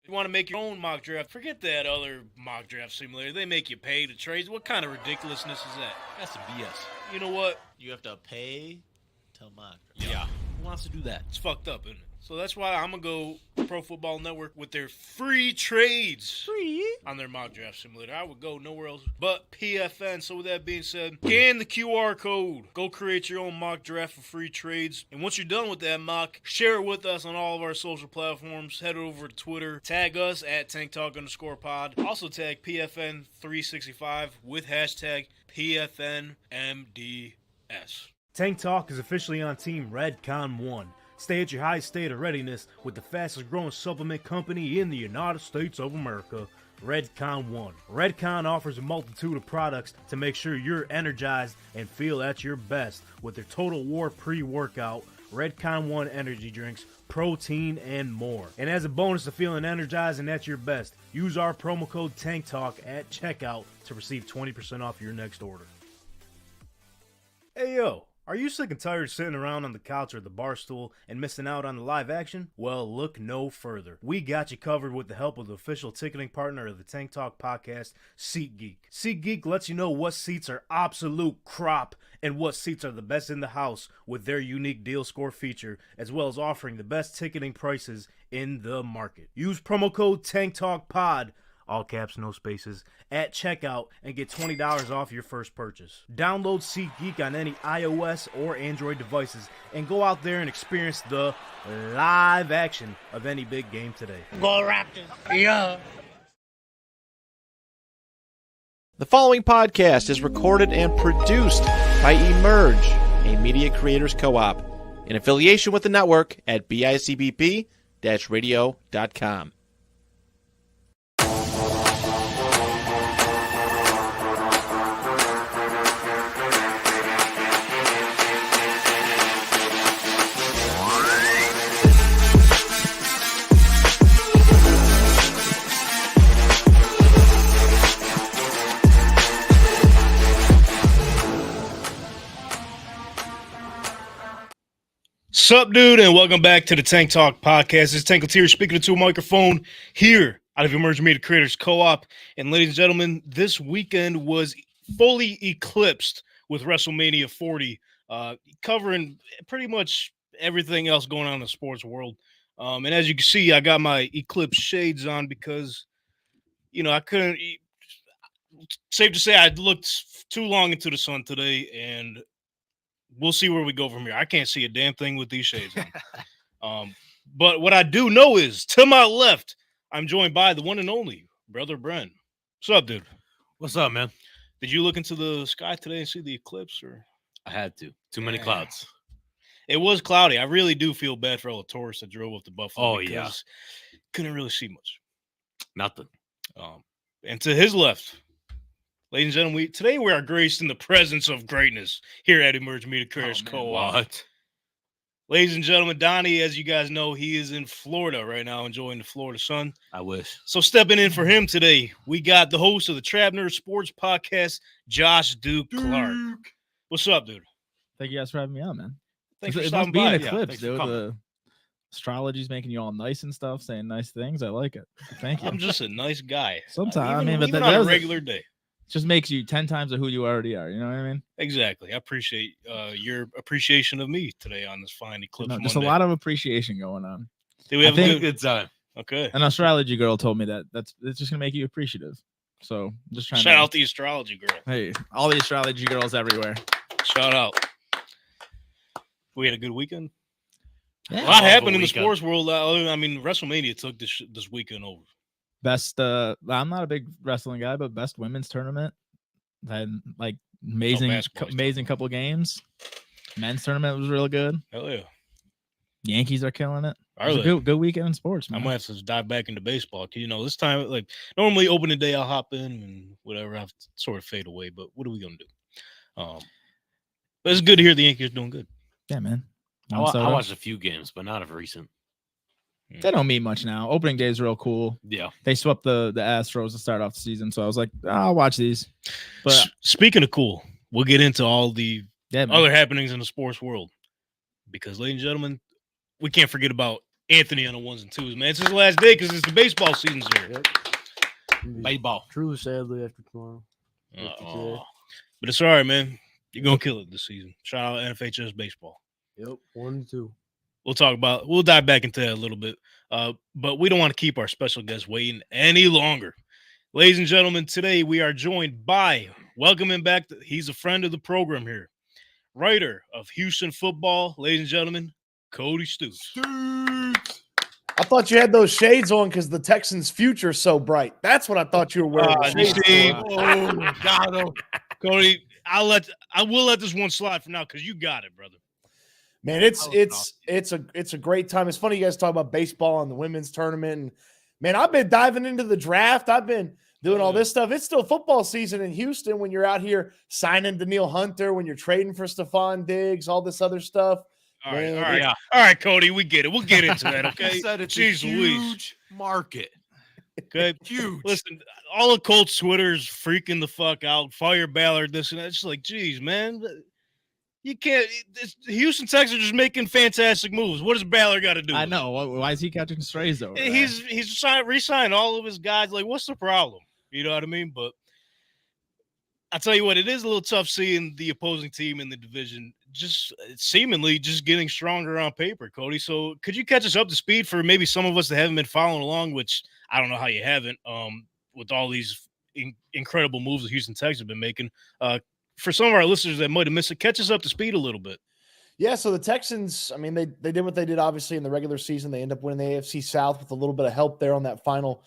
You want to make your own mock draft? Forget that other mock draft simulator. They make you pay to trade. What kind of ridiculousness is that? That's some BS. You know what? You have to pay to mock. Yeah. Who wants to do that? It's fucked up, isn't it? So that's why I'm going to go Pro Football Network with their free trades. On their mock draft simulator. I would go nowhere else but PFN. So with that being said, scan the QR code. Go create your own mock draft for free trades. And once you're done with that mock, share it with us on all of our social platforms. Head over to Twitter. Tag us at TankTalk_pod. Also tag PFN365 with hashtag PFNMDS. Tank Talk is officially on Team Redcon 1. Stay at your highest state of readiness with the fastest growing supplement company in the United States of America, Redcon 1. Redcon offers a multitude of products to make sure you're energized and feel at your best with their Total War pre-workout, Redcon 1 energy drinks, protein, and more. And as a bonus to feeling energized and at your best, use our promo code TANKTALK at checkout to receive 20% off your next order. Hey yo! Are you sick and tired of sitting around on the couch or the bar stool and missing out on the live action? Well, look no further. We got you covered with the help of the official ticketing partner of the Tank Talk podcast, SeatGeek. SeatGeek lets you know what seats are absolute crop and what seats are the best in the house with their unique deal score feature, as well as offering the best ticketing prices in the market. Use promo code TANKTALKPOD, all caps, no spaces, at checkout and get $20 off your first purchase. Download SeatGeek on any iOS or Android devices and go out there and experience the live action of any big game today. Go Raptors! Yeah! The following podcast is recorded and produced by Emerge, a media creators co-op, in affiliation with the network at bicbp-radio.com. Sup, dude, and welcome back to the Tank Talk podcast. This is Tankletier speaking into a microphone here out of Emerging Media Creators Co-op. And ladies and gentlemen, this weekend was fully eclipsed with WrestleMania 40, covering pretty much everything else going on in the sports world. And as you can see, I got my Eclipse shades on because, you know, I couldn't. Safe to say, I looked too long into the sun today, and we'll see where we go from here. I can't see a damn thing with these shades on. But what I do know is, to my left, I'm joined by the one and only Brother Bren. What's up, dude? What's up, man? Did you look into the sky today and see the eclipse? Or I had to. Too many clouds. It was cloudy. I really do feel bad for all the tourists that drove up to Buffalo. Oh, yeah. Couldn't really see much. Nothing. And to his left, ladies and gentlemen, today we are graced in the presence of greatness here at Emerge Media Creators Co-op. What? Ladies and gentlemen, Donnie, as you guys know, he is in Florida right now, enjoying the Florida sun. I wish. So stepping in for him today, we got the host of the Trap Nerd Sports Podcast, Josh Duke Clark. What's up, dude? Thank you guys for having me on, man. Thanks for It stopping must be by. an eclipse, thanks for dude. coming. The astrology's making you all nice and stuff, saying nice things. I like it. Thank you. I'm just a nice guy. Sometimes, even but on that a was regular day. just makes you 10 times of who you already are. You know what I mean? Exactly. I appreciate your appreciation of me today on this fine eclipse. Just a Monday. lot of appreciation going on. Did we have I a think good? Good time. Okay. An astrology girl told me that it's just gonna make you appreciative. So just trying Shout to out the astrology girl. Hey, all the astrology girls everywhere. Shout out. We had a good weekend. Yeah. A lot happened in the weekend. sports world. I mean, WrestleMania took this weekend over. Best I'm not a big wrestling guy, but best women's tournament. Had like amazing basketball's amazing couple of games. Men's tournament was really good. Hell yeah. Yankees are killing it. It Are was a they? good weekend in sports, I man. might have to dive back into baseball. 'Cause, you know, this time, like, normally opening day, I'll hop in and whatever. I have to sort of fade away. But what are we going to do? But it's good to hear the Yankees doing good. Yeah, man. I watched a few games, but not of recent. They don't mean much now. Opening day is real cool. Yeah. They swept the Astros to start off the season, so I was like, I'll watch these. But Speaking of cool, we'll get into all the yeah, man. other happenings in the sports world. Because, ladies and gentlemen, we can't forget about Anthony on the ones and twos, man. It's his last day because it's the baseball season's here. Yep. Baseball. True, sadly, after tomorrow. But it's all right, man. You're going to kill it this season. Shout out NFHS baseball. Yep, 1-2. We'll dive back into that a little bit. But we don't want to keep our special guest waiting any longer. Ladies and gentlemen, today we are joined by, welcoming back, he's a friend of the program here, writer of Houston football, ladies and gentlemen, Cody Stoots. I thought you had those shades on because the Texans' future is so bright. That's what I thought you were wearing. Got him. Cody, I will let this one slide for now because you got it, brother. Man, it's a great time. It's funny you guys talk about baseball and the women's tournament. And man, I've been diving into the draft. I've been doing all this stuff. It's still football season in Houston when you're out here signing Danielle Hunter, when you're trading for Stefon Diggs, all this other stuff. All right, Cody, we get it. We'll get into that, okay? He said it's Jeez a huge market. Okay, huge. Listen, all of Colts Twitter's freaking the fuck out. Fire Ballard, this and that. It's just like, geez, man, you can't. Houston Texans are just making fantastic moves. What does Ballard got to do? I know. Why is he catching strays over there? He's re-signed all of his guys. Like, what's the problem? You know what I mean? But I tell you what, it is a little tough seeing the opposing team in the division just seemingly just getting stronger on paper, Cody. So could you catch us up to speed for maybe some of us that haven't been following along, which I don't know how you haven't, with all these incredible moves the Houston Texans have been making. For some of our listeners that might have missed it, catch us up to speed a little bit. Yeah, so the Texans, I mean, they did what they did, obviously, in the regular season. They end up winning the AFC South with a little bit of help there on that final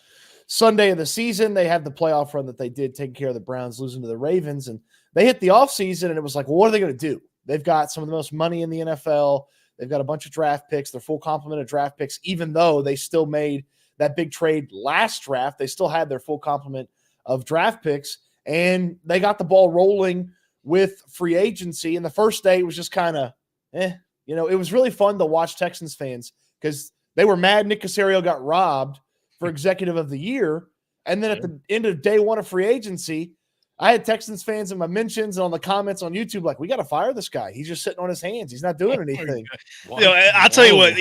Sunday of the season. They had the playoff run that they did, taking care of the Browns, losing to the Ravens. And they hit the offseason, and it was like, well, what are they going to do? They've got some of the most money in the NFL. They've got a bunch of draft picks. They're full complement of draft picks, even though they still made that big trade last draft. They still had their full complement of draft picks, and they got the ball rolling with free agency. And the first day was just kind of, it was really fun to watch Texans fans because they were mad Nick Caserio got robbed for executive of the year. And then at the end of day one of free agency, I had Texans fans in my mentions and on the comments on YouTube like, we got to fire this guy. He's just sitting on his hands. He's not doing anything. I'll tell you what,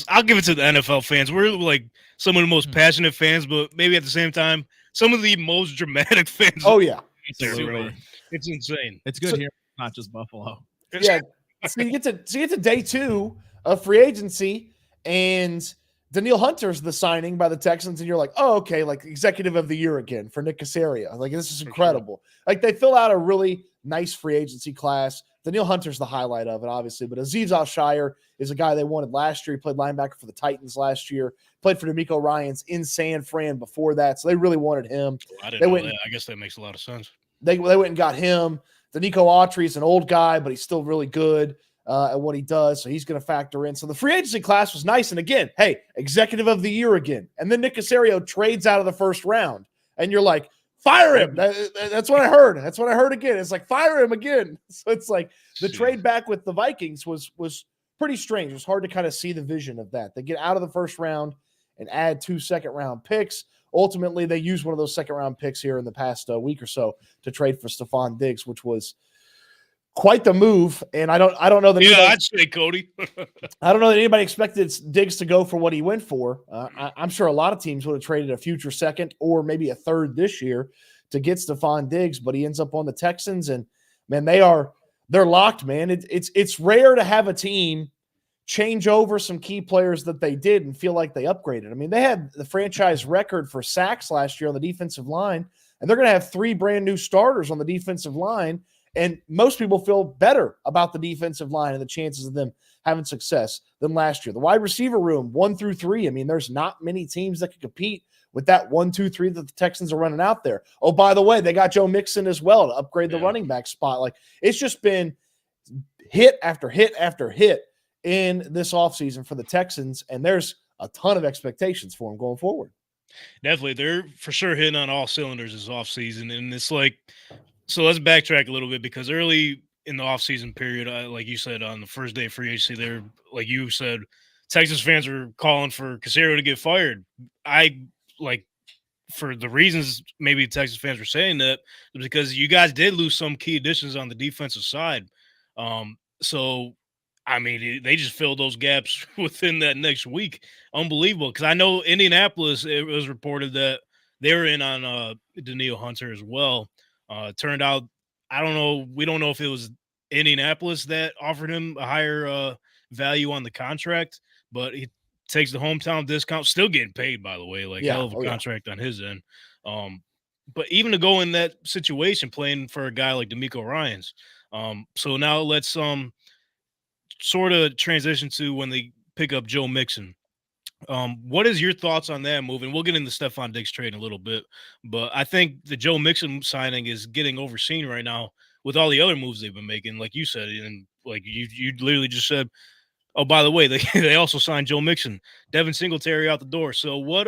I'll give it to the NFL fans. We're like some of the most passionate fans, but maybe at the same time, some of the most dramatic fans. Oh, yeah. It's insane. It's good here, not just Buffalo. Yeah. So you get to day two of free agency, and Danielle Hunter's the signing by the Texans, and you're like, oh, okay, like executive of the year again for Nick Caserio. Like, this is incredible. Like, they fill out a really nice free agency class. Danielle Hunter's the highlight of it, obviously, but Azeez Al-Shire is a guy they wanted last year. He played linebacker for the Titans last year, played for D'Amico Ryans in San Fran before that, so they really wanted him. I didn't know that. I guess that makes a lot of sense. They went and got him. Danico Autry is an old guy, but he's still really good at what he does, so he's going to factor in. So the free agency class was nice, and again, hey, executive of the year again. And then Nick Caserio trades out of the first round, and you're like, fire him. That's what I heard. That's what I heard again. It's like, fire him again. So it's like the trade back with the Vikings was pretty strange. It was hard to kind of see the vision of that. They get out of the first round and add 2 second-round picks. Ultimately, they used one of those second-round picks here in the past week or so to trade for Stefon Diggs, which was quite the move. And I don't know that. Yeah, I'd say Cody. I don't know that anybody expected Diggs to go for what he went for. I'm sure a lot of teams would have traded a future second or maybe a third this year to get Stefon Diggs, but he ends up on the Texans, and man, they're locked, man. It's rare to have a team change over some key players that they did and feel like they upgraded. I mean, they had the franchise record for sacks last year on the defensive line, and they're going to have 3 brand new starters on the defensive line. And most people feel better about the defensive line and the chances of them having success than last year. The wide receiver room, 1 through 3. I mean, there's not many teams that can compete with that 1, 2, 3 that the Texans are running out there. Oh, by the way, they got Joe Mixon as well to upgrade the running back spot. Like, it's just been hit after hit after hit in this offseason for the Texans, and there's a ton of expectations for them going forward. Definitely. They're for sure hitting on all cylinders this offseason, and it's like, so let's backtrack a little bit because early in the offseason period, like you said, on the first day of free agency, they're, like you said, Texas fans are calling for Caserio to get fired. For the reasons maybe Texas fans were saying that, because you guys did lose some key additions on the defensive side. So I mean, they just filled those gaps within that next week. Unbelievable. Because I know Indianapolis, it was reported that they were in on Daniil Hunter as well. Turned out, I don't know. We don't know if it was Indianapolis that offered him a higher value on the contract, but he takes the hometown discount, still getting paid, by the way, like hell of a contract on his end. But even to go in that situation, playing for a guy like D'Amico Ryans. So now let's sort of transition to when they pick up Joe Mixon. What is your thoughts on that move? And we'll get into Stefon Diggs trade in a little bit, but I think the Joe Mixon signing is getting overseen right now with all the other moves they've been making, like you said, and like you literally just said, oh, by the way, they also signed Joe Mixon, Devin Singletary out the door. So what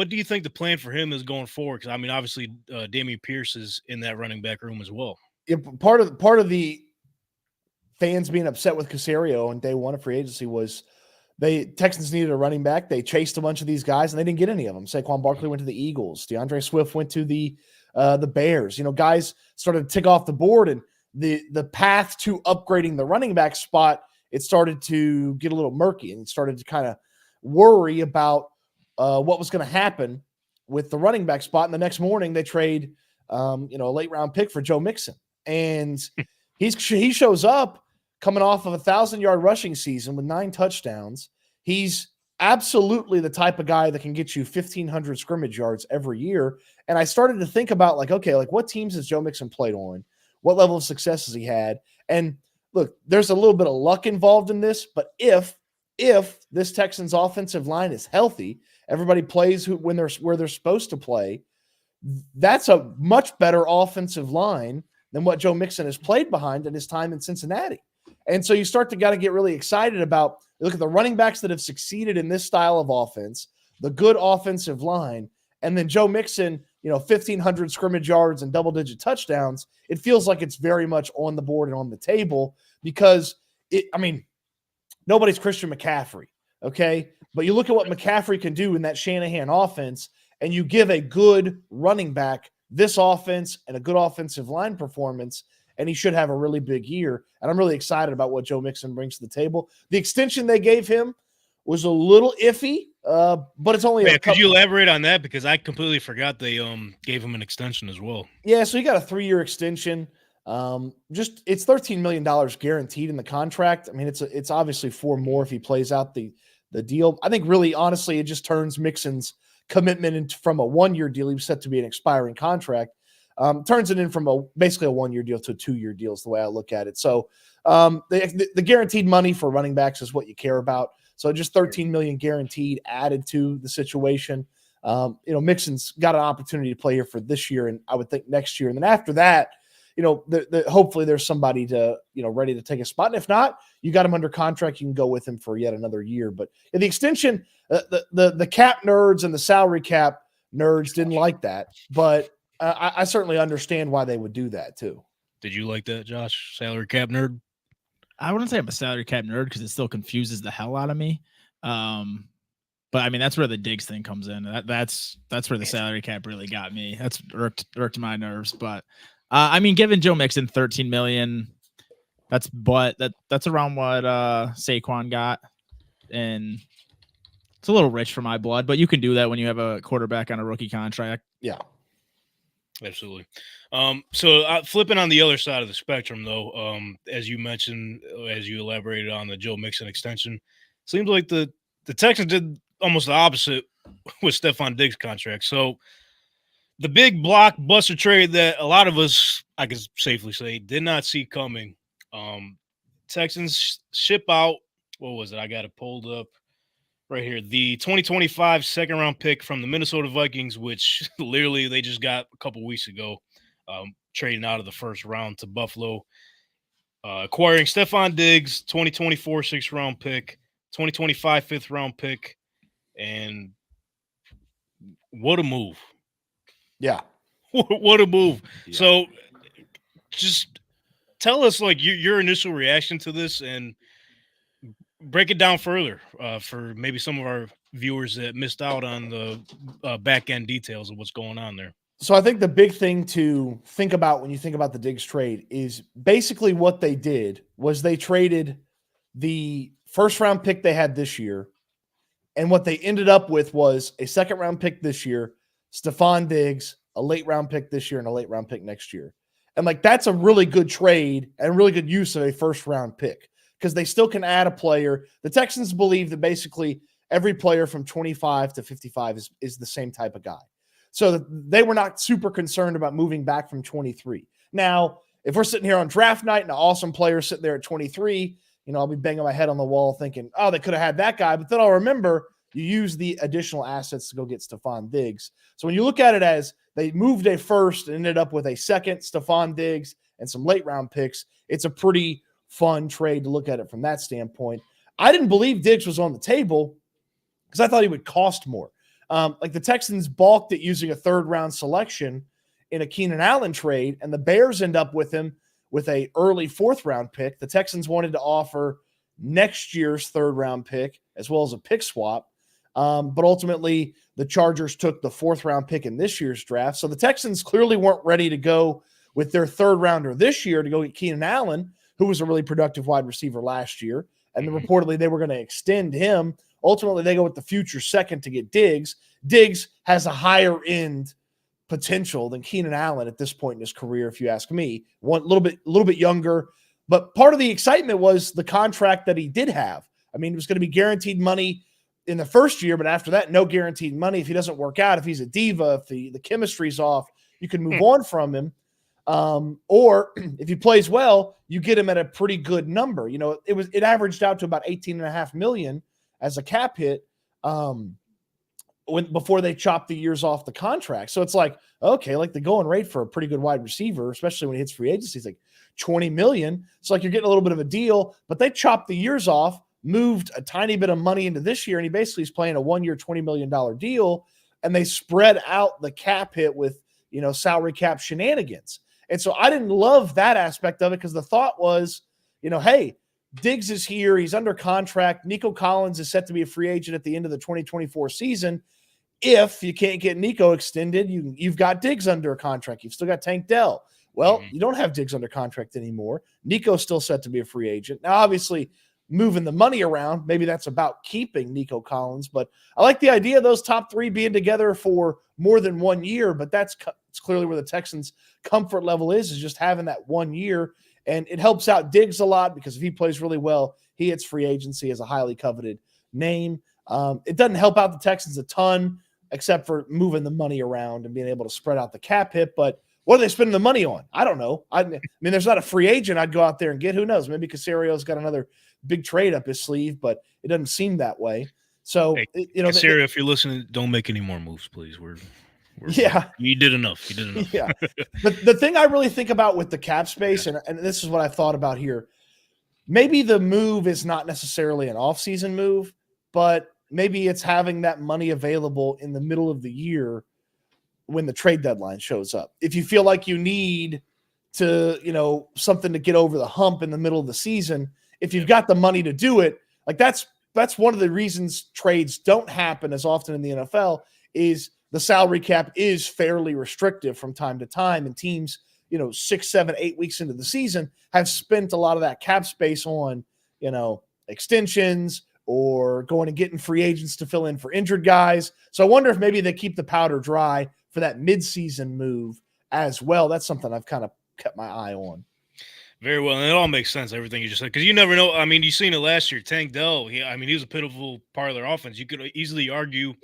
do you think the plan for him is going forward? Because I mean, obviously, Dameon Pierce is in that running back room as well. Yeah, part of the fans being upset with Caserio on day one of free agency was Texans needed a running back. They chased a bunch of these guys and they didn't get any of them. Saquon Barkley went to the Eagles. DeAndre Swift went to the Bears. Guys started to tick off the board, and the path to upgrading the running back spot, it started to get a little murky, and it started to kind of worry about what was going to happen with the running back spot. And the next morning they trade a late round pick for Joe Mixon, and he shows up coming off of a 1,000-yard rushing season with 9 touchdowns. He's absolutely the type of guy that can get you 1,500 scrimmage yards every year. And I started to think about what teams has Joe Mixon played on? What level of success has he had? And look, there's a little bit of luck involved in this, but if this Texans offensive line is healthy, everybody plays where they're supposed to play, that's a much better offensive line than what Joe Mixon has played behind in his time in Cincinnati. And so you start to get really excited about, look at the running backs that have succeeded in this style of offense, the good offensive line, and then Joe Mixon, 1,500 scrimmage yards and double-digit touchdowns. It feels like it's very much on the board and on the table because, nobody's Christian McCaffrey, okay? But you look at what McCaffrey can do in that Shanahan offense, and you give a good running back this offense and a good offensive line performance, and he should have a really big year. And I'm really excited about what Joe Mixon brings to the table. The extension they gave him was a little iffy, but it's only could you elaborate on that? Because I completely forgot they gave him an extension as well. Yeah, so he got a 3-year extension. It's $13 million guaranteed in the contract. I mean, it's obviously 4 more if he plays out the deal. I think really, honestly, it just turns Mixon's commitment from a 1-year deal. He was set to be an expiring contract. Turns it in from basically a 1-year deal to a 2-year deal is the way I look at it. So the guaranteed money for running backs is what you care about. So just $13 million guaranteed added to the situation. Mixon's got an opportunity to play here for this year, and I would think next year. And then after that, hopefully there's somebody to, ready to take a spot. And if not, you got him under contract. You can go with him for yet another year. But the extension, the cap nerds and the salary cap nerds didn't like that. But I certainly understand why they would do that too. Did you like that, Josh? Salary cap nerd? I wouldn't say I'm a salary cap nerd because it still confuses the hell out of me. But I mean, that's where the Diggs thing comes in. That's where the salary cap really got me. That's irked my nerves. But giving Joe Mixon $13 million, that's around what Saquon got, and it's a little rich for my blood. But you can do that when you have a quarterback on a rookie contract. Yeah. Absolutely. So flipping on the other side of the spectrum, though, as you mentioned, as you elaborated on the Joe Mixon extension, seems like the Texans did almost the opposite with Stefon Diggs' contract. So the big blockbuster trade that a lot of us, I can safely say, did not see coming. Texans ship out, what was it? I got it pulled up right here. The 2025 second-round pick from the Minnesota Vikings, which literally they just got a couple weeks ago, trading out of the first round to Buffalo, acquiring Stefon Diggs, 2024 6th-round pick, 2025 5th-round pick, and what a move. Yeah. What a move. Yeah. So just tell us, your initial reaction to this and break it down further for maybe some of our viewers that missed out on the back end details of what's going on there. So I think the big thing to think about when you think about the Diggs trade is basically what they did was they traded the first round pick they had this year. And what they ended up with was a second round pick this year, Stefon Diggs, a late round pick this year, and a late round pick next year. And like that's a really good trade and really good use of a first round pick because they still can add a player. The Texans believe that basically every player from 25 to 55 is the same type of guy. So they were not super concerned about moving back from 23. Now, if we're sitting here on draft night and an awesome player sitting there at 23, I'll be banging my head on the wall thinking, oh, they could have had that guy. But then I'll remember you use the additional assets to go get Stefon Diggs. So when you look at it as they moved a first and ended up with a second, Stefon Diggs, and some late round picks, it's a pretty fun trade to look at it from that standpoint. I didn't believe Diggs was on the table because I thought he would cost more. Like the Texans balked at using a third round selection in a Keenan Allen trade, and the Bears end up with him with a early fourth round pick. The Texans wanted to offer next year's third round pick as well as a pick swap. But ultimately the Chargers took the fourth round pick in this year's draft. So the Texans clearly weren't ready to go with their third rounder this year to go get Keenan Allen, who was a really productive wide receiver last year. And then reportedly they were going to extend him. Ultimately they go with the future second to get Diggs. Diggs has a higher end potential than Keenan Allen at this point in his career, if you ask me. One a little bit younger, but part of the excitement was the contract that he did have. I mean, it was going to be guaranteed money in the first year, but after that, no guaranteed money. If he doesn't work out, if he's a diva, if the chemistry's off, you can move on from him. Or if he plays well, you get him at a pretty good number. It averaged out to about $18.5 million as a cap hit. Before they chopped the years off the contract. So it's like, okay, like the going rate for a pretty good wide receiver, especially when he hits free agency, is like $20 million. It's like you're getting a little bit of a deal, but they chopped the years off, moved a tiny bit of money into this year, and he basically is playing a 1 year, $20 million deal, and they spread out the cap hit with, salary cap shenanigans. And so I didn't love that aspect of it because the thought was, hey, Diggs is here. He's under contract. Nico Collins is set to be a free agent at the end of the 2024 season. If you can't get Nico extended, you've got Diggs under a contract. You've still got Tank Dell. Well, you don't have Diggs under contract anymore. Nico's still set to be a free agent. Now, obviously, moving the money around, maybe that's about keeping Nico Collins. But I like the idea of those top three being together for more than 1 year. But it's clearly where the Texans' comfort level is just having that 1 year. And it helps out Diggs a lot because if he plays really well, he hits free agency as a highly coveted name. It doesn't help out the Texans a ton, except for moving the money around and being able to spread out the cap hit. But what are they spending the money on? I don't know. I mean, there's not a free agent I'd go out there and get. Who knows? Maybe Casario's got another big trade up his sleeve, but it doesn't seem that way. So, Casario, if you're listening, don't make any more moves, please. You did enough. You did enough. Yeah. But the thing I really think about with the cap space, and this is what I thought about here, maybe the move is not necessarily an offseason move, but maybe it's having that money available in the middle of the year when the trade deadline shows up. If you feel like you need to, something to get over the hump in the middle of the season, if you've got the money to do it, like that's one of the reasons trades don't happen as often in the NFL is the salary cap is fairly restrictive from time to time, and teams, 6, 7, 8 weeks into the season have spent a lot of that cap space on, extensions or going and getting free agents to fill in for injured guys. So I wonder if maybe they keep the powder dry for that midseason move as well. That's something I've kind of kept my eye on. Very well, and it all makes sense, everything you just said, because you never know. I mean, you seen it last year. Tank Dell, he was a pitiful part of their offense. You could easily argue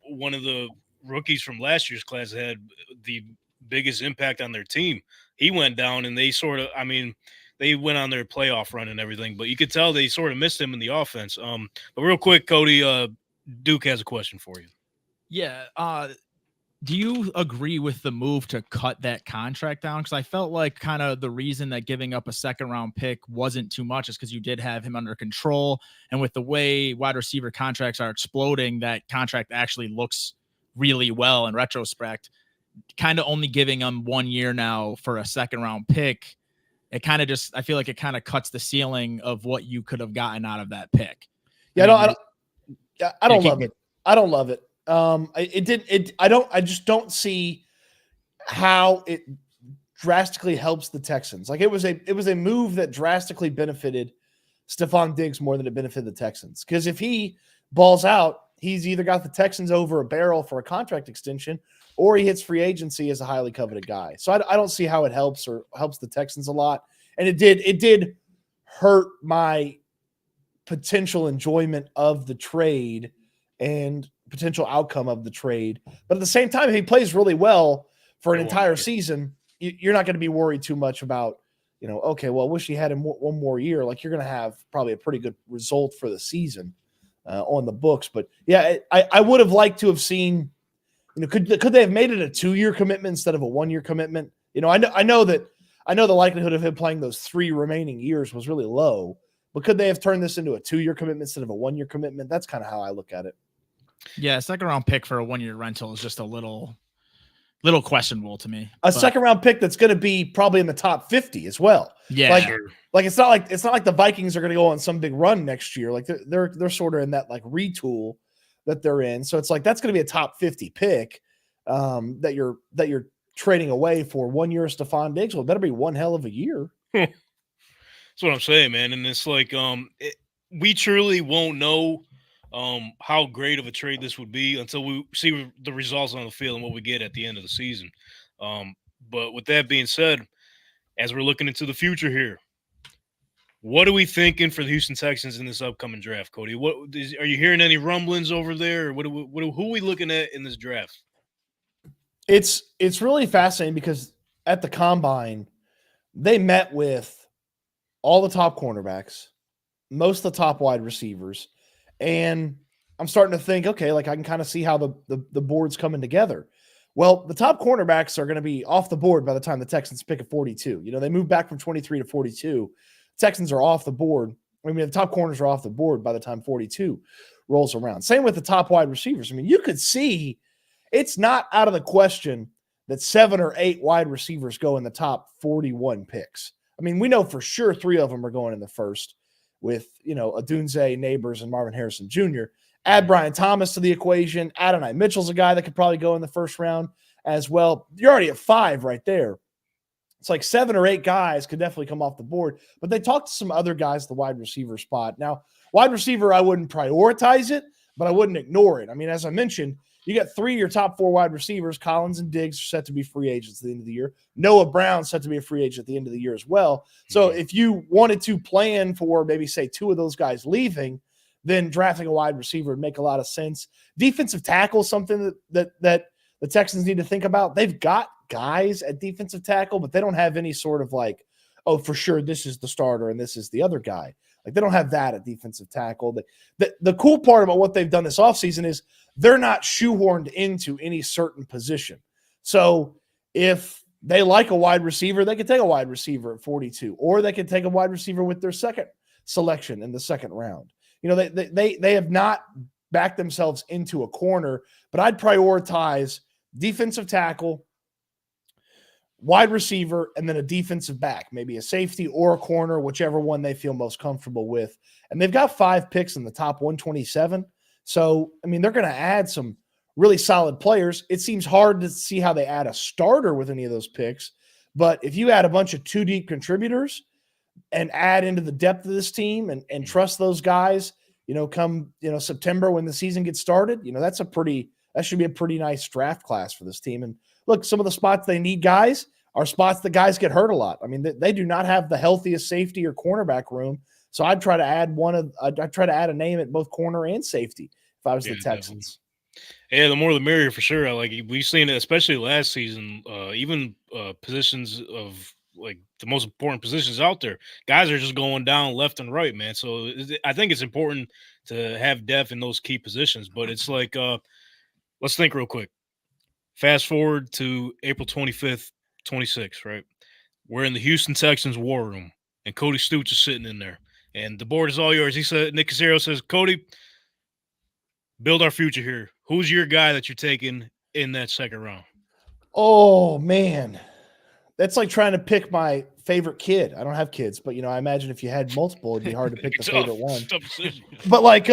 one of the rookies from last year's class had the biggest impact on their team. He went down, and they sort of, they went on their playoff run and everything, but you could tell they sort of missed him in the offense. But real quick, Cody, Duke has a question for you. Yeah. Do you agree with the move to cut that contract down? Because I felt like kind of the reason that giving up a second round pick wasn't too much is because you did have him under control. And with the way wide receiver contracts are exploding, that contract actually looks really well in retrospect. Kind of only giving him 1 year now for a second round pick. It kind of I feel like it kind of cuts the ceiling of what you could have gotten out of that pick. Yeah, I don't love it. I don't love it. I just don't see how it drastically helps the Texans. Like it was a move that drastically benefited Stefon Diggs more than it benefited the Texans. Because if he balls out, he's either got the Texans over a barrel for a contract extension, or he hits free agency as a highly coveted guy. So I don't see how it helps the Texans a lot. And it did hurt my potential enjoyment of the trade and potential outcome of the trade. But at the same time, if he plays really well for an entire season, you're not going to be worried too much about, okay, well, I wish he had him one more year. Like, you're going to have probably a pretty good result for the season on the books. But yeah, I would have liked to have seen, could they have made it a 2-year commitment instead of a 1-year commitment? I know the likelihood of him playing those 3 remaining years was really low, but could they have turned this into a 2-year commitment instead of a 1-year commitment? That's kind of how I look at it. Yeah, second round pick for a 1-year rental is just a little questionable to me. Second round pick that's going to be probably in the top 50 as well. Yeah, like it's not like the Vikings are going to go on some big run next year. Like they're sort of in that like retool that they're in. So it's like that's going to be a top 50 pick that you're trading away for 1 year of Stefon Diggs. Well, it better be one hell of a year. That's what I'm saying, man. And it's like we truly won't know how great of a trade this would be until we see the results on the field and what we get at the end of the season. But with that being said, as we're looking into the future here, what are we thinking for the Houston Texans in this upcoming draft, Cody? Are you hearing any rumblings over there? Or who are we looking at in this draft? It's really fascinating because at the combine, they met with all the top cornerbacks, most of the top wide receivers, and I'm starting to think, okay, like I can kind of see how the board's coming together. Well, the top cornerbacks are going to be off the board by the time the Texans pick at 42. They move back from 23 to 42. Texans are off the board. I mean, the top corners are off the board by the time 42 rolls around. Same with the top wide receivers. I mean, you could see it's not out of the question that 7 or 8 wide receivers go in the top 41 picks. I mean, we know for sure 3 of them are going in the first with, Odunze, Neighbors, and Marvin Harrison Jr. Add Brian Thomas to the equation. Adonai Mitchell's a guy that could probably go in the first round as well. You're already at 5 right there. It's like 7 or 8 guys could definitely come off the board, but they talked to some other guys at the wide receiver spot. Now, wide receiver, I wouldn't prioritize it, but I wouldn't ignore it. I mean, as I mentioned, you got 3 of your top 4 wide receivers. Collins and Diggs are set to be free agents at the end of the year. Noah Brown set to be a free agent at the end of the year as well. So if you wanted to plan for maybe, say, 2 of those guys leaving, then drafting a wide receiver would make a lot of sense. Defensive tackle, something that the Texans need to think about. They've got guys at defensive tackle, but they don't have any sort of like, oh, for sure, this is the starter and this is the other guy. Like, they don't have that at defensive tackle. The cool part about what they've done this offseason is they're not shoehorned into any certain position. So if they like a wide receiver, they could take a wide receiver at 42, or they could take a wide receiver with their second selection in the second round. They have not backed themselves into a corner, but I'd prioritize defensive tackle, wide receiver, and then a defensive back, maybe a safety or a corner, whichever one they feel most comfortable with. And they've got 5 picks in the top 127. So, I mean, they're going to add some really solid players. It seems hard to see how they add a starter with any of those picks. But if you add a bunch of 2 deep contributors and add into the depth of this team and trust those guys, come, September when the season gets started, that should be a pretty nice draft class for this team. And look, some of the spots they need guys are spots that guys get hurt a lot. I mean, they do not have the healthiest safety or cornerback room. So I'd try to add a name at both corner and safety if I was the Texans. Yeah, the more the merrier for sure. We've seen it, especially last season, even positions of like the most important positions out there. Guys are just going down left and right, man. So I think it's important to have depth in those key positions. But it's like, let's think real quick. Fast forward to April 25th, 26th, right? We're in the Houston Texans war room, and Cody Stoots is sitting in there. And the board is all yours. He said, Nick Caserio says, Cody, build our future here. Who's your guy that you're taking in that second round? Oh, man. That's like trying to pick my favorite kid. I don't have kids, but, I imagine if you had multiple, it'd be hard to pick the favorite one. But, like,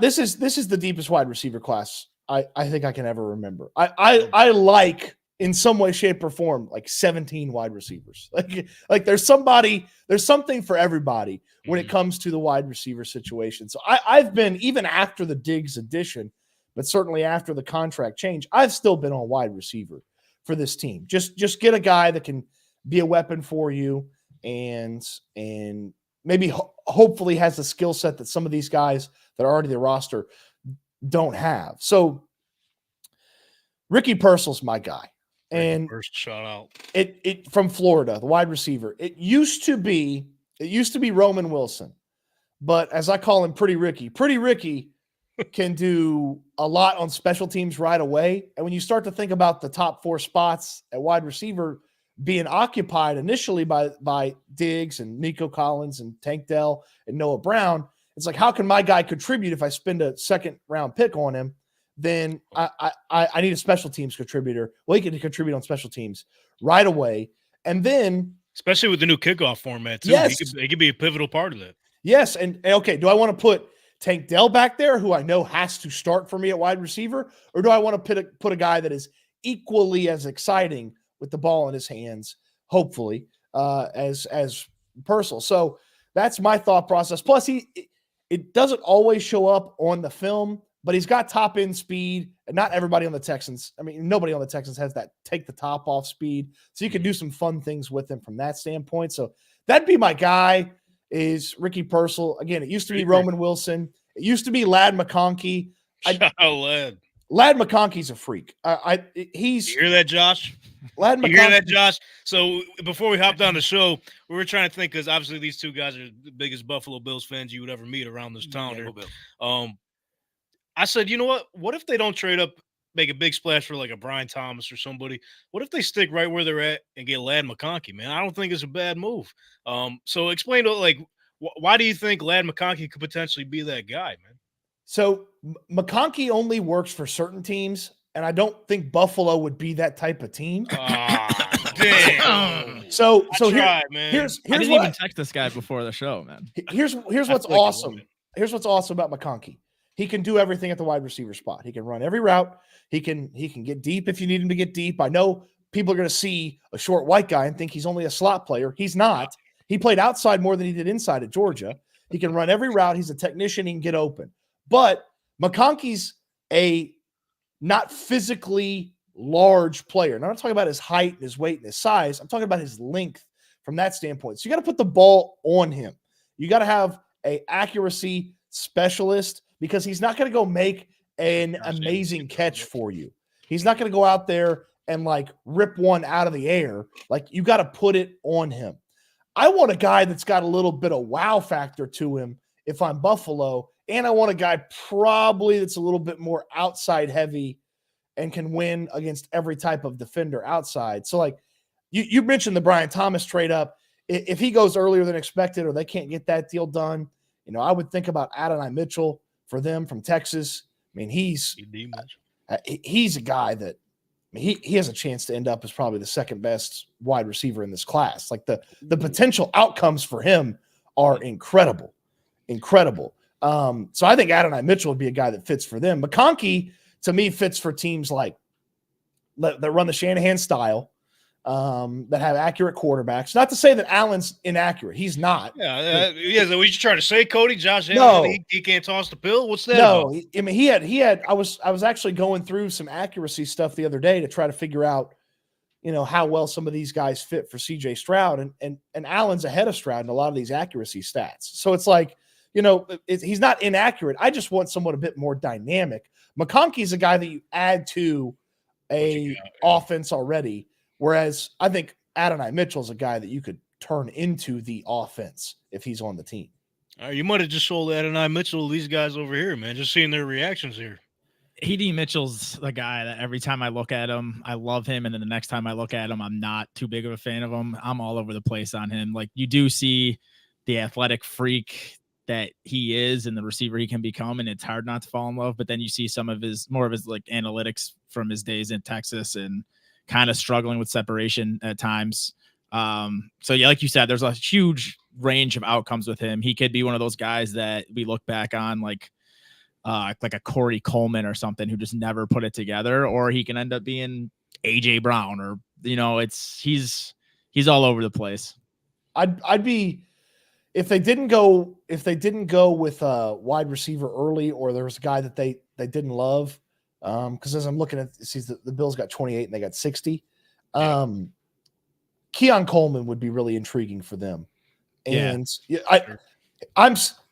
this is the deepest wide receiver class I think I can ever remember. I like in some way, shape, or form like 17 wide receivers. Like there's something for everybody when it comes to the wide receiver situation. So I've been, even after the Diggs addition, but certainly after the contract change, I've still been on wide receiver for this team. Just get a guy that can be a weapon for you and maybe hopefully has the skill set that some of these guys that are already the roster don't have. So Ricky Purcell's my guy. And first shout out it from Florida, the wide receiver. It used to be Roman Wilson, but as I call him, Pretty Ricky can do a lot on special teams right away. And when you start to think about the top 4 spots at wide receiver being occupied initially by Diggs and Nico Collins and Tank Dell and Noah Brown, it's like, how can my guy contribute if I spend a second round pick on him? Then I need a special teams contributor. Well, he can contribute on special teams right away. And then, especially with the new kickoff format, too. Yes. He could be a pivotal part of that. Yes. And okay, do I want to put Tank Dell back there, who I know has to start for me at wide receiver? Or do I want to put a guy that is equally as exciting with the ball in his hands, hopefully, as Purcell? So that's my thought process. Plus, it doesn't always show up on the film, but he's got top end speed, and not everybody on the Texans. I mean, nobody on the Texans has that take the top off speed. So you can do some fun things with him from that standpoint. So that'd be my guy, is Ricky Purcell. Again, it used to be Roman Wilson. It used to be Ladd McConkey. Ladd McConkey's a freak. He's you hear that, Josh? Ladd McConkey. You hear that, Josh? So before we hopped on the show, we were trying to think, because obviously these two guys are the biggest Buffalo Bills fans you would ever meet around this town here. I said, you know what? What if they don't trade up, make a big splash for like a Brian Thomas or somebody? What if they stick right where they're at and get Ladd McConkey, man? I don't think it's a bad move. So explain to, like, why do you think Ladd McConkey could potentially be that guy, man? So McConkey only works for certain teams, and I don't think Buffalo would be that type of team. Damn. So man. Here's I didn't even text this guy before the show, man. Here's what's awesome. Here's what's awesome about McConkey. He can do everything at the wide receiver spot. He can run every route. He can get deep if you need him to get deep. I know people are going to see a short white guy and think he's only a slot player. He's not. He played outside more than he did inside at Georgia. He can run every route. He's a technician. He can get open. But McConkey's a not physically large player. And I'm not talking about his height and his weight and his size. I'm talking about his length from that standpoint. So you got to put the ball on him. You got to have an accuracy specialist, because he's not going to go make an amazing catch for you. He's not going to go out there and like rip one out of the air. Like, you got to put it on him. I want a guy that's got a little bit of wow factor to him if I'm Buffalo, and I want a guy probably that's a little bit more outside heavy and can win against every type of defender outside. So like you mentioned the Brian Thomas trade up. If he goes earlier than expected, or they can't get that deal done, I would think about Adonai Mitchell for them from Texas. I mean, he's a guy that he has a chance to end up as probably the second best wide receiver in this class. Like the potential outcomes for him are incredible. So I think Adonai Mitchell would be a guy that fits for them. McConkey, to me, fits for teams like that run the Shanahan style, that have accurate quarterbacks. Not to say that Allen's inaccurate. He's not. Yeah. What you trying to say, Cody? Josh No. Allen, he can't toss the pill? What's that No, about? I mean, he had. I was actually going through some accuracy stuff the other day to try to figure out, how well some of these guys fit for CJ Stroud, and Allen's ahead of Stroud in a lot of these accuracy stats. So it's like, he's not inaccurate. I just want someone a bit more dynamic. McConkey's a guy that you add to a offense already. Whereas I think Adonai Mitchell's a guy that you could turn into the offense if he's on the team. You might have just sold Adonai Mitchell to these guys over here, man, just seeing their reactions here. AD Mitchell's the guy that every time I look at him, I love him. And then the next time I look at him, I'm not too big of a fan of him. I'm all over the place on him. Like, you do see the athletic freak that he is and the receiver he can become, and it's hard not to fall in love. But then you see more of his like analytics from his days in Texas and kind of struggling with separation at times. So yeah, like you said, there's a huge range of outcomes with him. He could be one of those guys that we look back on, like like a Corey Coleman or something who just never put it together, or he can end up being AJ Brown, or he's all over the place. I'd be if they didn't go with a wide receiver early, or there was a guy that they didn't love. Because as I'm looking at, see the Bills got 28 and they got 60. Keon Coleman would be really intriguing for them. And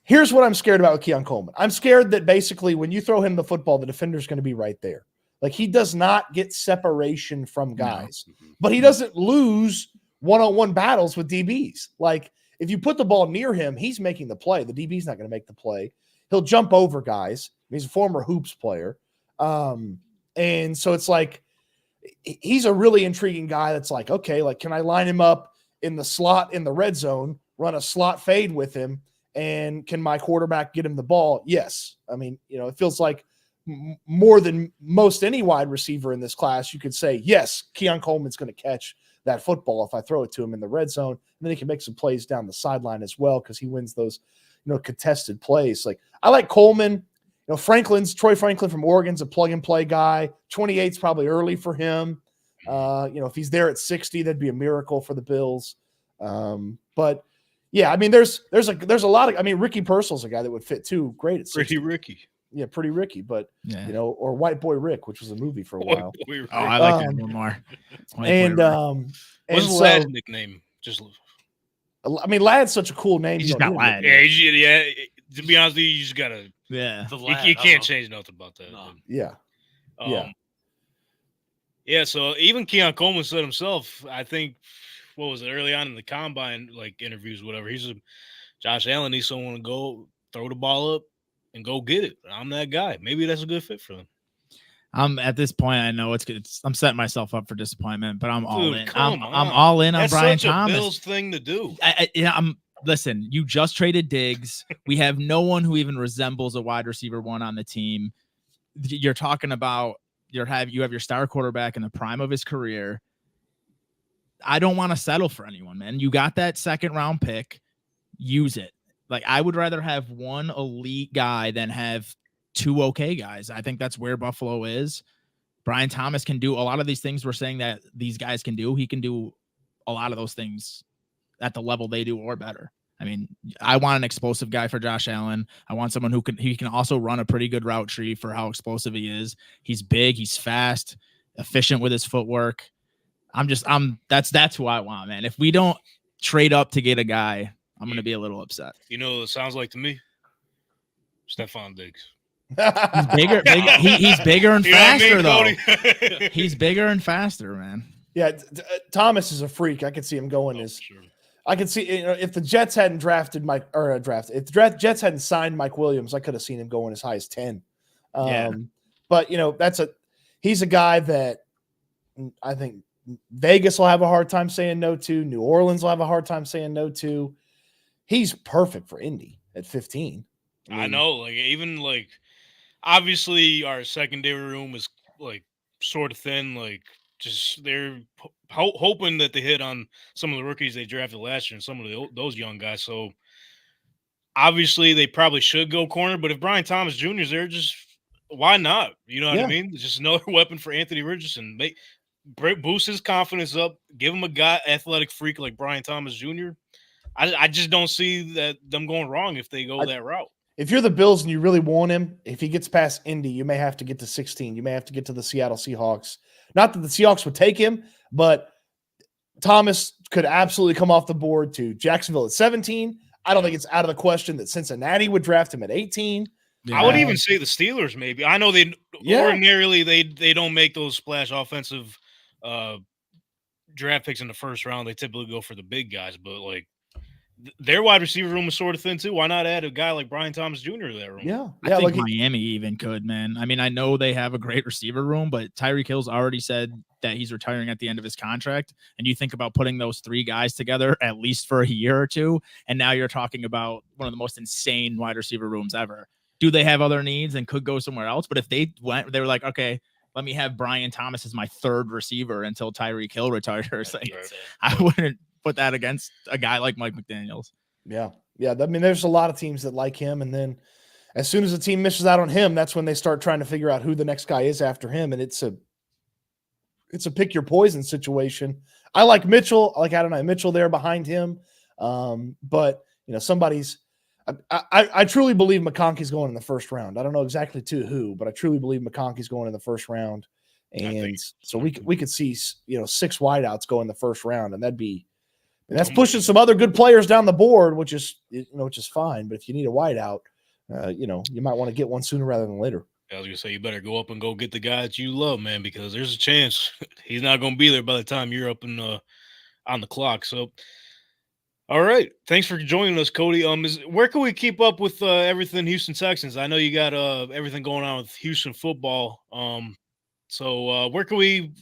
here's what I'm scared about with Keon Coleman. I'm scared that basically when you throw him the football, the defender's going to be right there. Like, he does not get separation from guys, but he doesn't lose one-on-one battles with DBs. Like, if you put the ball near him, he's making the play. The DB's not going to make the play. He'll jump over guys. He's a former hoops player. And so it's like, he's a really intriguing guy that's like, okay, like, can I line him up in the slot in the red zone, run a slot fade with him, and can my quarterback get him the ball? Yes. I mean, it feels like more than most any wide receiver in this class, you could say, yes, Keon Coleman's going to catch that football if I throw it to him in the red zone. And then he can make some plays down the sideline as well, because he wins those, contested plays. Like, I like Coleman. Troy Franklin from Oregon's a plug-and-play guy. 28's probably early for him. If he's there at 60, that'd be a miracle for the Bills. But yeah, I mean, there's a lot of. I mean, Ricky Purcell's a guy that would fit too. Great at 60. Pretty Ricky. Yeah, Pretty Ricky. But or White Boy Rick, which was a movie for a while. Oh, I like that one more. What's the lad's nickname? Just. I mean, Lad's such a cool name. He's just got Lad. Yeah. To be honest with you, you just gotta. Yeah. You can't change nothing about that. No. Yeah. Yeah. So even Keon Coleman said himself, I think, what was it, early on in the combine, like interviews, whatever. Josh Allen needs someone to go throw the ball up and go get it. I'm that guy. Maybe that's a good fit for them. At this point, I know it's good. I'm setting myself up for disappointment, but I'm all in. I'm all in on that's Brian such Thomas. A Bills thing to do. Listen, you just traded Diggs. We have no one who even resembles a wide receiver one on the team. You're talking about you have your star quarterback in the prime of his career. I don't want to settle for anyone, man. You got that second round pick. Use it. Like, I would rather have one elite guy than have two okay guys. I think that's where Buffalo is. Brian Thomas can do a lot of these things we're saying that these guys can do. He can do a lot of those things at the level they do or better. I mean, I want an explosive guy for Josh Allen. I want someone who can also run a pretty good route tree for how explosive he is. He's big, he's fast, efficient with his footwork. That's who I want, man. If we don't trade up to get a guy, I'm going to be a little upset. It sounds like to me, Stefon Diggs. He's bigger. He's bigger and faster, though. He's He's bigger and faster, man. Yeah, Thomas is a freak. I could see him going Sure. I could see, if the Jets hadn't if the Jets hadn't signed Mike Williams, I could have seen him going as high as 10. But he's a guy that I think Vegas will have a hard time saying no to. New Orleans will have a hard time saying no to. He's perfect for Indy at 15. I know, obviously our secondary room is sort of thin, just they're hoping that they hit on some of the rookies they drafted last year and some of those young guys. So obviously they probably should go corner, but if Brian Thomas Jr. is there, just why not? You know what I mean? It's just another weapon for Anthony Richardson. Boost his confidence up, give him a guy, athletic freak like Brian Thomas Jr. I just don't see them going wrong if they go that route. If you're the Bills and you really want him, if he gets past Indy, you may have to get to 16. You may have to get to the Seattle Seahawks. Not that the Seahawks would take him, but Thomas could absolutely come off the board to Jacksonville at 17. I don't think it's out of the question that Cincinnati would draft him at 18. I would even say the Steelers maybe. I know ordinarily they don't make those splash offensive draft picks in the first round. They typically go for the big guys, but their wide receiver room is sort of thin too. Why not add a guy like Brian Thomas Jr. to that room? Yeah. I think Miami even could, man. I mean, I know they have a great receiver room, but Tyreek Hill's already said that he's retiring at the end of his contract. And you think about putting those three guys together at least for a year or two, and now you're talking about one of the most insane wide receiver rooms ever. Do they have other needs and could go somewhere else? But if they were like, okay, let me have Brian Thomas as my third receiver until Tyreek Hill retires. I wouldn't put that against a guy like Mike McDaniels. Yeah. I mean, there's a lot of teams that like him. And then as soon as the team misses out on him, that's when they start trying to figure out who the next guy is after him. And it's a pick your poison situation. I like Mitchell. I like Adonai Mitchell there behind him. But I truly believe McConkey's going in the first round. I don't know exactly to who, but I truly believe McConkey's going in the first round. And so we could see, 6 wideouts go in the first round, and that's pushing some other good players down the board, which is fine. But if you need a wideout, you might want to get one sooner rather than later. I was gonna say you better go up and go get the guy that you love, man, because there's a chance he's not gonna be there by the time you're up and on the clock. So, all right, thanks for joining us, Cody. Where can we keep up with everything Houston Texans? I know you got everything going on with Houston football. So where can we,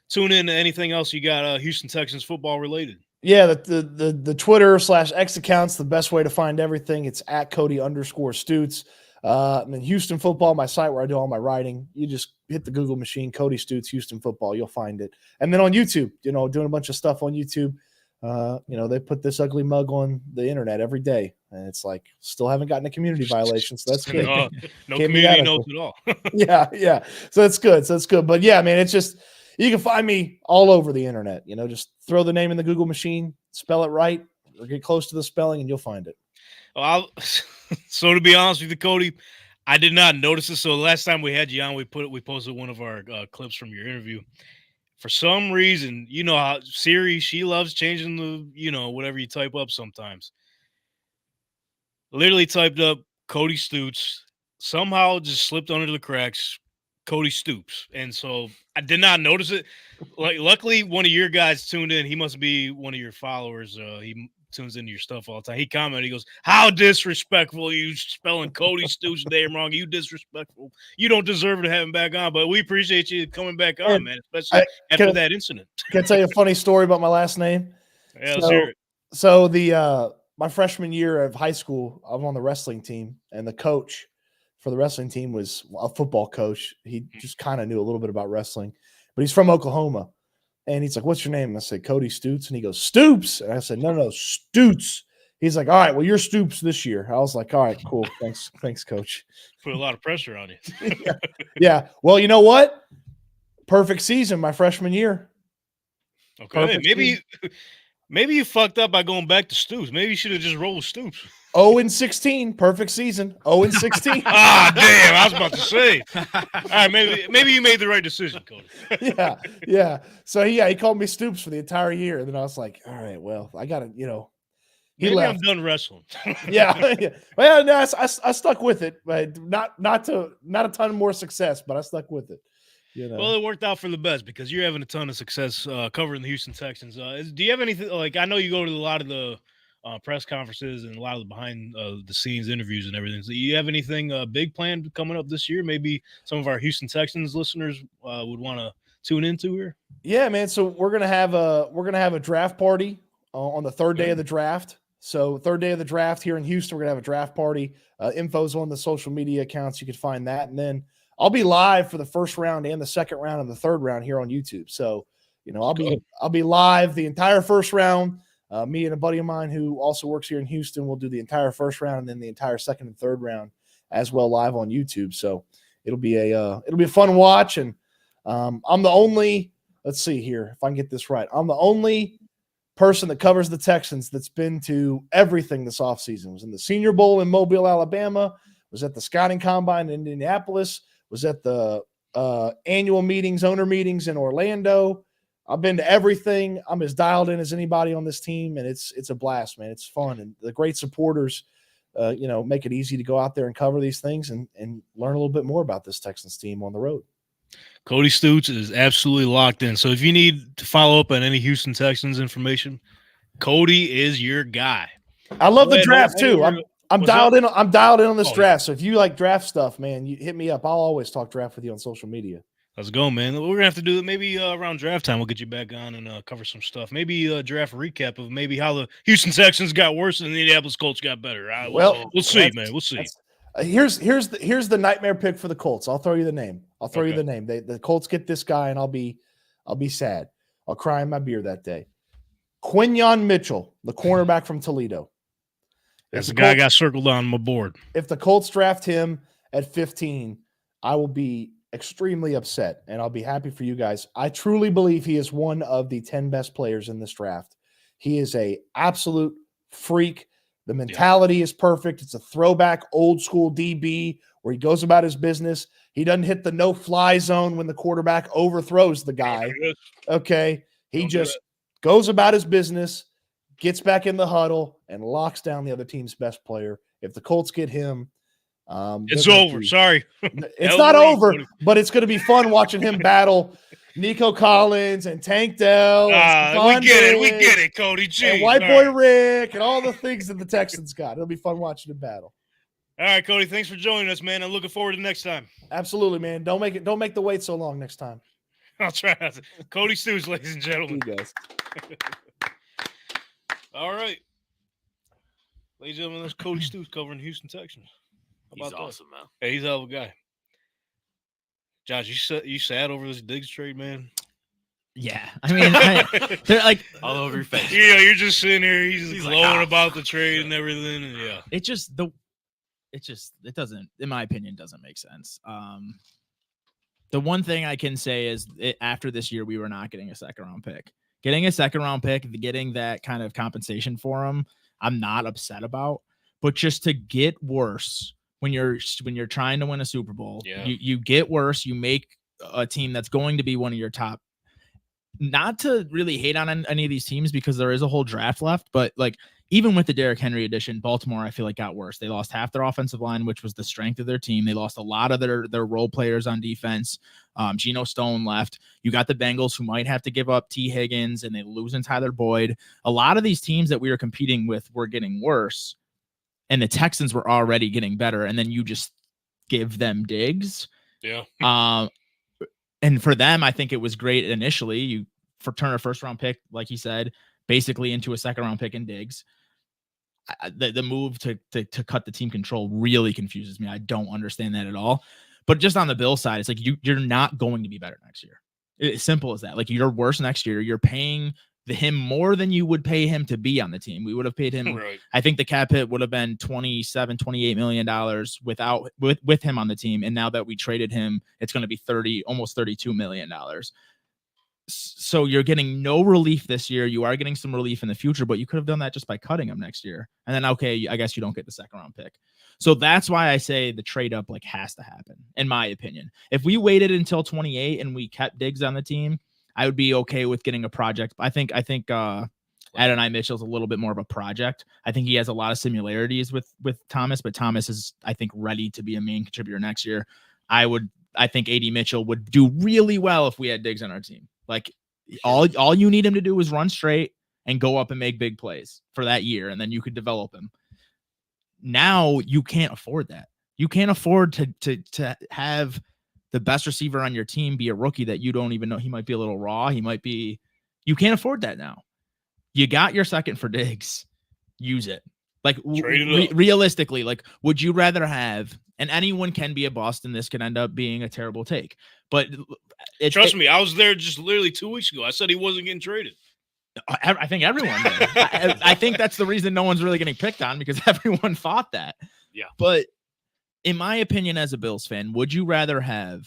tune in to anything else you got Houston Texans football related? Yeah, the Twitter/X account's the best way to find everything. It's at Cody_Stoots. And then Houston football, my site where I do all my writing. You just hit the Google machine, Cody Stoots, Houston football. You'll find it. And then on YouTube, doing a bunch of stuff on YouTube. They put this ugly mug on the internet every day, and it's like still haven't gotten a community violation, so that's good. No community notes at all. yeah. So that's good. But yeah, man, it's just you can find me all over the internet. Just throw the name in the Google machine, spell it right, or get close to the spelling, and you'll find it. So to be honest with you, Cody, I did not notice it. So the last time we had you on, we posted one of our clips from your interview. For some reason, how Siri, she loves changing the, whatever you type up sometimes. Literally typed up Cody Stoots, somehow just slipped under the cracks, Cody Stoops. And so I did not notice it. Luckily, one of your guys tuned in. He must be one of your followers. He tunes into your stuff all the time. He commented, he goes, "How disrespectful, you spelling Cody Stoots' name wrong. You disrespectful. You don't deserve to have him back on." But we appreciate you coming back on, man, especially after that incident. Can I tell you a funny story about my last name? Yeah, let's hear it. So my freshman year of high school, I'm on the wrestling team, and the coach for the wrestling team was a football coach. He just kind of knew a little bit about wrestling, but he's from Oklahoma. And he's like, "What's your name?" I said, "Cody Stoots." And he goes, "Stoops." And I said, No, Stoots. He's like, "All right, well, you're Stoops this year." I was like, "All right, cool. Thanks, coach." Put a lot of pressure on you. Yeah. Well, you know what? Perfect season my freshman year. Okay. Maybe you fucked up by going back to Stoops. Maybe you should have just rolled Stoops. 0-16, perfect season. 0-16. Ah, damn! I was about to say. All right, maybe you made the right decision, Cody. Yeah. So he called me Stoops for the entire year, and then I was like, "All right, well, I got to, He Maybe left. I'm done wrestling. Yeah. Well, no, I stuck with it, but not a ton more success, but I stuck with it. Well, it worked out for the best because you're having a ton of success covering the Houston Texans. Do you have anything I know you go to a lot of the press conferences and a lot of the behind the scenes interviews and everything. So you have anything big planned coming up this year? Maybe some of our Houston Texans listeners would want to tune into here. Yeah, man. So we're gonna have a draft party on the third day of the draft. So third day of the draft here in Houston, we're gonna have a draft party. Info's on the social media accounts. You can find that, and then I'll be live for the first round and the second round and the third round here on YouTube. So I'll be live the entire first round. Me and a buddy of mine who also works here in Houston will do the entire first round and then the entire second and third round as well live on YouTube. So it'll be a fun watch. And I'm the only, let's see here if I can get this right. I'm the only person that covers the Texans that's been to everything this offseason. Was in the Senior Bowl in Mobile, Alabama, was at the scouting combine in Indianapolis, was at the annual meetings, owner meetings in Orlando. I've been to everything. I'm as dialed in as anybody on this team, and it's a blast, man. It's fun, and the great supporters, make it easy to go out there and cover these things and learn a little bit more about this Texans team on the road. Cody Stoots is absolutely locked in. So if you need to follow up on any Houston Texans information, Cody is your guy. I love the draft too. I'm dialed in. I'm dialed in on this draft. So if you like draft stuff, man, you hit me up. I'll always talk draft with you on social media. Let's go, man. We're gonna have to do it maybe around draft time. We'll get you back on and cover some stuff. Maybe a draft recap of maybe how the Houston Texans got worse and the Indianapolis Colts got better. We'll see, man. We'll see. Here's the nightmare pick for the Colts. I'll throw you the name. The Colts get this guy, and I'll be sad. I'll cry in my beer that day. Quinyon Mitchell, the cornerback from Toledo. That's the the guy I Colts- got circled on my board. If the Colts draft him at 15, I will be extremely upset, and I'll be happy for you guys. I truly believe he is one of the 10 best players in this draft. He is a absolute freak. The mentality is perfect. It's a throwback old school DB where he goes about his business. He doesn't hit the no-fly zone when the quarterback overthrows the guy. Okay. He Don't do just goes about his business, gets back in the huddle, and locks down the other team's best player. If the Colts get him, It's over. Sorry. it's not over, but it's going to be fun watching him battle Nico Collins and Tank Dell. And we get it, Cody. Jeez, and White Boy Rick and all the things that the Texans got. It'll be fun watching him battle. All right, Cody. Thanks for joining us, man. I'm looking forward to next time. Absolutely, man. Don't make the wait so long next time. I'll try. Cody Stoots, ladies and gentlemen. You guys. All right, ladies and gentlemen, that's Cody Stoots covering Houston Texans. How He's about that? awesome, man. Hey, he's a hell of a guy. Josh, you sad over this Diggs trade, man? Yeah, I mean, they're like All over your face. Yeah, you're just sitting here. He's He's like, glowing "Ah." about the trade and everything, and yeah. it doesn't, in my opinion, doesn't make sense. The one thing I can say is after this year, we were not getting a second round pick. Getting a second round pick, getting that kind of compensation for him, I'm not upset about. But just to get worse when you're trying to win a Super Bowl, you get worse. You make a team that's going to be one of your top. Not to really hate on any of these teams because there is a whole draft left, but like even with the Derrick Henry addition, Baltimore, I feel like got worse. They lost half their offensive line, which was the strength of their team. They lost a lot of their role players on defense. Geno Stone left. You got the Bengals who might have to give up T. Higgins and they losing Tyler Boyd. A lot of these teams that we were competing with were getting worse and the Texans were already getting better. And then you just give them Diggs. Yeah. And for them, I think it was great initially. You turn a first round pick, like he said, basically into a second round pick in Diggs. The move to cut the team control really confuses me. I don't understand that at all. But just on the Bill side, it's like you're not going to be better next year. It's simple as that. Like you're worse next year. You're paying him more than you would pay him to be on the team. We would have paid him. Right. I think the cap hit would have been $28 million with him on the team. And now that we traded him, it's going to be almost $32 million. So you're getting no relief this year. You are getting some relief in the future, but you could have done that just by cutting him next year. And then, okay, I guess you don't get the second round pick. So that's why I say the trade up like has to happen, in my opinion. If we waited until 28 and we kept Diggs on the team, I would be okay with getting a project. I think Adonai Mitchell's a little bit more of a project. I think he has a lot of similarities with Thomas, but Thomas is, I think, ready to be a main contributor next year. I think AD Mitchell would do really well if we had Diggs on our team. Like all you need him to do is run straight and go up and make big plays for that year, and then you could develop him. Now you can't afford that. You can't afford to have the best receiver on your team be a rookie that you don't even know. He might be a little raw. You can't afford that now. You got your second for Diggs. Use it. Like realistically, like, would you rather have, and anyone can be a bust and this can end up being a terrible take, but trust me, I was there just literally 2 weeks ago. I said he wasn't getting traded. I think everyone did. I think that's the reason no one's really getting picked on because everyone thought that. Yeah. But in my opinion, as a Bills fan, would you rather have,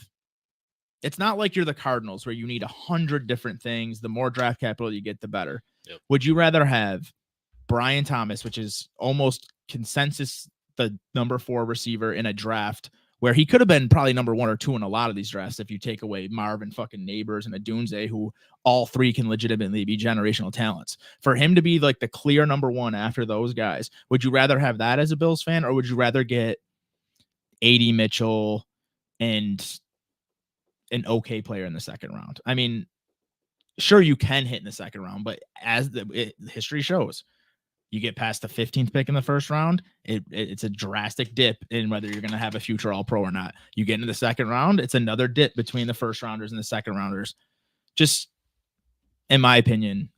it's not like you're the Cardinals where you need 100 different things. The more draft capital you get, the better. Yep. Would you rather have Brian Thomas, which is almost consensus the number 4 receiver in a draft where he could have been probably number 1 or 2 in a lot of these drafts if you take away Marvin fucking Neighbors and Adunze, who all 3 can legitimately be generational talents. For him to be like the clear number 1 after those guys, would you rather have that as a Bills fan, or would you rather get AD Mitchell and an okay player in the second round? I mean, sure, you can hit in the second round, but as history shows, you get past the 15th pick in the first round, it's a drastic dip in whether you're going to have a future All-Pro or not. You get into the second round, it's another dip between the first rounders and the second rounders. Just, in my opinion,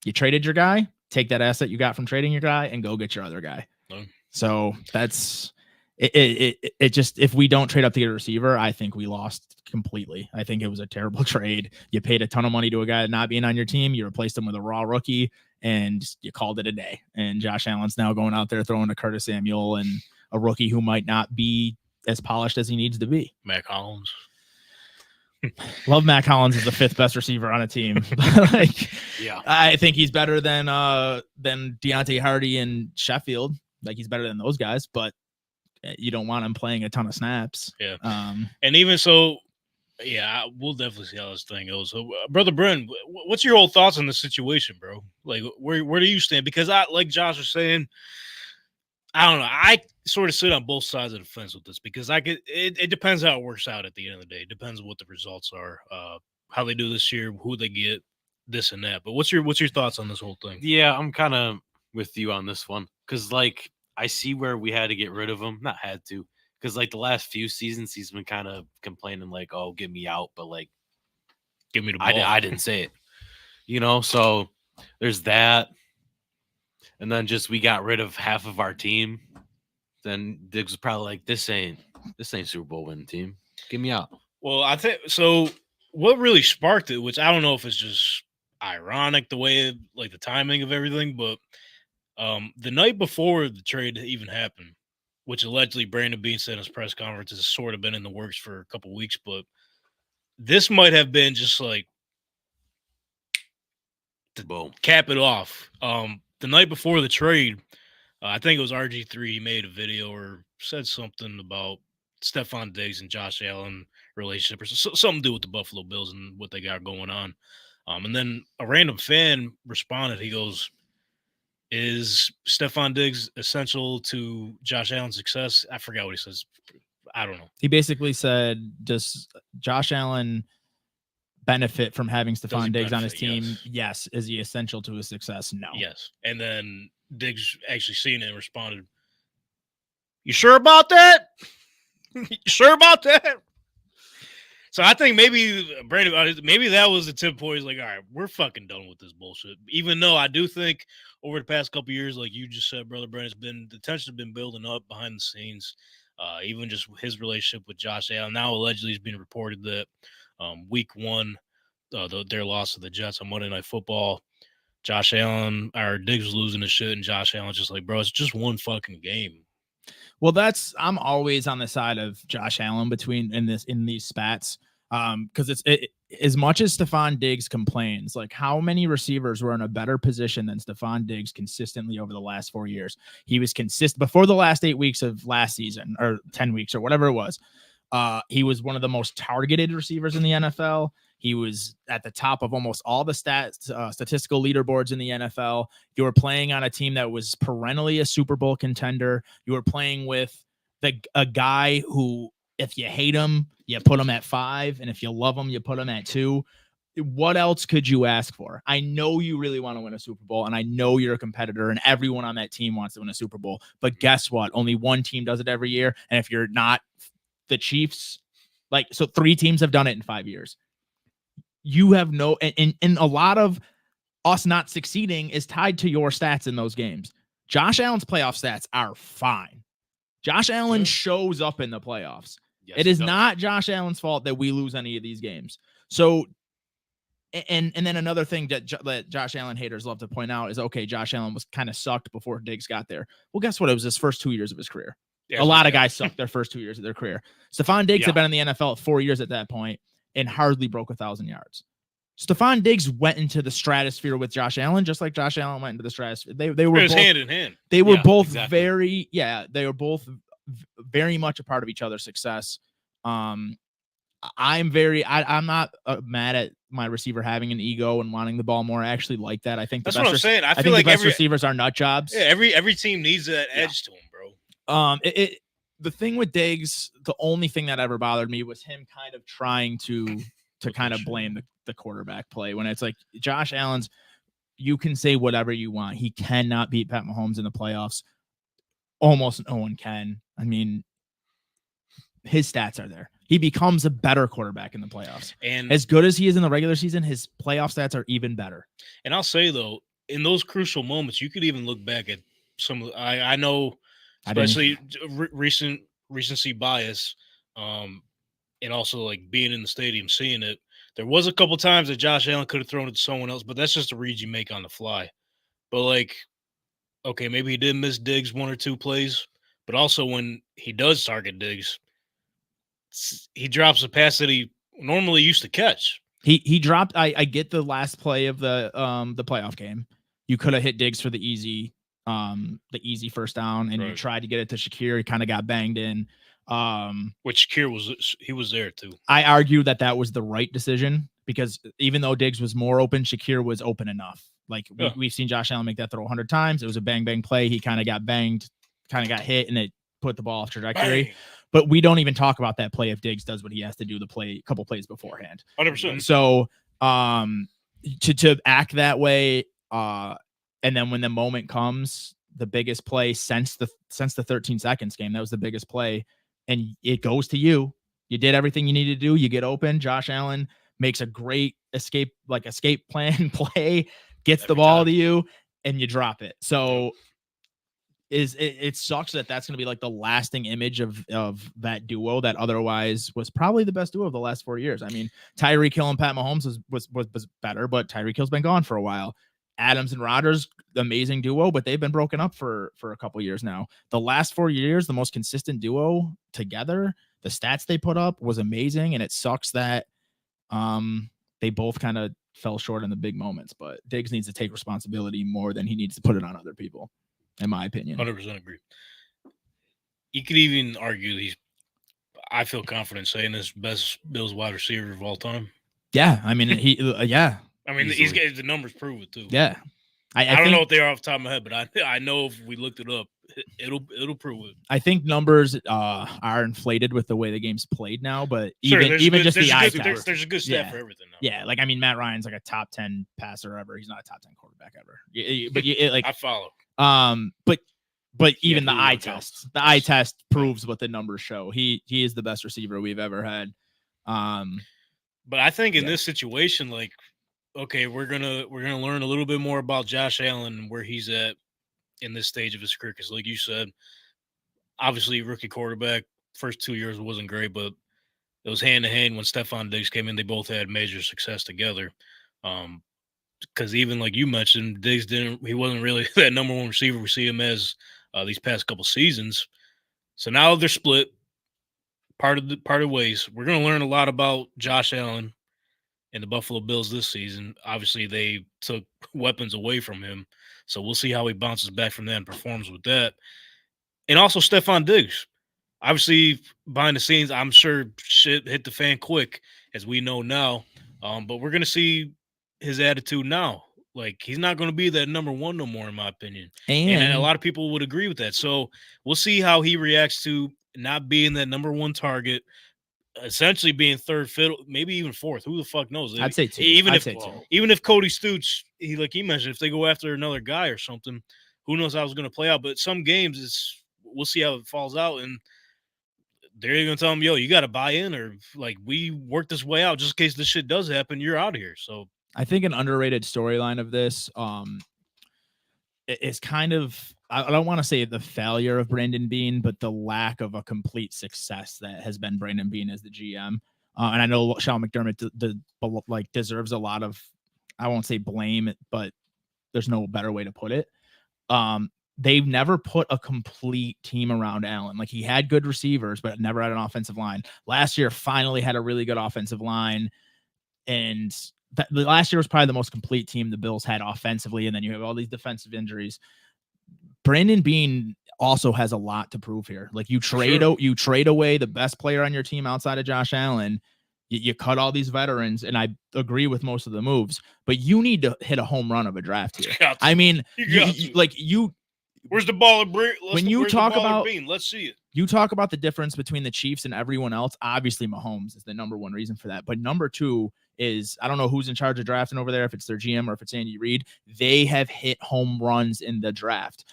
you traded your guy, take that asset you got from trading your guy, and go get your other guy. So it just, if we don't trade up to get a receiver, I think we lost completely. I think it was a terrible trade. You paid a ton of money to a guy not being on your team. You replaced him with a raw rookie, and you called it a day. And Josh Allen's now going out there throwing to Curtis Samuel and a rookie who might not be as polished as he needs to be. Mac Hollins. Love Mac Hollins as the 5th best receiver on a team. Like, Yeah. I think he's better than Deontay Hardy and Sheffield. Like, he's better than those guys, but you don't want him playing a ton of snaps. Yeah. And even so, yeah, we'll definitely see how this thing goes. So, Brother Brent, what's your whole thoughts on the situation, bro? Like, where do you stand? Because like Josh was saying, I don't know. I sort of sit on both sides of the fence with this because it depends how it works out at the end of the day. It depends on what the results are, how they do this year, who they get, this and that. But what's your thoughts on this whole thing? Yeah, I'm kind of with you on this one because, like, I see where we had to get rid of him. Not had to, because, like, the last few seasons he's been kind of complaining, like, oh, get me out. But, like, Give me the ball. I didn't say it. You know, so there's that. And then just we got rid of half of our team. Then Diggs was probably like, this ain't Super Bowl winning team. Get me out. Well, I think so. What really sparked it, which I don't know if it's just ironic the way, like the timing of everything, but the night before the trade even happened, which allegedly Brandon Beane said in his press conference has sort of been in the works for a couple weeks, but this might have been just like to Boom. cap it off. The night before the trade, I think it was RG3. He made a video or said something about Stefon Diggs and Josh Allen relationship or something to do with the Buffalo Bills and what they got going on. And then a random fan responded. He goes, "Is Stefon Diggs essential to Josh Allen's success?" I forgot what he says. I don't know. He basically said, does Josh Allen benefit from having Stefon Diggs on his team? Yes. Is he essential to his success? No. Yes. And then Diggs actually seen it and responded, "You sure about that? You sure about that?" So I think maybe Brandon, maybe that was the tip point. He's like, all right, we're fucking done with this bullshit. Even though I do think over the past couple of years, like you just said, Brother Brandon, the tension has been building up behind the scenes. Even just his relationship with Josh Allen. Now allegedly it's been reported that week 1, their loss to the Jets on Monday Night Football, Josh Allen or Diggs was losing his shit, and Josh Allen's just like, bro, it's just one fucking game. Well, I'm always on the side of Josh Allen in these spats. Because it's as much as Stefon Diggs complains, like how many receivers were in a better position than Stefon Diggs consistently over the last 4 years? He was consistent before the last 8 weeks of last season or 10 weeks or whatever it was. He was one of the most targeted receivers in the NFL. He was at the top of almost all the statistical leaderboards in the NFL. You were playing on a team that was perennially a Super Bowl contender. You were playing with a guy who, if you hate him, you put him at 5, and if you love him, you put him at 2. What else could you ask for? I know you really want to win a Super Bowl, and I know you're a competitor, and everyone on that team wants to win a Super Bowl. But guess what? Only one team does it every year, and if you're not the Chiefs, so 3 teams have done it in 5 years. You have no, and a lot of us not succeeding is tied to your stats in those games. Josh Allen's playoff stats are fine. Josh Allen shows up in the playoffs. Yes, it is not Josh Allen's fault that we lose any of these games. So, and then another thing that Josh Allen haters love to point out is, okay, Josh Allen was kind of sucked before Diggs got there. Well, guess what? It was his first 2 years of his career. Yeah, a lot of guys sucked their first 2 years of their career. Stefon Diggs had been in the NFL at 4 years at that point and hardly broke 1,000 yards. Stefon Diggs went into the stratosphere with Josh Allen, just like Josh Allen went into the stratosphere. They were both hand in hand. They were both they were both very much a part of each other's success. I'm not mad at my receiver having an ego and wanting the ball more. I actually like that. I think that's what I'm saying. I feel like the best receivers are nut jobs. Yeah, every team needs that edge to him, bro. The thing with Diggs, the only thing that ever bothered me was him kind of trying to kind of blame the quarterback play when it's like Josh Allen's. You can say whatever you want. He cannot beat Pat Mahomes in the playoffs. Almost no one can. I mean, his stats are there. He becomes a better quarterback in the playoffs. And as good as he is in the regular season, his playoff stats are even better. And I'll say, though, in those crucial moments, you could even look back at some – I know especially recency bias, and also like being in the stadium, seeing it. There was a couple times that Josh Allen could have thrown it to someone else, but that's just a read you make on the fly. But like, okay, maybe he did miss Diggs 1 or 2 plays, but also when he does target Diggs, he drops a pass that he normally used to catch. He dropped. I get the last play of the playoff game. You could have hit Diggs for the easy first down, and you tried to get it to Shakir. He kind of got banged in. Which Shakir was there too. I argue that was the right decision because even though Diggs was more open, Shakir was open enough. Like we've seen Josh Allen make that throw 100 times. It was a bang play. He kind of got banged, kind of got hit, and it put the ball off trajectory. Bang. But we don't even talk about that play if Diggs does what he has to do a couple plays beforehand. 100%. So to act that way, and then when the moment comes, the biggest play since the 13 seconds game, that was the biggest play. And it goes to you. You did everything you needed to do. You get open. Josh Allen makes a great escape plan play, gets the ball to you, and you drop it. So it sucks that's going to be like the lasting image of that duo that otherwise was probably the best duo of the last 4 years. I mean, Tyreek Hill and Pat Mahomes was better, but Tyreek Hill's been gone for a while. Adams and Rodgers, amazing duo, but they've been broken up for a couple years now. The last 4 years, the most consistent duo together, the stats they put up was amazing, and it sucks that they both kind of fell short in the big moments. But Diggs needs to take responsibility more than he needs to put it on other people, in my opinion. 100% agree. You could even argue I feel confident saying this best Bills wide receiver of all time. Yeah, I mean yeah. I mean, these guys, the numbers prove it too. Yeah, I don't know what they are off the top of my head, but I know if we looked it up, it'll prove it. I think numbers are inflated with the way the game's played now, but even just the eye test. There's a good stat for everything now. Yeah, like I mean, Matt Ryan's like a top 10 passer ever. He's not a top 10 quarterback ever. But I follow. But even the eye test, eye test proves what the numbers show. He is the best receiver we've ever had. But I think in this situation, like, okay, we're gonna learn a little bit more about Josh Allen and where he's at in this stage of his career. Because, like you said, obviously rookie quarterback, first 2 years wasn't great, but it was hand to hand when Stefon Diggs came in. They both had major success together. Because even like you mentioned, Diggs he wasn't really that number one receiver we see him as these past couple seasons. So now they're split, parted ways. We're gonna learn a lot about Josh Allen and the Buffalo Bills this season. Obviously, they took weapons away from him. So we'll see how he bounces back from that and performs with that. And also Stefon Diggs. Obviously, behind the scenes, I'm sure shit hit the fan quick, as we know now. But we're going to see his attitude now. Like, he's not going to be that number one no more, in my opinion. And a lot of people would agree with that. So we'll see how he reacts to not being that number one target, essentially being third fiddle, maybe even fourth. Who the fuck knows? I'd say two. Even if Cody Stoots, he mentioned, if they go after another guy or something, who knows how it's going to play out. But some games, we'll see how it falls out. And they're going to tell him, yo, you got to buy in, or like, we work this way out just in case this shit does happen. You're out of here. So I think an underrated storyline of this is kind of, I don't want to say the failure of Brandon Beane, but the lack of a complete success that has been Brandon Beane as the GM. And I know Sean McDermott deserves a lot of, I won't say blame, but there's no better way to put it. They've never put a complete team around Allen. Like, he had good receivers, but never had an offensive line. Last year, finally had a really good offensive line. And the last year was probably the most complete team the Bills had offensively. And then you have all these defensive injuries. Brandon Beane also has a lot to prove here. Like, you trade away the best player on your team outside of Josh Allen. You cut all these veterans, and I agree with most of the moves, but you need to hit a home run of a draft here. I mean, where's the ball of when you talk about Beane? Let's see it. You talk about the difference between the Chiefs and everyone else. Obviously, Mahomes is the number one reason for that. But number two is, I don't know who's in charge of drafting over there, if it's their GM or if it's Andy Reid. They have hit home runs in the draft.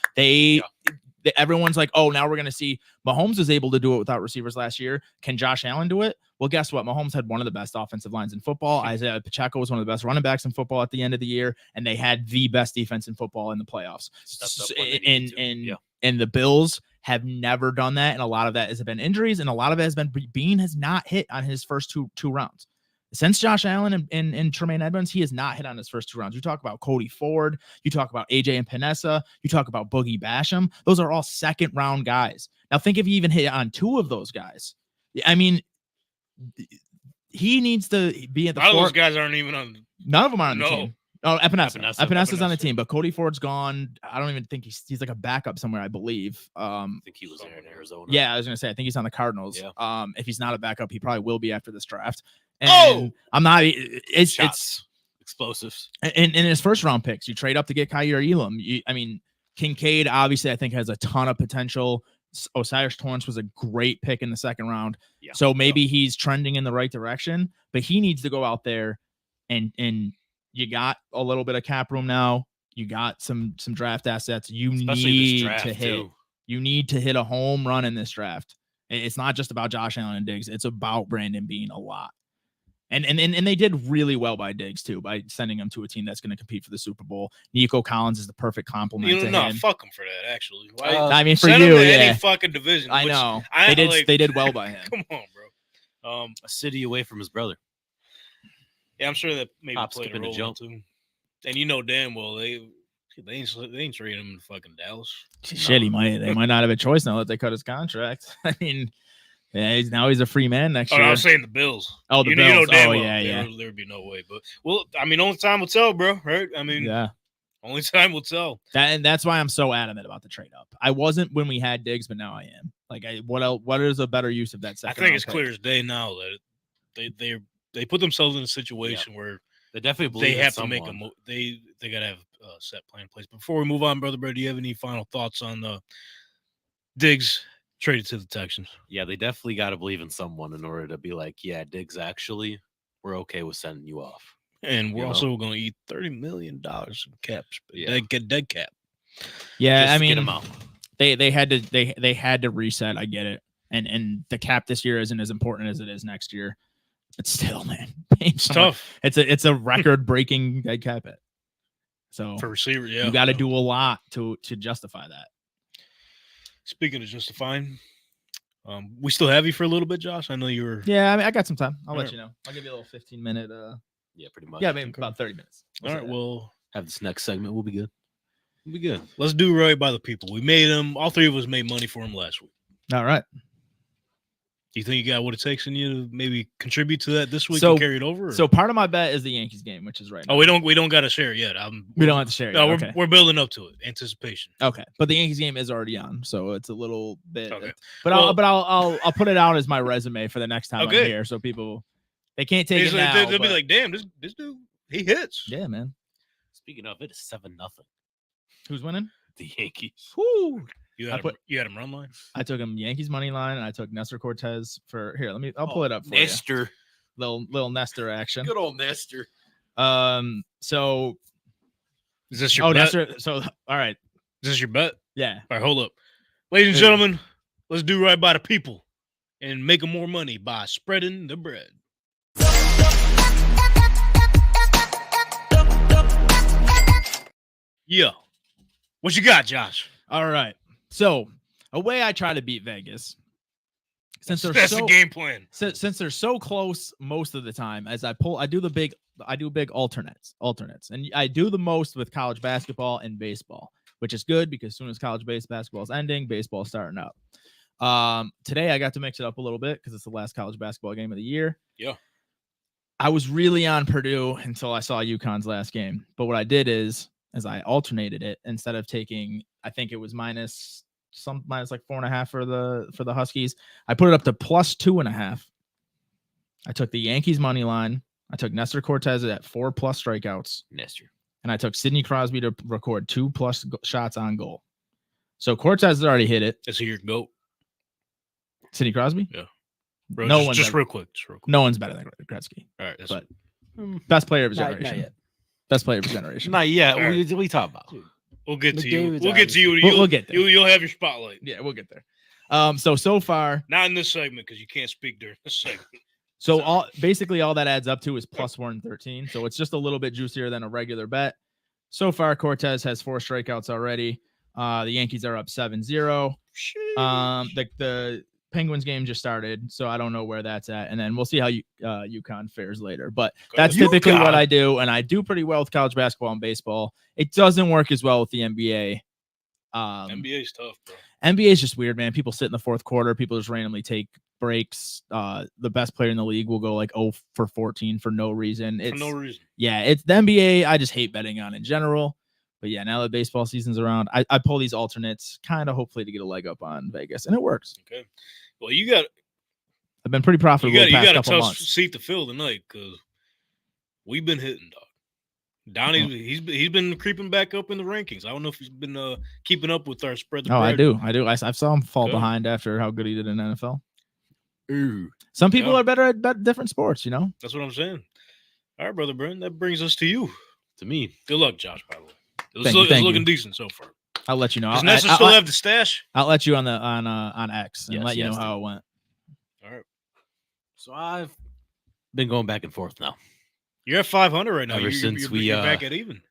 Everyone's like, oh, now we're going to see Mahomes was able to do it without receivers last year. Can Josh Allen do it? Well, guess what? Mahomes had one of the best offensive lines in football. Isaiah Pacheco was one of the best running backs in football at the end of the year, and they had the best defense in football in the playoffs. And the Bills have never done that, and a lot of that has been injuries, and a lot of it has been Bean has not hit on his first two rounds. Since Josh Allen and Tremaine Edmonds, he has not hit on his first 2 rounds. You talk about Cody Ford, you talk about AJ and Panessa, you talk about Boogie Basham. Those are all second-round guys. Now, think if he even hit on 2 of those guys. I mean, he needs to be at the A lot of those guys aren't even on. None of them are on the team. Oh, Epenesa's on the Epinesa. team, but Cody Ford's gone. I don't even think he's like a backup somewhere, I believe. I think he was there in Arizona. Yeah, I was gonna say I think he's on the Cardinals. Yeah. If he's not a backup, he probably will be after this draft. And I'm not. It's explosives. in his first round picks. You trade up to get Kyer Elam. I mean, Kincaid obviously I think has a ton of potential. Osiris Torrance was a great pick in the second round. Yeah. So maybe he's trending in the right direction, but he needs to go out there and you got a little bit of cap room now. You got some draft assets. You need to hit. You need to hit a home run in this draft. It's not just about Josh Allen and Diggs. It's about Brandon Bean a lot. And they did really well by Diggs too, by sending him to a team that's going to compete for the Super Bowl. Nico Collins is the perfect complement to him. Fuck him for that. Actually, I mean, for send you, him to yeah. any fucking division. I know They did well by him. Come on, bro. A city away from his brother. Yeah, I'm sure that maybe Hop, played skip, a and a role jump. too. And you know damn well they ain't trading him in fucking Dallas. Shit, they might not have a choice now that they cut his contract. I mean, yeah, he's a free man next year. I was saying the Bills. Oh, the you Bills. know damn well yeah. There would be no way. But well, I mean, only time will tell, bro. Right? I mean, Yeah. Only time will tell. And that's why I'm so adamant about the trade up. I wasn't when we had Diggs, but now I am. Like, what is a better use of that second? I think it's clear as day now that they put themselves in a situation where they definitely believe they have to someone. make a move. They got to have a set plan in place. Before we move on, brother, do you have any final thoughts on the Diggs traded to the Texans? Yeah, they definitely got to believe in someone in order to be like, yeah, Diggs, actually, we're okay with sending you off. And we're also going to eat $30 million in caps. Yeah. Dead cap. Yeah, Just I get mean, him out. they had to reset. I get it. And the cap this year isn't as important as it is next year. But still, man, It's tough. It's a record breaking dead cap hit. So For receiver, yeah. you got to do a lot to justify that. Speaking of justifying, we still have you for a little bit, Josh. I know you were. Yeah, I mean, I got some time. I'll All let right. you know. I'll give you a little 15-minute. Yeah, pretty much. Yeah, maybe about 30 minutes. All right, well, Have this next segment. We'll be good. We'll be good. let's do right by the people. We made them. All three of us made money for them last week. All right. Do you think you got what it takes in you to maybe contribute to that this week So- and carry it over? or- So part of my bet is the Yankees game, which is right now. we don't got to share it yet. We don't have to share it. No, yet. Okay. we're building up to it. Anticipation. Okay, but the Yankees game is already on, so it's a little bit. Okay. But Well- I'll put it out as my resume for the next time Okay. I'm here, so people they can't take it now. They'll be but- like, damn, this dude, he hits. yeah, man. Speaking of, it is 7-0. Who's winning? The Yankees. Woo! You I had put- him run line. I took him Yankees money line, and I took Nestor Cortez for here. I'll pull it up for Nestor. you. Little Nestor action. Good old Nestor. So Is this your bet? Nestor. So all right, Is this your bet? yeah. All right, hold up. Ladies and gentlemen, let's do right by the people and make them more money by spreading the bread. Yeah. What you got, Josh? All right. So a way I try to beat Vegas, since they're That's so the game plan. since they're so close most of the time, as I do big alternates, and I do the most with college basketball and baseball, which is good because as soon as college-based basketball is ending, baseball is starting up. Today I got to mix it up a little bit because it's the last college basketball game of the year. Yeah. I was really on Purdue until I saw UConn's last game, but what I did is I alternated it instead of taking, I think it was minus like 4.5 for the Huskies. I put it up to plus 2.5. I took the Yankees money line. I took Nestor Cortez at 4+ strikeouts, Nestor. and I took Sidney Crosby to record 2+ shots on goal. So Cortez has already hit it. Is he your GOAT? Sidney Crosby? Yeah. Bro, No just, one's just ever- real quick. No one's better than Gretzky. All right. That's But best player of his Not generation. yet. Best player of his generation. Not yet. All right. What we talk about? we'll get to you. McDavid's We'll get to you. We'll get there. You'll have your spotlight. Yeah, we'll get there. So far, Not in this segment because you can't speak during this segment. so all that adds up to is plus 113. So it's just a little bit juicier than a regular bet. So far, Cortez has 4 strikeouts already. The Yankees are up 7-0. The Penguins game just started, so I don't know where that's at, and then we'll see how UConn fares later. But that's typically what I do, and I do pretty well with college basketball and baseball. It doesn't work as well with the NBA. NBA is tough, bro. NBA is just weird, man. People sit in the fourth quarter. People just randomly take breaks. The best player in the league will go like 0 for 14 for no reason. For no reason. Yeah, it's the NBA. I just hate betting on in general. But yeah, now that baseball season's around, I pull these alternates, kind of hopefully to get a leg up on Vegas, and it works. Okay. Well, I've been pretty profitable the past you got a couple tough months. seat to fill tonight because we've been hitting, dog. Donnie, he's been creeping back up in the rankings. I don't know if he's been keeping up with our spread. The I do. I saw him fall behind after how good he did in NFL. Some people are better at different sports, you know. That's what I'm saying. All right, brother Brent. That brings us to you. To me. Good luck, Josh. By the way, Thank you. it's looking decent so far. I'll let you know. Does Nessa still have the stash? I'll let you on X and let you know how it went. All right. So I've been going back and forth now. You're at 500 right now. You're back at even.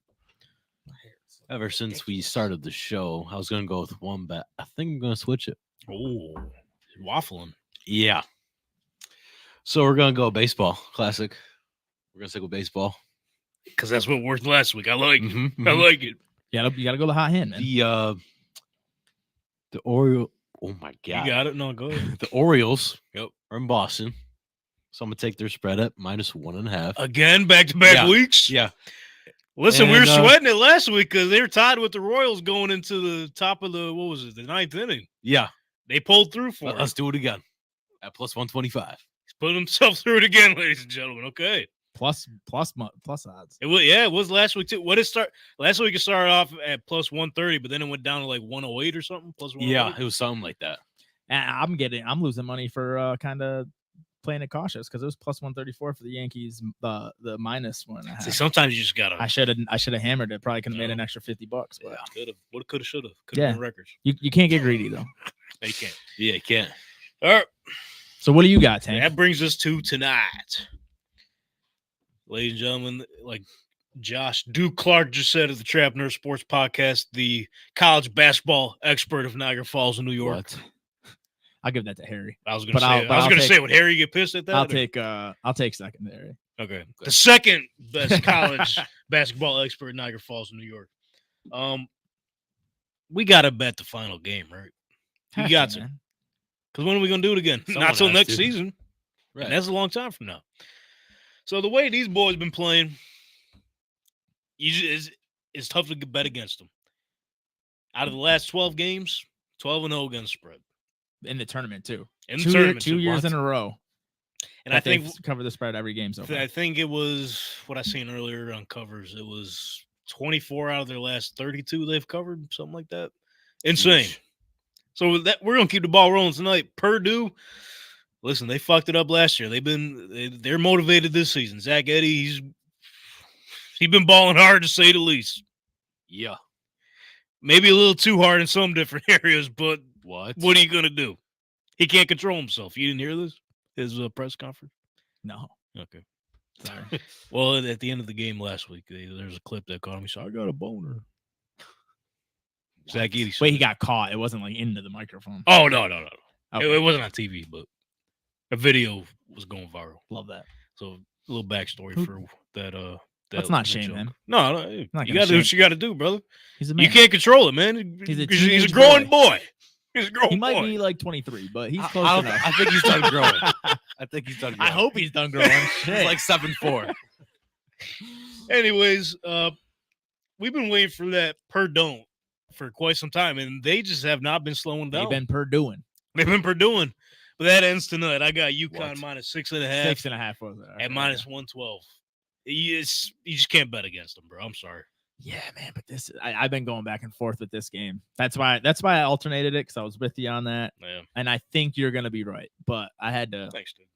Ever since we started the show, I was going to go with one bet. I think I'm going to switch it. Oh, waffling. Yeah. So we're going to go baseball classic. We're going to stick with baseball. Because that's what worked last week. I like it. Mm-hmm. I like it. Yeah, you got to go the hot hand, man. The Orioles. Oh my God. You got it. No, go ahead. The Orioles. Yep. Are in Boston. So I'm going to take their spread at -1.5. Again, back-to-back weeks? Yeah. Listen, we were sweating it last week because they were tied with the Royals going into the top of the, the ninth inning. Yeah. They pulled through for it. Let's do it again at +125. He's putting himself through it again, ladies and gentlemen. Okay. Plus odds. It was last week too. What did it start? Last week it started off at +130, but then it went down to like 108 or something. +108. Yeah, it was something like that. And I'm losing money for kind of playing it cautious because it was +134 for the Yankees. The -1.5. See, sometimes you just gotta. I should have hammered it. Probably could have made an extra $50. But yeah, could have. What could have, should have. Could have been records. You can't get greedy though. No, you can't. Yeah, you can't. All right. So what do you got, Tank? That brings us to tonight. Ladies and gentlemen, like Josh Duke Clark just said at the Trap Nerd Sports Podcast, the college basketball expert of Niagara Falls in New York. What? I'll give that to Harry. I was going to say, would Harry get pissed at that? I'll take secondary. Okay. The second best college basketball expert in Niagara Falls in New York. We got to bet the final game, right? You got to. Because when are we going to do it again? Not till next season. Right. And that's a long time from now. So the way these boys been playing, it's tough to bet against them. Out of the last 12 games, 12-0 against spread. In the tournament, too. Two years in a row. And I think cover the spread every game so far. I think it was what I seen earlier on covers. It was 24 out of their last 32 they've covered, something like that. Insane. So with that, we're gonna keep the ball rolling tonight. Purdue, listen, they fucked it up last year. They're motivated this season. Zach Edey, he's been balling hard to say the least. Yeah, maybe a little too hard in some different areas, but what are you gonna do? He can't control himself. You didn't hear this? His press conference? No. Okay. Sorry. Well, at the end of the game last week, there's a clip that caught him. He said, "I got a boner." Zach Edey. Wait, he got caught. It wasn't like into the microphone. Oh no. Okay. It wasn't on TV, but a video was going viral. Love that. So a little backstory for that. That's not shame, man. No, you got to do what you got to do, brother. He's a man. You can't control it, man. He's a growing boy. He's a growing boy. He might be like 23, but he's close enough. I think he's done growing. I hope he's done growing. He's like 7'4". Anyways, we've been waiting for that Purdue for quite some time, and they just have not been slowing down. They've been Purdueing. But that ends tonight. I got UConn -6.5. 6.5 was it? At -112. You just can't bet against them, bro. I'm sorry. Yeah, man, but I've been going back and forth with this game. That's why I alternated it because I was with you on that. Yeah. And I think you're gonna be right, but I had to. Thanks, dude.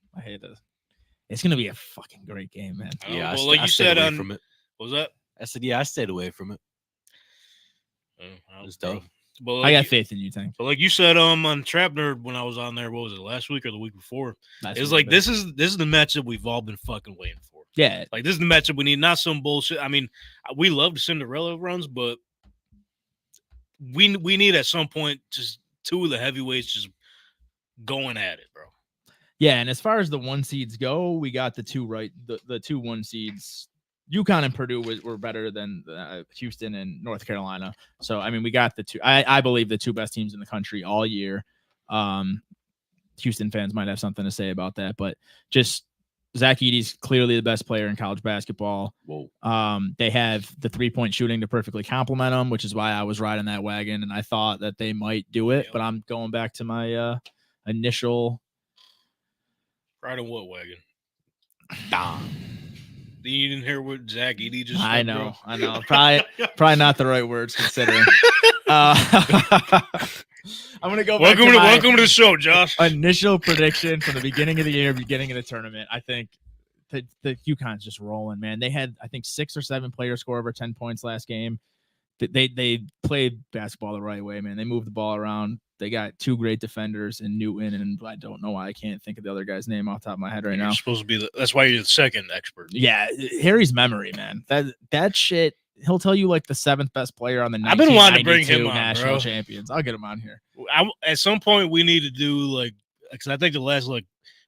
It's gonna be a fucking great game, man. Yeah, well, like you said from it. What was that? I said, yeah, I stayed away from it. It's tough. But I got faith in you, Tank. But like you said, on Trap Nerd when I was on there, what was it, last week or the week before? It was like this is the matchup we've all been fucking waiting for. Yeah, like this is the matchup we need, not some bullshit. I mean, we love the Cinderella runs, but we need at some point just two of the heavyweights just going at it, bro. Yeah, and as far as the 1 seeds go, we got the 2 1 seeds. UConn and Purdue were better than Houston and North Carolina. So, I mean, we got the two. I believe the two best teams in the country all year. Houston fans might have something to say about that, but just Zach Edey's clearly the best player in college basketball. Whoa. They have the 3-point shooting to perfectly complement them, which is why I was riding that wagon, and I thought that they might do it, but I'm going back to my initial. Right on what wagon? Dom. You didn't hear what Zach Edey just said, I know. Probably not the right words considering. I'm gonna go back welcome to the show, Josh. Initial prediction from the beginning of the year, beginning of the tournament. I think the UConn's just rolling, man. They had, I think, 6 or 7 players score over 10 points last game. They played basketball the right way, man. They moved the ball around. They got 2 great defenders in Newton, and I don't know why I can't think of the other guy's name off the top of my head right now. You're supposed to be that's why you're the second expert. Yeah, Harry's memory, man. That shit. He'll tell you like the 7th best player on the 1992 I've been wanting to bring him on, national bro. champions. I'll get him on here. At some point, we need to do because I think the last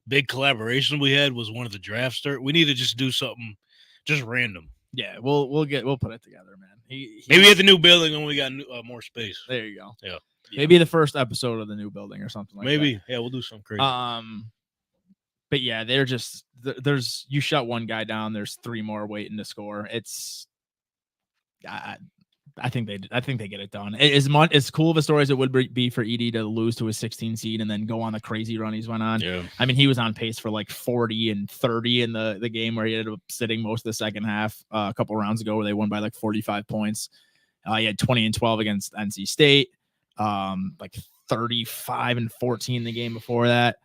big collaboration we had was one of the drafts. We need to just do something just random. Yeah, we'll put it together, man. Maybe at the new building when we got more space. There you go. Yeah. Maybe the first episode of the new building or something like that. Maybe. Yeah, we'll do something crazy. But yeah, they're just you shut one guy down, there's 3 more waiting to score. I think they get it done. As cool of a story as it would be for Edey to lose to his 16 seed and then go on the crazy run he's went on. Yeah. I mean, he was on pace for like 40 and 30 in the game where he ended up sitting most of the second half a couple rounds ago where they won by like 45 points. He had 20 and 12 against NC State, like 35 and 14 the game before that.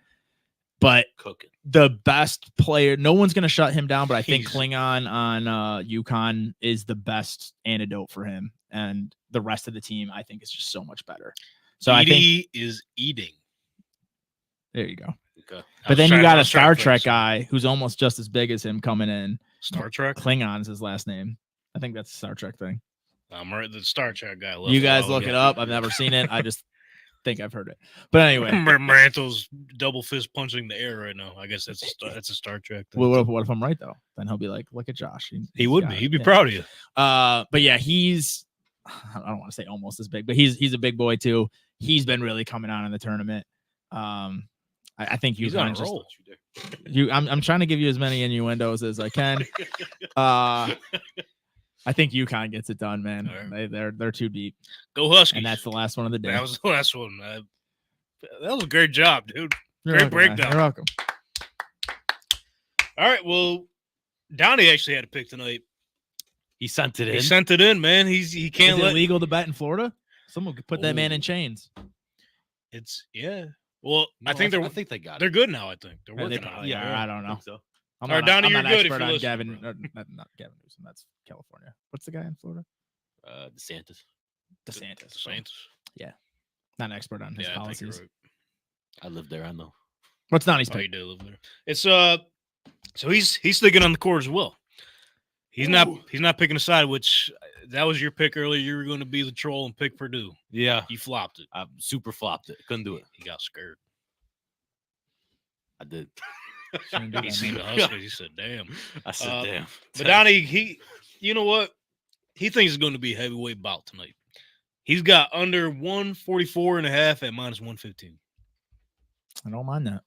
But Cooking. The best player, no one's going to shut him down, but I think Klingon on UConn is the best antidote for him. And the rest of the team, I think, is just so much better. So I think is eating. There you go. Okay. But then you got a Star Trek guy who's almost just as big as him coming in. Star Trek? Klingon's his last name. I think that's a Star Trek thing. I'm right. The Star Trek guy. You guys look it up. I've never seen it. I just think I've heard it. But anyway, Marantle's double fist punching the air right now. I guess that's a Star Trek thing. Well, what if I'm right though? Then he'll be like, "Look at Josh." He would be. He'd be proud of you. But yeah, I don't want to say almost as big, but he's a big boy too. He's been really coming on in the tournament. I think he's on a roll. I'm trying to give you as many innuendos as I can. I think UConn gets it done, man. Right. They're too deep. Go Huskies. And that's the last one of the day. That was the last one. That was a great job, dude. You're Great welcome, breakdown. man. You're welcome. All right. Well, Donnie actually had a pick tonight. He sent it in. He sent it in, man. He can't Is let it legal to bet in Florida? Someone could put that man in chains. Yeah. Well, No, I think they got they're it. good now. I think they're working on it. Yeah, I don't know. So. I'm All right, Donnie, I'm you're not good if expert you're on listening, Gavin. Not Gavin Newsom. That's California. What's the guy in Florida? DeSantis. DeSantis. Saints. Not an expert on his Yeah, I think you're policies. I lived there. I know. What's Donnie's Oh, you pick? do live there. It's so he's sticking on the court as well. He's not picking a side, which that was your pick earlier. You were going to be the troll and pick Purdue. Yeah. You flopped it. I super flopped it. Couldn't do it. He got scared. I did. He seen the Huskies. He said, "Damn." I said, damn. But Donnie, you know what? He thinks it's going to be a heavyweight bout tonight. He's got under 144.5 at -115. I don't mind that.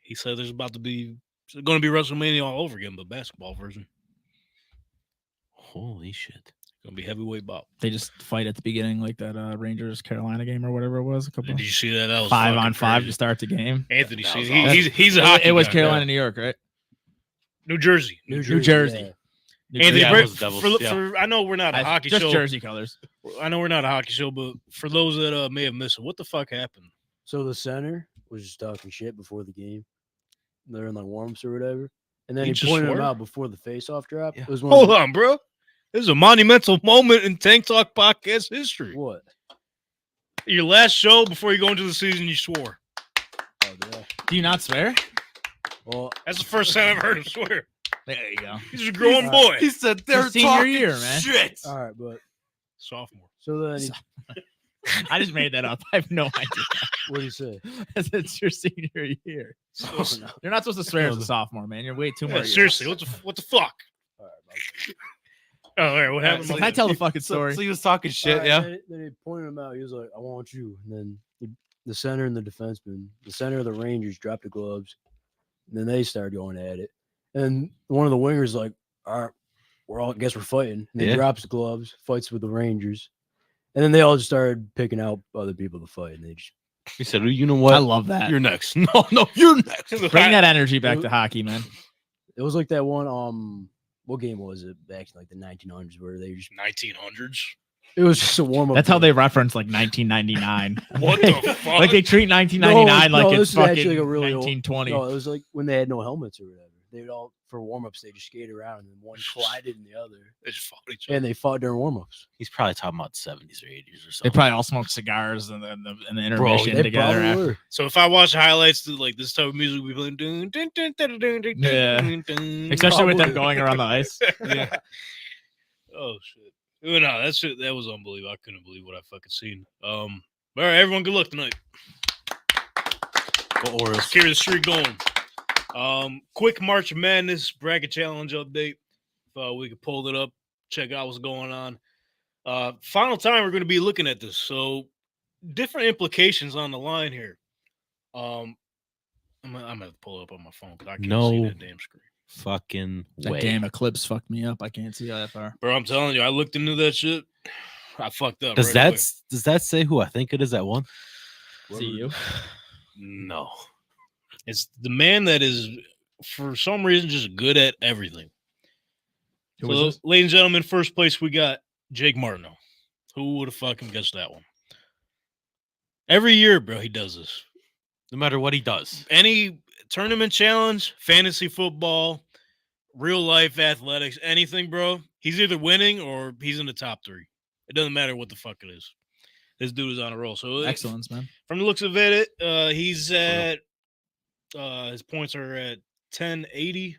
He said there's going to be WrestleMania all over again, but basketball version. Holy shit. Going to be heavyweight bout. They just fight at the beginning, like that Rangers Carolina game or whatever it was. A couple Did you see that? That was 5-on-5 crazy. to start the game. Anthony, That was see, awesome. he's a hockey It was guy. Carolina, New York, right? New Jersey. New Jersey. Yeah. New Anthony, Jersey. Yeah, it was doubles, for I know we're not a hockey just show. Jersey colors. I know we're not a hockey show, but for those that may have missed it, what the fuck happened? So the center was just talking shit before the game. They're in like warm-ups or whatever. And then He he just pointed him swore? out before the face-off drop. Yeah. It was one Hold on, bro. This is a monumental moment in Tank Talk podcast history. What? Your last show before you go into the season, you swore. Oh, yeah. Do you not swear? Well, That's the first time I've heard him swear. There you go. He's a growing boy. He said It's senior year, man. shit. all right, but Sophomore. so then I just made that up. I have no idea. What do you say? It's your senior year. Oh, no. You're not supposed to swear as a sophomore, man. You're way too Yeah, much. seriously, what the fuck? All right, my bad. Oh, all right, what happened? Can I tell the fucking story? So he was talking shit, All right, yeah. Then he pointed him out. He was like, "I want you." And then the center and the defenseman, the center of the Rangers, dropped the gloves. And then they started going at it. And one of the wingers like, "All right, I guess we're fighting." And he Yeah. drops the gloves, fights with the Rangers. And then they all just started picking out other people to fight. And they just He said, "You know what? I love that. You're next." No, you're next. Bring that energy back to hockey, man. it was like that one. What game was it back in like the 1900s where they just 1900s. it was just a warm up. That's how they reference like 1999. What the fuck? Like they treat 1999 No, like this it's is actually fucking like a really old- 1920. No, it was like when they had no helmets or whatever. They would all for warm ups. They just skate around and then one collided in the other, They just fought each other. and they fought during warm ups. He's probably talking about 70s or 80s or They something. probably all smoked cigars and then the intermission They together. probably After. were. So if I watch highlights to like this type of music, we playing dun, dun, dun, dun, dun, dun, Yeah. dun, dun. Especially with them Probably. going around the ice. Yeah. Oh shit. Well, no, that was unbelievable. I couldn't believe what I fucking seen. All right, everyone, good luck tonight. Go Orioles. Let's carry the streak going. Quick March Madness bracket challenge update. If we could pull it up, check out what's going on. Final time we're going to be looking at this. So different implications on the line here. I'm gonna have to pull it up on my phone because I can't see No. that damn screen. Fucking That way. game Eclipse fucked me up. I can't see that far. Bro, I'm telling you, I looked into that shit. I fucked up. Does right that away. does that say who I think it is that won? See you. No. It's the man that is, for some reason, just good at everything. Who is So, this? ladies and gentlemen, first place we got Jake Martineau. Who would have fucking guessed that one? Every year, bro, he does this. No matter what he does. Any tournament challenge, fantasy football, real life athletics, anything, bro, he's either winning or he's in the top 3. It doesn't matter what the fuck it is. This dude is on a roll. So Excellence, man. from the looks of it, he's at his points are at 1080.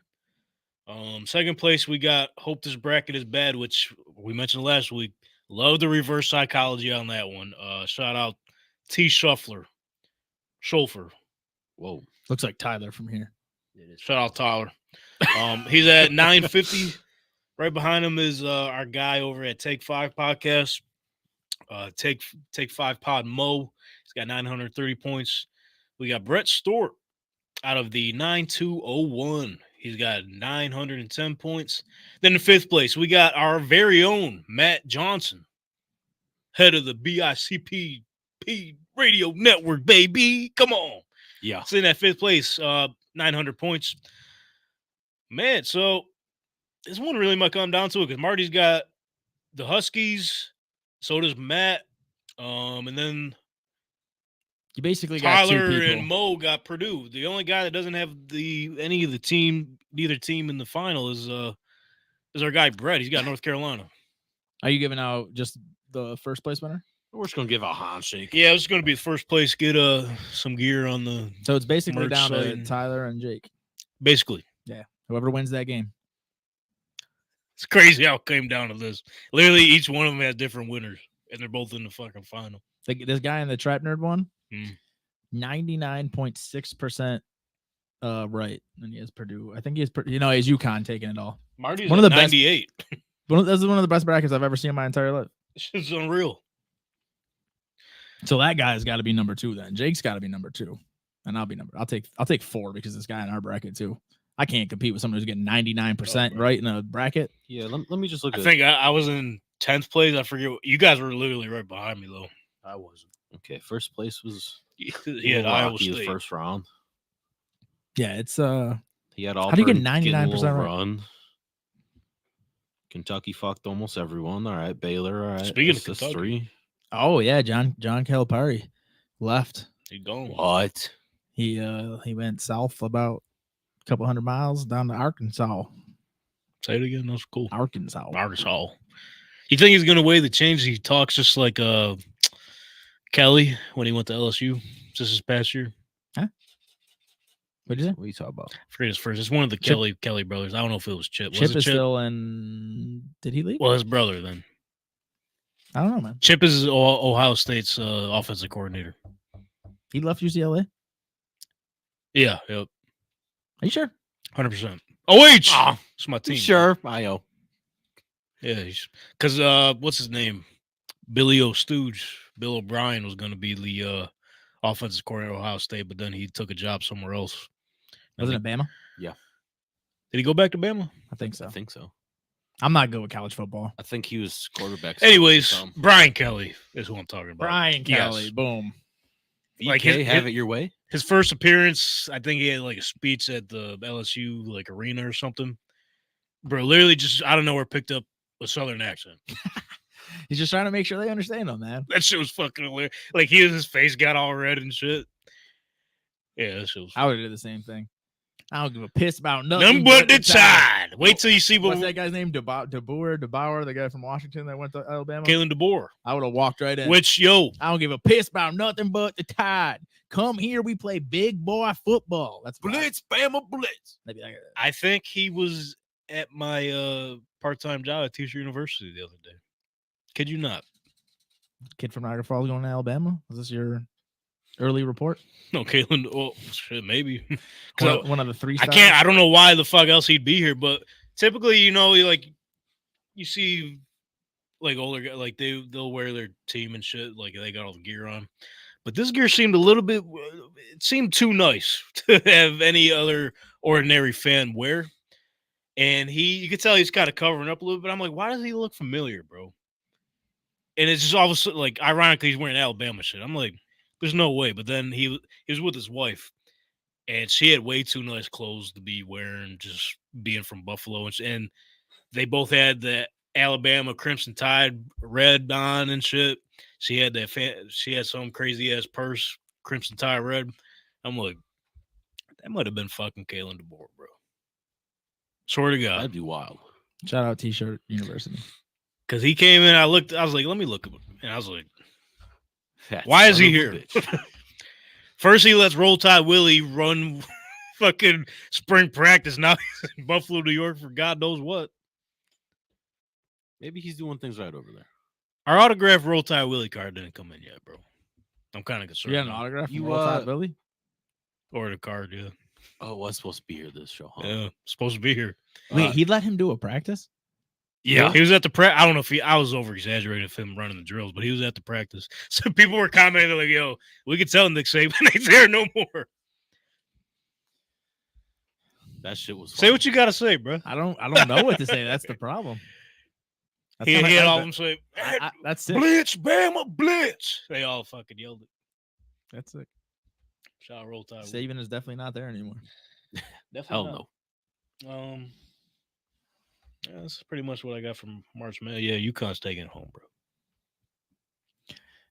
Second place, we got Hope This Bracket Is Bad, which we mentioned last week. Love the reverse psychology on that one. Shout out T. Shuffler. Schulfer. Whoa. Looks like Tyler from here. Shout out Tyler. He's at 950. Right behind him is our guy over at Take 5 Podcast. Take 5 Pod Mo. He's got 930 points. We got Brett Stewart out of the 9201. He's got 910 points. Then in 5th place, we got our very own Matt Johnson, head of the BICP Radio Network, baby. Come on. Yeah. It's in that 5th place, 900 points. Man, so this one really might come down to it because Marty's got the Huskies, so does Matt, and then You basically got two Tyler people. and Mo got Purdue. The only guy that doesn't have neither team in the final is our guy Brett. He's got North Carolina. Are you giving out just the first place winner? We're just gonna give a handshake. Yeah, it's going to be the first place. Get some gear on the So it's basically Merch down to site. Tyler and Jake. basically. Whoever wins that game. It's crazy how it came down to this. Literally, each one of them has different winners, and they're both in the fucking final. This guy in the Trap Nerd one, Hmm. 99.6% right. And he has Purdue. I think he has, he's UConn taking it all. Marty's One at of the best- 98. This is one of the best brackets I've ever seen in my entire life. It's unreal. So that guy's got to be number 2 then. Jake's got to be number 2. And I'll be I'll take 4 because this guy in our bracket too. I can't compete with someone who's getting 99% right in a bracket. Yeah, let me just look I at think I was in 10th place. I forget. You guys were literally right behind me, though. I wasn't. Okay, first place was He had Iowa Milwaukee the State. first round. Yeah, it's He had all How do you get 99% right? run. Kentucky fucked almost everyone. All right, Baylor. All right. Speaking of That's Kentucky. 3. oh yeah, John Calipari left. He gone. What? He went south about a couple hundred miles down to Arkansas. Say it again. That's cool. Arkansas. Arkansas. You think he's gonna weigh the change? He talks just like Kelly when he went to LSU just this past year. What'd you say? What are you talking about? I forget his first. It's one of the Chip- Kelly brothers. I don't know if it was Chip. Was Chip it is Chip? still in. Did he leave? Well, his brother then. I don't know, man. Chip is Ohio State's offensive coordinator. He left UCLA. Yeah, yep, Are you sure? 100%. OH, Oh, it's my team. sure, I-O. Yeah, because what's his name? Billy O'Stooge, Bill O'Brien was going to be the offensive coordinator at Ohio State, but then he took a job somewhere else. Wasn't it Bama? Did he go back to Bama? I think so. I think so. I'm not good with college football. I think he was quarterback. Anyways, Brian Kelly is who I'm talking about. Brian Kelly, Yes. boom. Like like have it your way. His first appearance, I think he had like a speech at the LSU like arena or something. Bro, literally just out of nowhere picked up a Southern accent. He's just trying to make sure they understand him, man. That shit was fucking hilarious. Like his face got all red and shit. Yeah, that shit was. I would do the same thing. I don't give a piss about nothing. None but the tide. Wait till you see What's what that guy's name? DeBoer, the guy from Washington that went to Alabama. Kalen DeBoer. I would have walked right in. Which yo, I don't give a piss about nothing but the tide. Come here, we play big boy football. That's Blitz, Bama, blitz. Maybe like I think he was at my part-time job at Teacher University the other day. Kid you not? kid from Niagara Falls going to Alabama. Is this your early report? No, Kalen. Oh shit, maybe. 'Cause One of the three. I can't. I don't know why the fuck else he'd be here, but typically, you see, like older guys, like they'll wear their team and shit, like they got all the gear on. But this gear seemed a little bit. It seemed too nice to have any other ordinary fan wear, and you could tell he's kind of covering up a little bit. I'm like, why does he look familiar, bro? And it's just all of a sudden, like, ironically, he's wearing Alabama shit. I'm like, there's no way. But then he was with his wife, and she had way too nice clothes to be wearing, just being from Buffalo. And they both had the Alabama Crimson Tide red on and shit. She had she had some crazy ass purse, Crimson Tide red. I'm like, that might have been fucking Kalen DeBoer, bro. Swear to God. That'd be wild. Shout out T-shirt University. Because he came in, I was like, let me look at him. And I was like, That why is son he of a here? bitch. First, he lets Roll Tide Willie run fucking spring practice. Now he's in Buffalo, New York for God knows what. Maybe he's doing things right over there. Our autographed Roll Tide Willie card didn't come in yet, bro. I'm kind of concerned. You got an now. autograph? You, You Billy? Or the card, yeah. Oh, it was supposed to be here this show, huh? Yeah, supposed to be here. Wait, he let him do a practice? Yeah, he was at the I don't know if I was over exaggerating with him running the drills, but he was at the practice. So people were commenting like, "Yo, we could tell Nick Saban ain't there no more." That shit was Say what you gotta say, bro. I don't know what to say. That's the problem. He had all of them say, that's it. "Blitz, Bama, blitz." They all fucking yelled it. That's it. Shout out Roll Tide. Saban is definitely not there anymore. Hell Definitely no. not. Yeah, that's pretty much what I got from March Madness. Yeah, UConn's taking it home, bro.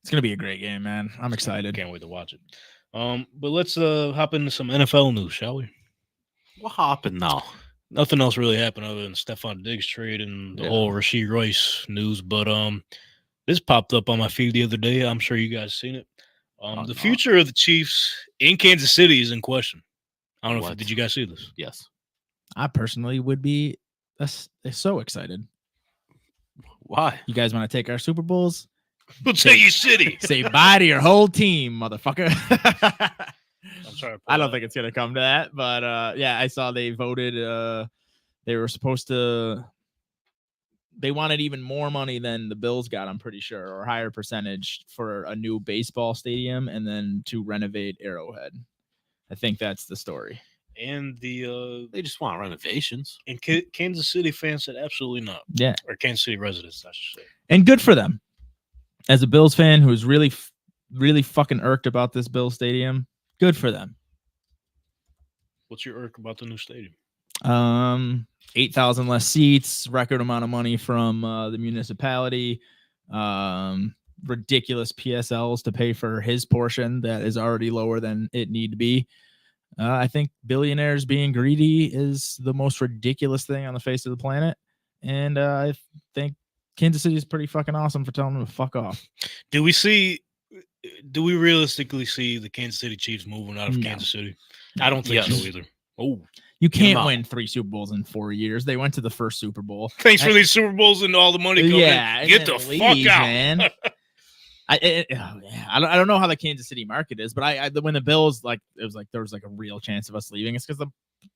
It's gonna be a great game, man. I'm excited. Can't wait to watch it. But let's hop into some NFL news, shall we? What happened now? Nothing else really happened other than Stefon Diggs trade and the whole Rashee Rice news. But this popped up on my feed the other day. I'm sure you guys seen it. The future of the Chiefs in Kansas City is in question. I don't know. Did you guys see this? Yes. I personally would be so excited. Why? You guys want to take our Super Bowls? We'll take your city. Say bye to your whole team, motherfucker. I'm sorry. I don't think it's gonna come to that, but yeah, I saw they voted. They were supposed to. They wanted even more money than the Bills got, I'm pretty sure, or higher percentage for a new baseball stadium, and then to renovate Arrowhead. I think that's the story. And they just want renovations. And Kansas City fans said absolutely not. Yeah, or Kansas City residents, I should say. And good for them. As a Bills fan who is really, really fucking irked about this Bills stadium, good for them. What's your irk about the new stadium? 8,000 less seats, record amount of money from the municipality, ridiculous PSLs to pay for his portion that is already lower than it need to be. I think billionaires being greedy is the most ridiculous thing on the face of the planet. And I think Kansas City is pretty fucking awesome for telling them to fuck off. Do we realistically see the Kansas City Chiefs moving out of Kansas City? I don't think so either. Oh, You Get 'em can't out. win 3 Super Bowls in 4 years. They went to the first Super Bowl. thanks for these Super Bowls and all the money coming Yeah, in. and Get then the leave, fuck out. man. I don't know how the Kansas City market is, but when the Bills it was like there was like a real chance of us leaving. It's because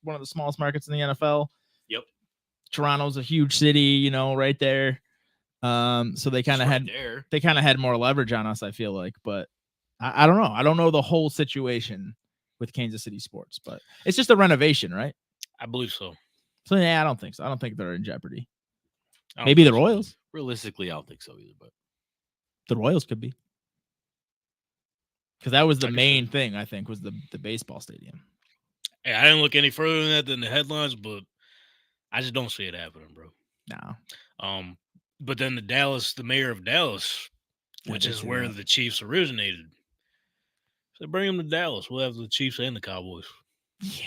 one of the smallest markets in the NFL. Yep. Toronto's a huge city, right there. So they kind of had more leverage on us, I feel like, but I don't know. I don't know the whole situation with Kansas City sports, but it's just a renovation, right? I believe so. So yeah, I don't think so. I don't think they're in jeopardy. I don't Maybe the think so. Royals. Realistically, I don't think so either. But The Royals could be. Because that was the I can main thing, I think, was the baseball stadium. Hey, I didn't look any further than that than the headlines, but I just don't see it happening, bro. No. But then the mayor of Dallas, which I is see where that. the Chiefs originated, said bring them to Dallas. We'll have the Chiefs and the Cowboys. Yeah.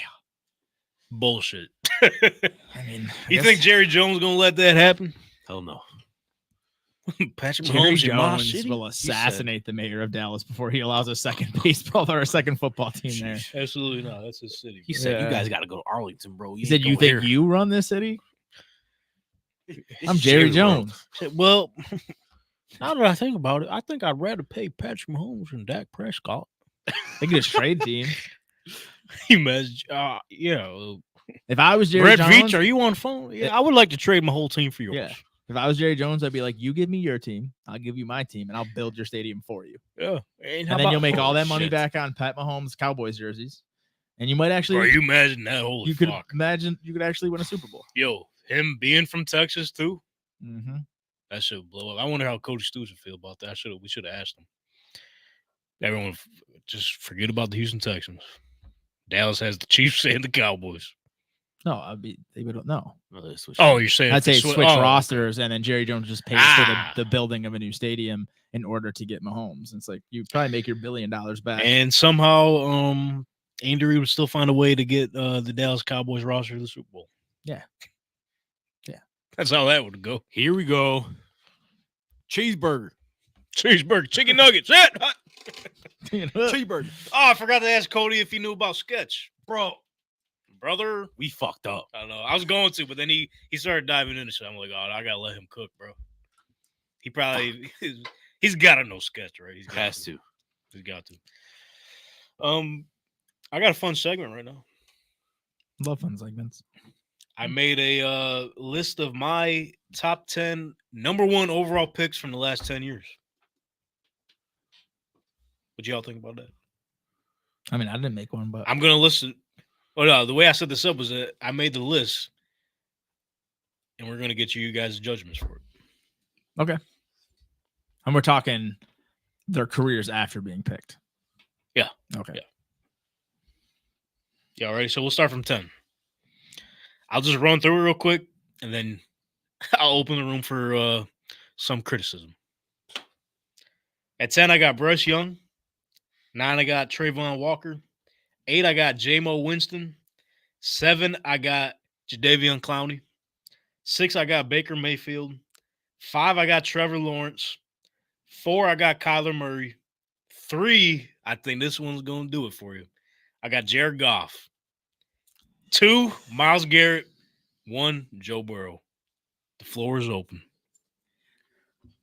Bullshit. I mean, You think Jerry Jones gonna let that happen? hell no. Patrick Jerry Mahomes in my Jones city? will assassinate the mayor of Dallas before he allows a second baseball or a second football team there. Absolutely not. That's his city. He said, Yeah. "You guys got to go to Arlington, bro." He said, "You think you run this city?" I'm is Jerry Jerry World. Jones. Well, now that I think about it, I think I'd rather pay Patrick Mahomes than Dak Prescott. They could just trade teams. You imagine? If I was Jerry Brett Jones, Veach, are you on phone? Yeah, I would like to trade my whole team for yours. Yeah. If I was Jerry Jones, I'd be like, "You give me your team, I'll give you my team, and I'll build your stadium for you." Yeah. And then you'll make all that money back on Pat Mahomes Cowboys jerseys, and you might actually. Bro, you imagine that? Holy you could fuck. imagine you could actually win a Super Bowl. Yo, him being from Texas too. Mm-hmm. That should blow up. I wonder how Cody Stoots would feel about that. We should have asked him. Everyone, just forget about the Houston Texans. Dallas has the Chiefs and the Cowboys. No, they would no. Oh, you're saying I'd say for switch oh, rosters, and then Jerry Jones just pays for the building of a new stadium in order to get Mahomes. It's like you probably make your $1 billion back. And somehow, Andy Reid would still find a way to get the Dallas Cowboys roster to the Super Bowl. Yeah. That's how that would go. Here we go. Cheeseburger. Chicken nuggets. Cheeseburger. Oh, I forgot to ask Cody if he knew about sketch. Brother. We fucked up. I don't know. I was going to, but then he started diving into shit. I'm like, oh, I gotta let him cook, bro. He probably he's gotta know sketch, right? He's got to. He's got to. I got a fun segment right now. Love fun segments. I made a list of my top 10 number 1 overall picks from the last 10 years. What y'all think about that? I mean, I didn't make one, but I'm gonna listen. Well, no, the way I set this up was that I made the list, and we're gonna get you guys' judgments for it. okay. And we're talking their careers after being picked. Yeah. Okay. Yeah. Yeah, all right. So we'll start from 10. I'll just run through it real quick, and then I'll open the room for some criticism. At 10, I got Bryce Young. 9, I got Trayvon Walker. 8, I got J-Mo Winston. 7, I got Jadeveon Clowney. 6, I got Baker Mayfield. 5, I got Trevor Lawrence. 4, I got Kyler Murray. 3, I think this one's going to do it for you. I got Jared Goff. 2, Myles Garrett. 1, Joe Burrow. The floor is open.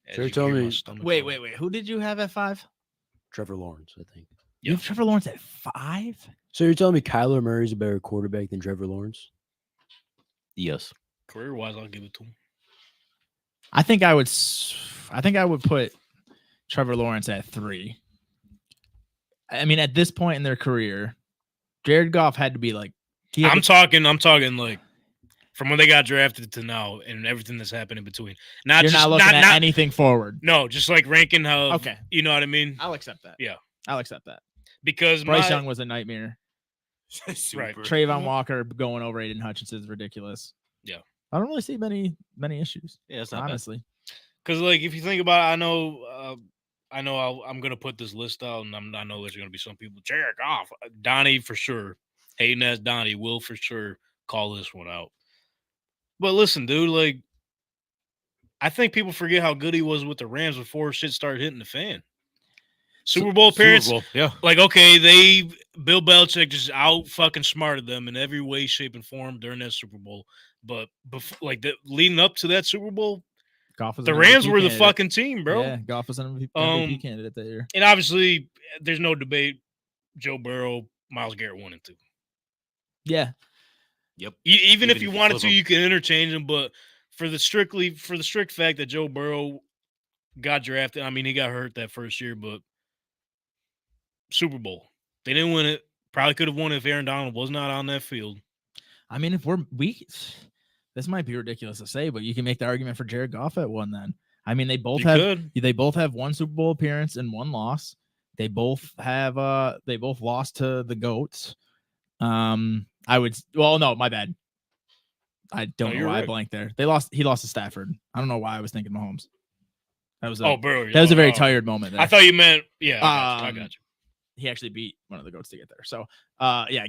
As Sure, you tell hear my me- stomach Wait. rumble. Who did you have at 5? Trevor Lawrence, I think. You have Trevor Lawrence at 5? So you're telling me Kyler Murray's a better quarterback than Trevor Lawrence? Yes. Career-wise, I'll give it to him. I think I would put Trevor Lawrence at 3. I mean, at this point in their career, Jared Goff had to be like. I'm talking like from when they got drafted to now and everything that's happened in between. You're not looking at anything forward. No, just like ranking how. Okay. You know what I mean? I'll accept that. Yeah. I'll accept that. Because Bryce Young was a nightmare. Right. Trayvon Walker going over Aiden Hutchinson is ridiculous. Yeah. I don't really see many issues. Yeah, it's not honestly. Because like if you think about it, I know I'm gonna put this list out, and I know there's gonna be some people. Jared Goff, Donnie for sure. Hayden as Donnie will for sure call this one out. But listen, dude, like I think people forget how good he was with the Rams before shit started hitting the fan. Super Bowl appearance. Super Bowl, yeah. Like, okay, Bill Belichick just out fucking smarted them in every way, shape, and form during that Super Bowl. But leading up to that Super Bowl, Goff was the an Rams MVP were the candidate. fucking team, bro. Yeah, Goff was an MVP Um, candidate that year. And obviously, there's no debate. Joe Burrow, Myles Garrett 1 and 2. Yeah, Yep. Even if you wanted flip to, 'em. you can interchange them. But for the strict fact that Joe Burrow got drafted, I mean, he got hurt that first year, but Super Bowl, they didn't win it. Probably could have won if Aaron Donald was not on that field. I mean, if this might be ridiculous to say, but you can make the argument for Jared Goff at 1 then. I mean, they both have 1 Super Bowl appearance and 1 loss. They both lost to the GOATs. No, my bad. I don't know why I blanked there. He lost to Stafford. I don't know why I was thinking Mahomes. That was a very tired moment there. I thought you meant I got you. He actually beat one of the GOATs to get there. So,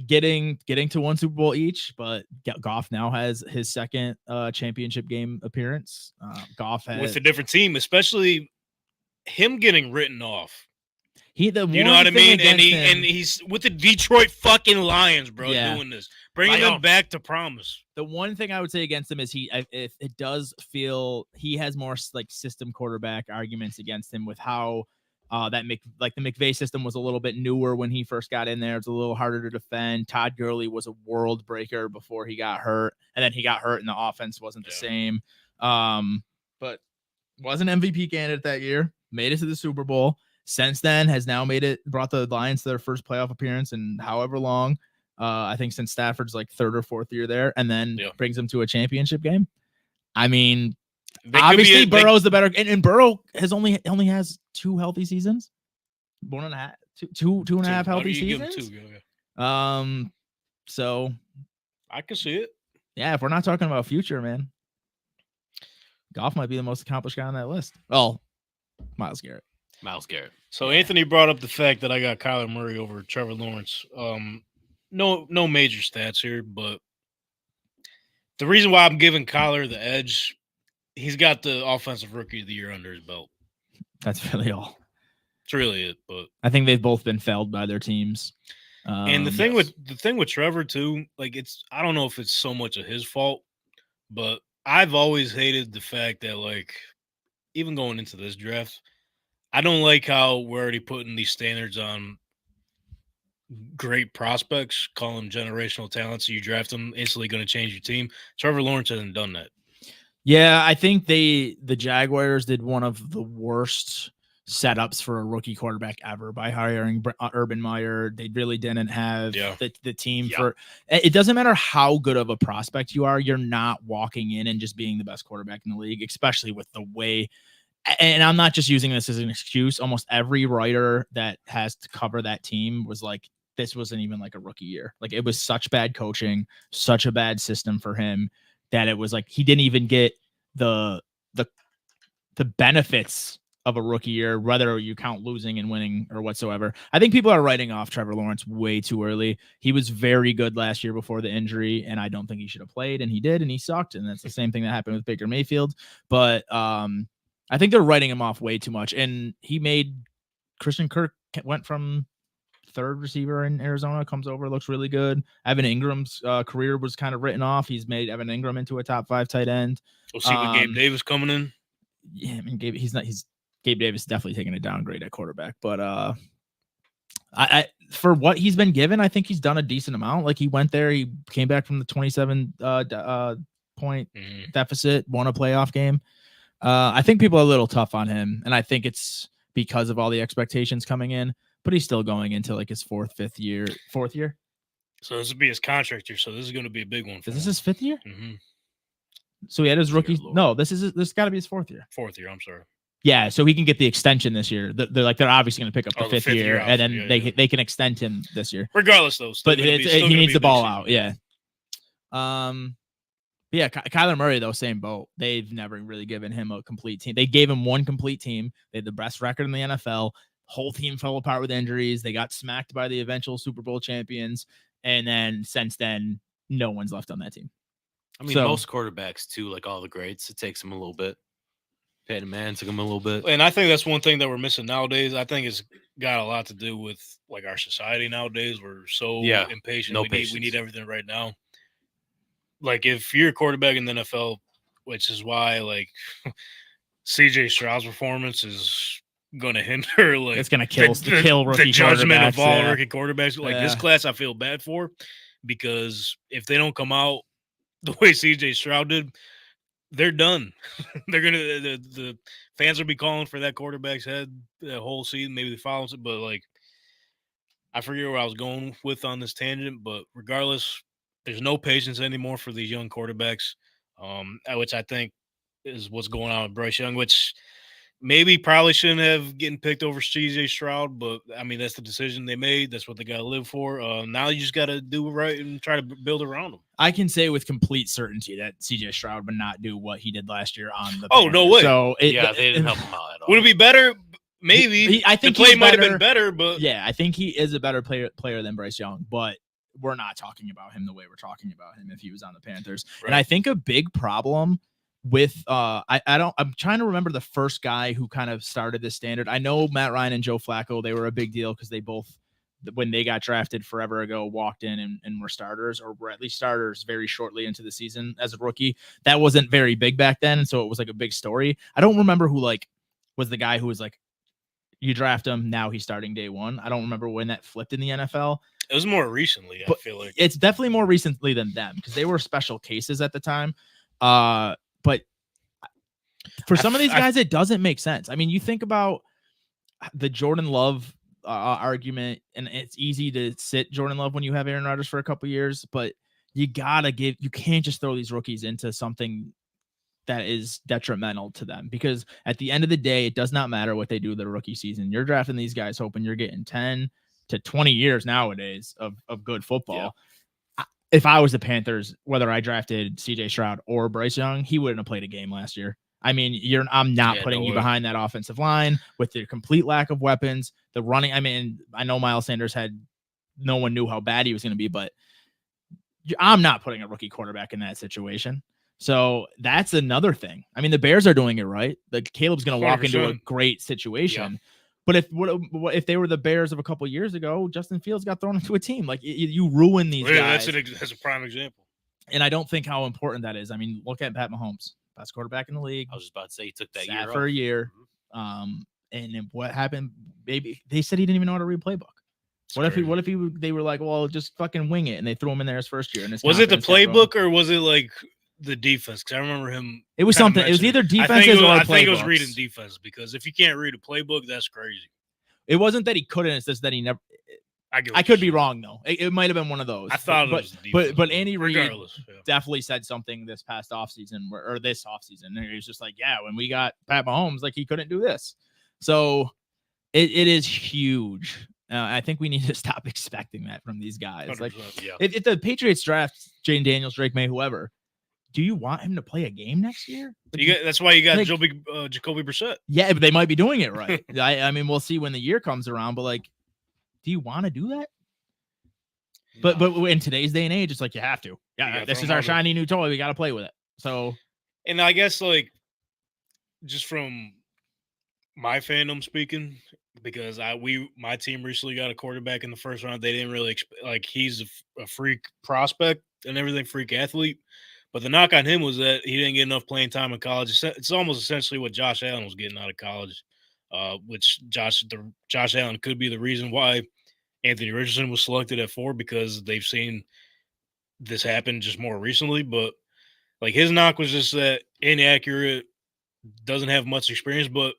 getting to 1 Super Bowl each, but Goff now has his second championship game appearance. Goff has with a different team, especially him getting written off. You know what I mean? And he's with the Detroit fucking Lions, bro, doing this. Bringing them back to promise. The one thing I would say against him is if it does feel he has more like system quarterback arguments against him with how the McVay system was a little bit newer when he first got in there. It's a little harder to defend. Todd Gurley was a world breaker before he got hurt, and then he got hurt and the offense wasn't the same. But was an MVP candidate that year, made it to the Super Bowl. Since then has now brought the Lions to their first playoff appearance in however long. I think since Stafford's like 3rd or 4th year there, and then brings them to a championship game. I mean, obviously Burrow's the better, and Burrow only has 2 healthy seasons, 1.5, 2.5 healthy seasons. So I can see it. Yeah, if we're not talking about future, man, Goff might be the most accomplished guy on that list. Well, Myles Garrett. So Anthony brought up the fact that I got Kyler Murray over Trevor Lawrence. No major stats here, but the reason why I'm giving Kyler the edge, he's got the offensive rookie of the year under his belt. That's really all. It's really it. But I think they've both been failed by their teams. And the thing with Trevor too, like I don't know if it's so much of his fault, but I've always hated the fact that like even going into this draft, I don't like how we're already putting these standards on great prospects, call them generational talents. So you draft them, instantly going to change your team. Trevor Lawrence hasn't done that. Yeah, I think the Jaguars did one of the worst setups for a rookie quarterback ever by hiring Urban Meyer. They really didn't have the team for it. Doesn't matter how good of a prospect you are, you're not walking in and just being the best quarterback in the league, especially with the way. And I'm not just using this as an excuse. Almost every writer that has to cover that team was like, this wasn't even like a rookie year. Like it was such bad coaching, such a bad system for him that it was like he didn't even get the benefits of a rookie year, whether you count losing and winning or whatsoever. I think people are writing off Trevor Lawrence way too early. He was very good last year before the injury, and I don't think he should have played, and he did, and he sucked. And that's the same thing that happened with Baker Mayfield. But I think they're writing him off way too much. And he made Christian Kirk went from 3rd receiver in Arizona, comes over, looks really good. Evan Ingram's career was kind of written off. He's made Evan Ingram into a top 5 tight end. We'll see with Gabe Davis coming in. Yeah, I mean, Gabe Davis is definitely taking a downgrade at quarterback. But I for what he's been given, I think he's done a decent amount. Like he went there, he came back from the 27 point deficit, won a playoff game. I think people are a little tough on him, and I think it's because of all the expectations coming in, but he's still going into like his fourth year. So this will be his contract year. So this is going to be a big one. Is this his 5th year? Mm-hmm. So he had his rookie. No, this got to be his 4th year. 4th year. I'm sorry. Yeah, so he can get the extension this year. They're obviously going to pick up the 5th year, and then they can extend him this year. Regardless, though, but he needs the ball out. Yeah. Yeah, Kyler Murray, though, same boat. They've never really given him a complete team. They gave him one complete team. They had the best record in the NFL. Whole team fell apart with injuries. They got smacked by the eventual Super Bowl champions. And then since then, no one's left on that team. I mean, most quarterbacks, too, like all the greats, it takes them a little bit. Peyton Manning took them a little bit. And I think that's one thing that we're missing nowadays. I think is got a lot to do with like our society nowadays. We're so Yeah, impatient. no We patience. need everything right now. Like if you're a quarterback in the NFL, which is why like CJ Stroud's performance is going to hinder like It's gonna kill the rookie judgment of quarterbacks, all yeah. rookie quarterbacks. Like this Yeah. class, I feel bad for because if they don't come out the way CJ Stroud did, they're done. They're gonna the fans will be calling for that quarterback's head the whole season. Maybe they follow it, but like I forget where I was going with on this tangent. But regardless, there's no patience anymore for these young quarterbacks, which I think is what's going on with Bryce Young, which maybe probably shouldn't have getting picked over CJ Stroud, but I mean that's the decision they made. That's what they got to live for. Now you just got to do it right and try to build around them. I can say with complete certainty that CJ Stroud would not do what he did last year on the Oh, no Panthers. way. So They didn't help him out at all. Would it be better? Maybe. I think the play he's might have better. been better, but Yeah, I think he is a better player than Bryce Young, but we're not talking about him the way we're talking about him if he was on the Panthers. Right. And I think a big problem with I'm trying to remember the first guy who kind of started this standard. I know Matt Ryan and Joe Flacco, they were a big deal because they both, when they got drafted forever ago, walked in and were starters, or were at least starters very shortly into the season as a rookie. That wasn't very big back then, and so it was like a big story. I don't remember who like was the guy who was like, you draft him, now he's starting day one. I don't remember when that flipped in the NFL. it was more recently, I But feel like. it's definitely more recently than them because they were special cases at the time. But for some of these guys, it doesn't make sense. I mean, you think about the Jordan Love argument, and it's easy to sit Jordan Love when you have Aaron Rodgers for a couple years, but you can't just throw these rookies into something that is detrimental to them, because at the end of the day, it does not matter what they do their rookie season. You're drafting these guys hoping you're getting 10 to 20 years nowadays of good football. Yeah. If I was the Panthers, whether I drafted CJ Stroud or Bryce Young, he wouldn't have played a game last year. I mean, I'm not putting you behind that offensive line with the complete lack of weapons, the running. I mean, I know Miles Sanders no one knew how bad he was going to be, but I'm not putting a rookie quarterback in that situation. So that's another thing. I mean, the Bears are doing it right. Caleb's going to walk 100%. into a great situation. Yeah. But if they were the Bears of a couple years ago, Justin Fields got thrown into a team. Like you ruin these guys. That's a prime example. And I don't think how important that is. I mean, look at Pat Mahomes, best quarterback in the league. I was just about to say he took that year for a year. And then what happened? Maybe they said he didn't even know how to read a playbook. What if they were like, well, just fucking wing it, and they threw him in there his first year? And was it the playbook or was it like the defense? Because I remember him. It was something. It was either defenses or I think it was reading defense, because if you can't read a playbook, that's crazy. It wasn't that he couldn't. It's just that he never. I could be wrong though. It might have been one of those. I thought it was the defense, but Andy Reid definitely said something this past offseason or this offseason. He was just like, yeah, when we got Pat Mahomes, like he couldn't do this. So it is huge. I think we need to stop expecting that from these guys. Like, if the Patriots draft Jane Daniels, Drake May, whoever, do you want him to play a game next year? That's why you got Jacoby Brissett. Yeah, but they might be doing it right. I mean, we'll see when the year comes around. But like, do you want to do that? But in today's day and age, it's like you have to. Yeah, this is our shiny new toy. We got to play with it. So, and I guess like just from my fandom speaking, because my team recently got a quarterback in the first round. They didn't really he's a freak prospect and everything, freak athlete. But the knock on him was that he didn't get enough playing time in college. It's almost essentially what Josh Allen was getting out of college, which Josh Allen could be the reason why Anthony Richardson was selected at 4, because they've seen this happen just more recently. But like his knock was just that inaccurate, doesn't have much experience, but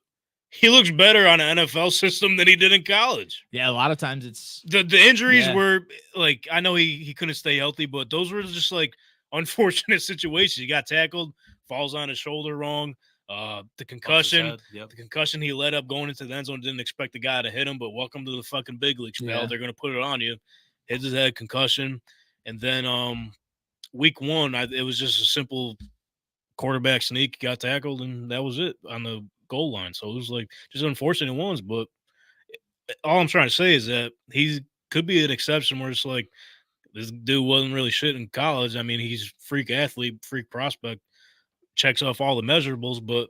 he looks better on an NFL system than he did in college. Yeah, a lot of times it's the injuries were like, I know he couldn't stay healthy, but those were just like unfortunate situations. He got tackled, falls on his shoulder wrong. The concussion, he let up going into the end zone. Didn't expect the guy to hit him, but welcome to the fucking big leagues, pal. Yeah. They're gonna put it on you. Hits his head, concussion, and then week 1, it was just a simple quarterback sneak, got tackled, and that was it on the goal line. So it was like just unfortunate ones. But all I'm trying to say is that he could be an exception where it's like this dude wasn't really shit in college. I mean, he's freak athlete, freak prospect, checks off all the measurables, but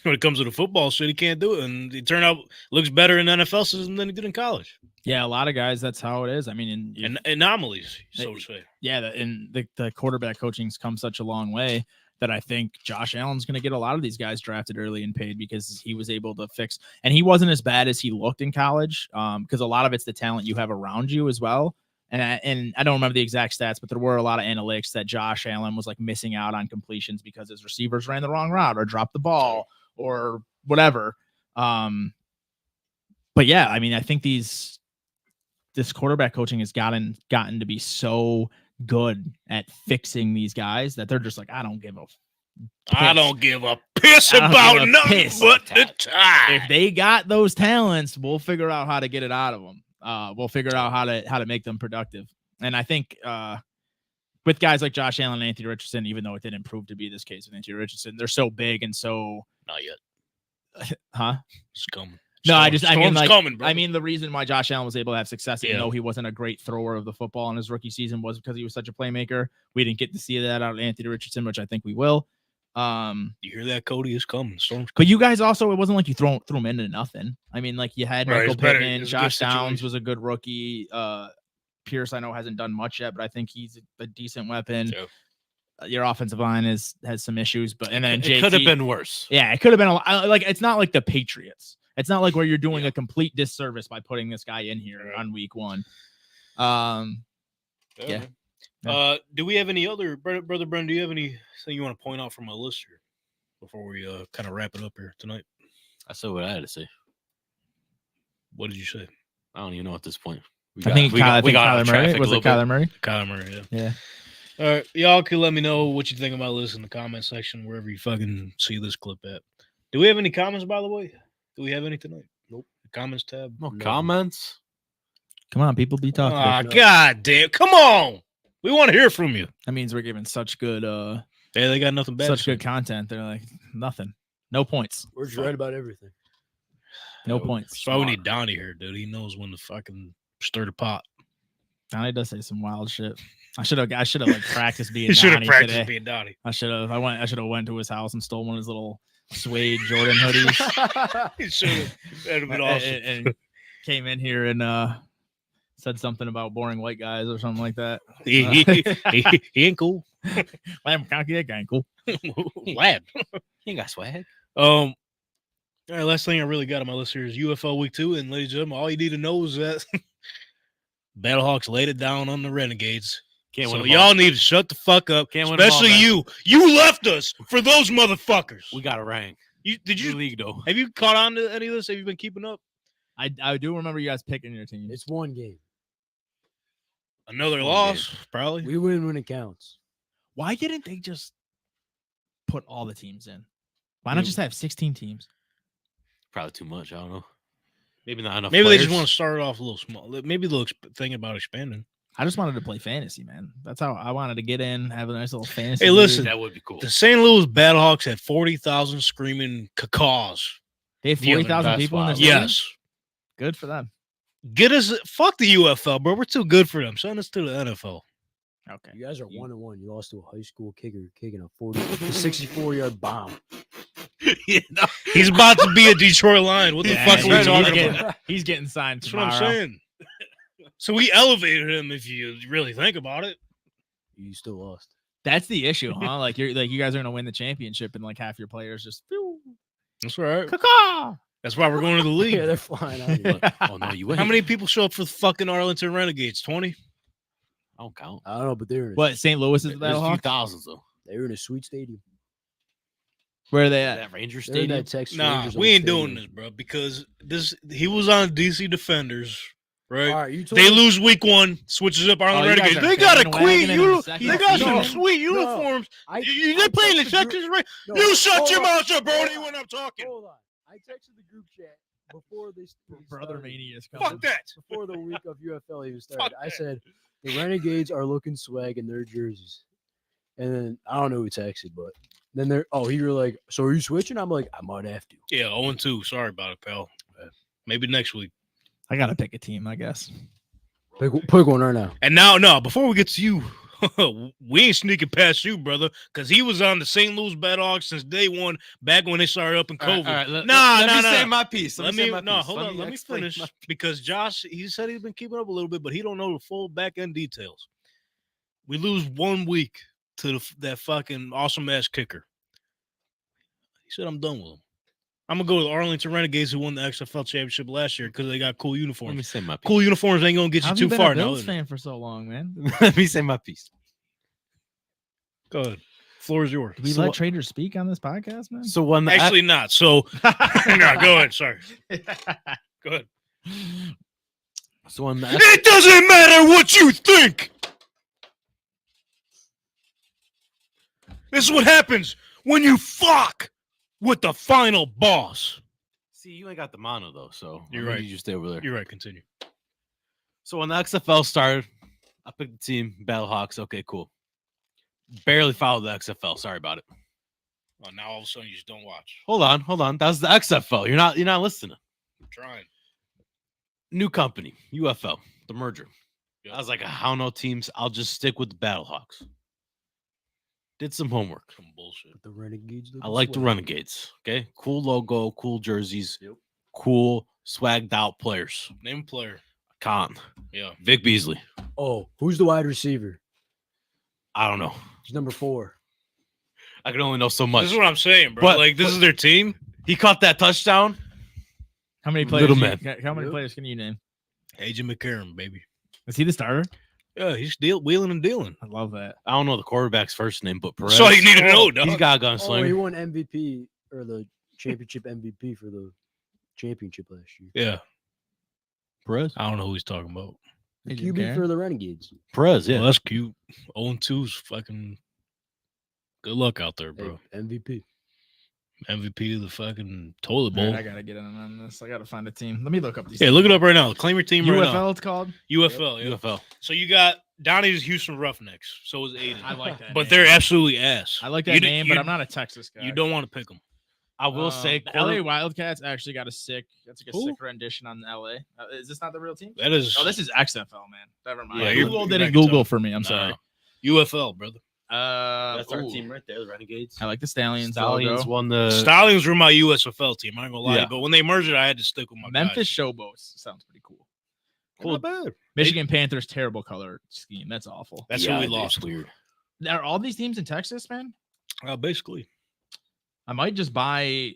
When it comes to the football shit, he can't do it. And he turned out looks better in the NFL system than he did in college. Yeah, a lot of guys, that's how it is. I mean, And anomalies, so to say. Yeah, the quarterback coaching's come such a long way that I think Josh Allen's going to get a lot of these guys drafted early and paid because he was able to fix, and he wasn't as bad as he looked in college, because a lot of it's the talent you have around you as well. And I don't remember the exact stats, but there were a lot of analytics that Josh Allen was like missing out on completions because his receivers ran the wrong route or dropped the ball or whatever. But yeah, I mean, I think this quarterback coaching has gotten to be so good at fixing these guys that they're just like, I don't give a piss about nothing but the time. If they got those talents, we'll figure out how to get it out of them. We'll figure out how to make them productive. And I think with guys like Josh Allen and Anthony Richardson, even though it didn't prove to be this case with Anthony Richardson, they're so big and so not yet. Huh? It's coming. No, I mean, like, coming, I mean, the reason why Josh Allen was able to have success, even though he wasn't a great thrower of the football in his rookie season, was because he was such a playmaker. We didn't get to see that out of Anthony Richardson, which I think we will. You hear that, Cody? Is coming. Storm's coming. But you guys also, it wasn't like you threw him into nothing. I mean, like you had Michael Pittman, Josh Downs was a good rookie. Pierce, I know, hasn't done much yet, but I think he's a decent weapon. Yeah. Your offensive line has some issues, but and then it could have been worse. Yeah, it could have been like it's not like the Patriots. It's not like where you're doing a complete disservice by putting this guy in here on week one. Yeah. Do we have any other, Brother Brendan, do you have anything you want to point out from my list here before we kind of wrap it up here tonight? I said what I had to say. What did you say? I don't even know at this point. I think Kyler Murray. Was it Kyler Murray? Kyler Murray, yeah. All right. Y'all can let me know what you think of my list in the comment section, wherever you fucking see this clip at. Do we have any comments, by the way? Do we have any tonight? Nope. The comments tab? No comments? Come on, people, be talking. Oh, God damn. Come on. We want to hear from you. That means we're giving such good yeah, they got nothing bad. Such good content. They're like, nothing. No points. We're just right about everything. No points. That's why we need Donnie here, dude. He knows when to fucking stir the pot. Donnie does say some wild shit. I should have like practiced being Donnie. Should have practiced today. being Donnie. I should have went to his house and stole one of his little suede Jordan hoodies. He should have. That'd have been awesome. And came in here and said something about boring white guys or something like that. He ain't cool. That guy ain't cool. Lad. He ain't got swag. All right, last thing I really got on my list here is UFL Week 2. And ladies and gentlemen, all you need to know is that Battlehawks laid it down on the Renegades. So y'all need to shut the fuck up. Especially you. You left us for those motherfuckers. We got a rank. Did you league though? Have you caught on to any of this? Have you been keeping up? I do remember you guys picking your team. It's one game. Another loss, probably. We win when it counts. Why didn't they just put all the teams in? Why not just have 16 teams? Probably too much. I don't know. Maybe not enough. Maybe players. they just want to start it off a little small. Maybe they'll thinking about expanding. I just wanted to play fantasy, man. That's how I wanted to get in, have a nice little fantasy. Hey, listen, that would be cool. The St. Louis Battlehawks had 40,000 screaming cacaws. They have 40,000 people in this. Yes. Good for them. Get us. Fuck the UFL, bro. We're too good for them. Send us to the NFL. Okay. You guys are 1-1. You lost to a high school kicker kicking a 64-yard bomb. He's about to be a Detroit Lion. What the fuck are we talking about? He's getting signed tomorrow. That's what I'm saying. So we elevated him. If you really think about it, you still lost. That's the issue, huh? Like you guys are gonna win the championship, and like half your players just. That's right. Caw-caw! That's why we're going to the league. Yeah, they're flying out. Oh no, you win. How many people show up for the fucking Arlington Renegades? 20. I don't count. I don't know, but they're in What St. Louis is the There's a few Battlehawks? thousands though. they were in a sweet stadium. Where are they at? That Ranger They're in Stadium. that Texas Nah, Rangers we ain't stadium. doing this, bro. Because he was on DC Defenders, right? All right, you told They me- lose week 1, switches up Arlington you guys Renegades. are They got a bandwagoning queen. in the second They got some No, sweet uniforms. I They playing the texted Texans, right? No, You shut hold your on. mouth up, Brody, when I'm talking. Hold on. I texted the group chat before this. Brother Mania is coming. Fuck that. Before the week of UFL even Fuck started, I that. said the Renegades are looking swag in their jerseys. And then I don't know who texted, but then you were like, so are you switching? I'm like, I might have to. Yeah, 0-2. Sorry about it, pal. Maybe next week. I gotta pick a team, I guess. Pick one right now. And now, no, before we get to you, We ain't sneaking past you, brother, because he was on the St. Louis Battlehawks since day one, back when they started up in COVID. All right, let nah. me say my piece. Let me explain finish my- because Josh, he said he's been keeping up a little bit, but he don't know the full back end details. We lose 1 week to that fucking awesome ass kicker. He said, "I'm done with him. I'm gonna go with Arlington Renegades, who won the XFL championship last year because they got cool Let me uniforms. say my piece. Cool uniforms ain't gonna get How you have too been far a now. Bills is it? fan for so long, man? Let me say my piece. Go ahead. Floor is yours. Do we let traders speak on this podcast, man? So when the Actually, not. So, no, go ahead. Sorry. Go ahead. so when the It doesn't matter what you think. This is what happens when you fuck with the final boss. see you ain't got the mono though, so You're I'm gonna right. need you to stay over there. You're right. Continue. So when the XFL started, I picked the team Battlehawks. Okay, cool. Barely followed the XFL. Sorry about it. Oh, now all of a sudden you just don't watch. Hold on. That was the XFL. You're not listening. I'm trying. New company, UFL, the merger. Yep. I was like, I don't know teams. I'll just stick with the Battlehawks. Did some homework. Some bullshit. The Renegades. I like the Renegades. Okay, cool logo, cool jerseys, cool swagged out players. Name a player. Con, Yeah. Vic Beasley. Oh, who's the wide receiver? I don't know. He's number 4. I can only know so much. This is what I'm saying, bro. But- like, this is their team. He caught that touchdown. How many players? Little man. How many players can you name? Agent McCarron, baby. Is he the starter? Yeah, he's wheeling and dealing. I love that. I don't know the quarterback's first name, but Perez. That's all you need to know, dog. He's got a Oh, gunslinger. he won MVP or the championship MVP for the championship last year. Yeah. Perez. I don't know who he's talking about. The Agent QB McCarron? for the Renegades. Perez. Yeah. Well, that's cute. 0-2's fucking good luck out there, bro. Hey, MVP. MVP of the fucking toilet All bowl. right, I gotta get in on this. I gotta find a team. Let me look up these. Yeah, look it up right now. Claim your team right UFL. now. It's called. UFL, yeah. UFL. So you got Donnie's Houston Roughnecks. So is Aiden. I like that. But name. they're absolutely ass. I like that You- name, you- but I'm not a Texas guy. You don't want to pick them. I will say, the LA Wildcats actually got a sick. That's like a Who? sick rendition on LA. Is this not the real team? That is. Oh, this is XFL, man. Never mind. Yeah, you're- Google you're didn't back in Google time. for me. I'm sorry. UFL, brother. that's our ooh. team right there, the Renegades. I like the Stallions. Stallions logo. won the. Stallions were my USFL team. I ain't gonna lie. Yeah. But when they merged it, I had to stick with my Memphis guys. Showboats sounds pretty cool. Cool. Not bad. Michigan Panthers terrible color scheme. That's awful. That's Yeah, who we it's lost. weird. Are all these teams in Texas, man? Basically. I might just buy.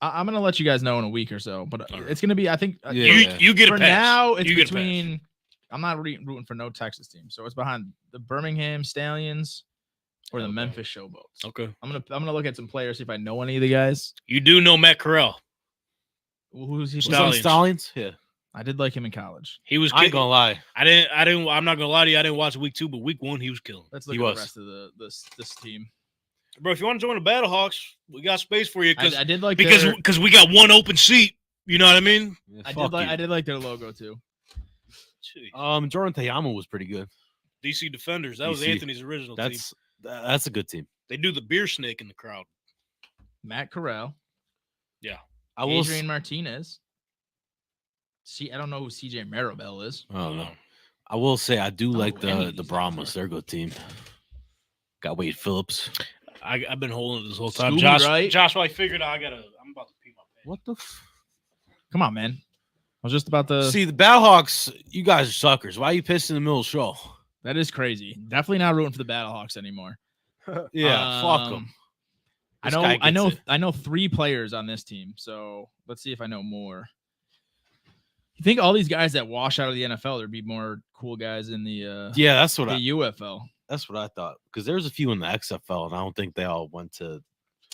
I'm gonna let you guys know in a week or so, but All right. it's gonna be. I think Yeah. You get for a pass. now it's You get a pass. between. I'm not rooting for no Texas team, so it's behind the Birmingham Stallions or the Okay. Memphis Showboats. Okay. I'm gonna look at some players, see if I know any of the guys. You do know Matt Corral. Who's he? Was play? on Stallions. Stallions? Yeah. I did like him in college. He was. I ain't gonna lie. I'm not gonna lie to you. I didn't watch week 2, but week 1 he was killing. Let's look He at was. the rest of this team. Bro, if you want to join the Battlehawks, we got space for you I did like because we got one open seat. You know what I mean? Yeah, I fuck you. did like their logo too. Jeez. Jordan Tayama was pretty good. DC Defenders. That was DC. Anthony's original team. That's a good team. They do the beer snake in the crowd. Matt Corral, I will. Adrian Martinez. I don't know who CJ Maribel is. I don't know. I will say I do like any of the these Brahmas. guys They're a good team. Got Wade Phillips. I've been holding it this whole time. Scooby, Josh, right? I figured out I'm about to pee my pants. What the? Come on, man. I was just about to. See, the Battlehawks, you guys are suckers. Why are you pissed in the middle of the show? That is crazy. Definitely not rooting for the Battlehawks anymore. Yeah, fuck them. I know 3 players on this team, so let's see if I know more. You think all these guys that wash out of the NFL, there'd be more cool guys in the Yeah, that's what the UFL? that's what I thought. Because there's a few in the XFL, and I don't think they all went to.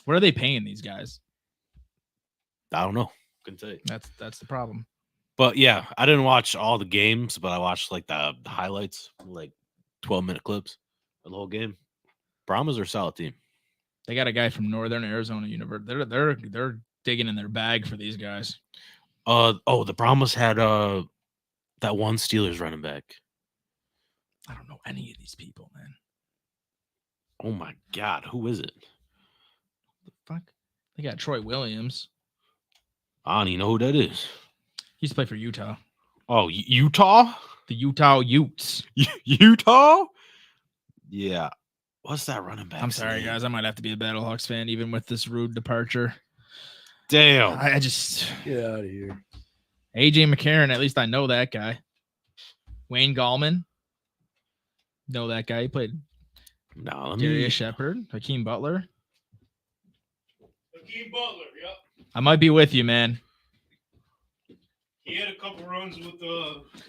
What are they paying these guys? I don't know. Couldn't tell you. That's the problem. But yeah, I didn't watch all the games, but I watched like the highlights, like 12-minute clips of the whole game. Brahmas are a solid team. They got a guy from Northern Arizona University. They're digging in their bag for these guys. The Brahmas had that one Steelers running back. I don't know any of these people, man. Oh my God, who is it? The fuck? They got Troy Williams. I don't even know who that is. He used to play for Utah. Oh, Utah? The Utah Utes. Utah? Yeah. What's that running back? I'm sorry, guys. I might have to be a Battlehawks fan even with this rude departure. Damn. I just Get out of here. AJ McCarron. At least I know that guy. Wayne Gallman. Know that guy. He played No, let Darius me. Shepard, Hakeem Butler. Hakeem Butler, yep. I might be with you, man. He had a couple runs with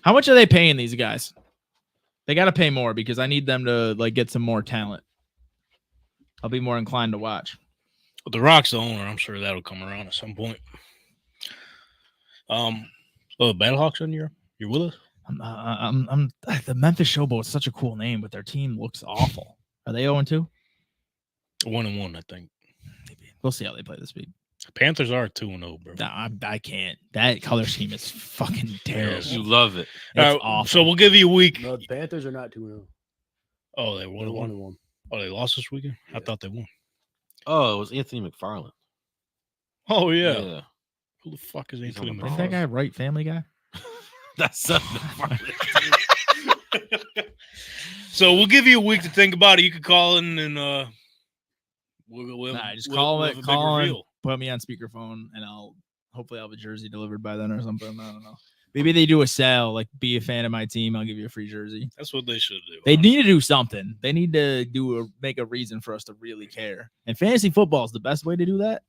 How much are they paying these guys? They got to pay more because I need them to like get some more talent. I'll be more inclined to watch. The Rock's the owner. I'm sure that'll come around at some point. Battlehawks on you're with us? I'm the Memphis Showboat is such a cool name, but their team looks awful. Are they 0-2? 1-1, I think. Maybe. We'll see how they play this week. Panthers are 2-0, bro. No, I can't. That color scheme is fucking terrible. You love it. It's awful. So we'll give you a week. No, the Panthers are not 2-0. Oh, they They're 1-1. 1-1. Oh, they lost this weekend? I Yeah. thought they won. Oh, it was Anthony McFarland. Oh, yeah. Who the fuck is He's on Anthony the Didn't Browns. that guy write Family Guy? That's McFarland. So we'll give you a week to think about it. You could call in and we'll Nah, just we'll call have it. a big Call in, reveal. put me on speakerphone, and hopefully I'll have a jersey delivered by then or something. I don't know. Maybe they do a sale, like be a fan of my team. I'll give you a free jersey. That's what they should do. They need to do something. They need to make a reason for us to really care. And fantasy football is the best way to do that.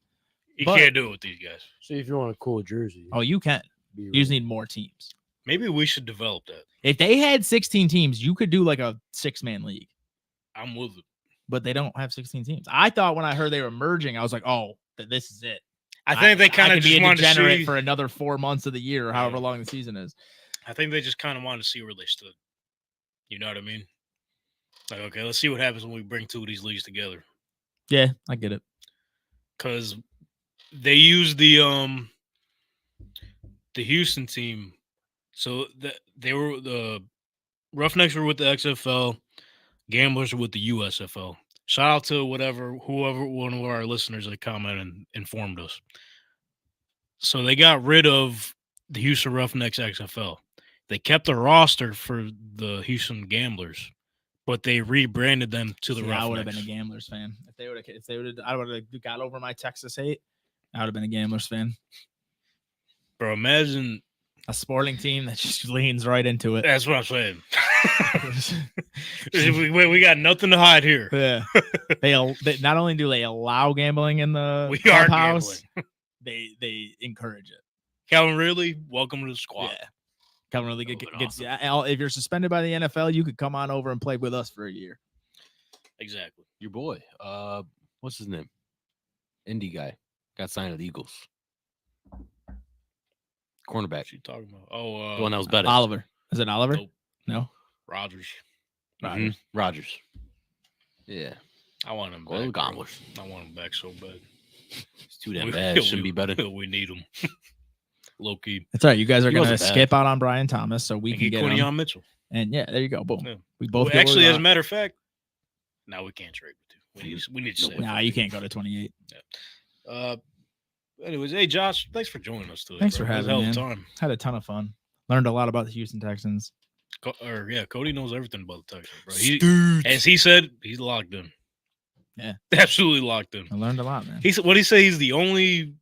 You but- can't do it with these guys. See if you want a cool jersey. Oh, you can. be You just real. need more teams. Maybe we should develop that. If they had 16 teams, you could do like a 6-man league. I'm with it. But they don't have 16 teams. I thought when I heard they were merging, I was like, oh, this is it. I think they kind I of could be just a wanted to degenerate see. for another 4 months of the year, or however Yeah. long the season is. I think they just kind of wanted to see where they stood. You know what I mean? Like, okay, let's see what happens when we bring two of these leagues together. Yeah, I get it. Because they used the Houston team. So they were the Roughnecks were with the XFL, Gamblers were with the USFL. Shout out to whoever one of our listeners that commented and informed us. So they got rid of the Houston Roughnecks XFL. They kept the roster for the Houston Gamblers, but they rebranded them to the See, I would have Roughnecks. been a Gamblers fan. I would have got over my Texas hate. I would have been a Gamblers fan. Bro, imagine A sporting team that just leans right into it. that's what I'm saying. we got nothing to hide here. Yeah. They not only do they allow gambling in the We are clubhouse, gambling. they encourage it. Calvin Ridley, welcome to the squad. Yeah. Calvin really That would've been gets if you're suspended by the NFL, you could come on over and play with us for a year. Exactly. Your boy. What's his name? Indie guy. Got signed with the Eagles. Cornerback. What you talking about? Oh, The one that was better. Oliver. Is it Oliver? Nope. No. Rodgers. Mhm. Rogers. Yeah. I want him Go to the back. bro. Gamblers. I want him back so bad. It's too damn bad. Shouldn't be better. We need him. Low key. That's all right. You guys are He going to wasn't bad. skip out on Brian Thomas, so we And can get get him. Quinion Mitchell. And yeah, there you go. Boom. Yeah. We both Well, get what we actually, as a want. matter of fact, now we can't trade with you. We need to save. Nah, you can't go to 28. Anyways, hey Josh, thanks for joining us today. Thanks bro. for It was a having hell me, of a man. time. Had a ton of fun. Learned a lot about the Houston Texans. Cody knows everything about the Texans, bro. As he said, he's locked in. Yeah. Absolutely locked in. I learned a lot, man. He said, what did he say? He's the only.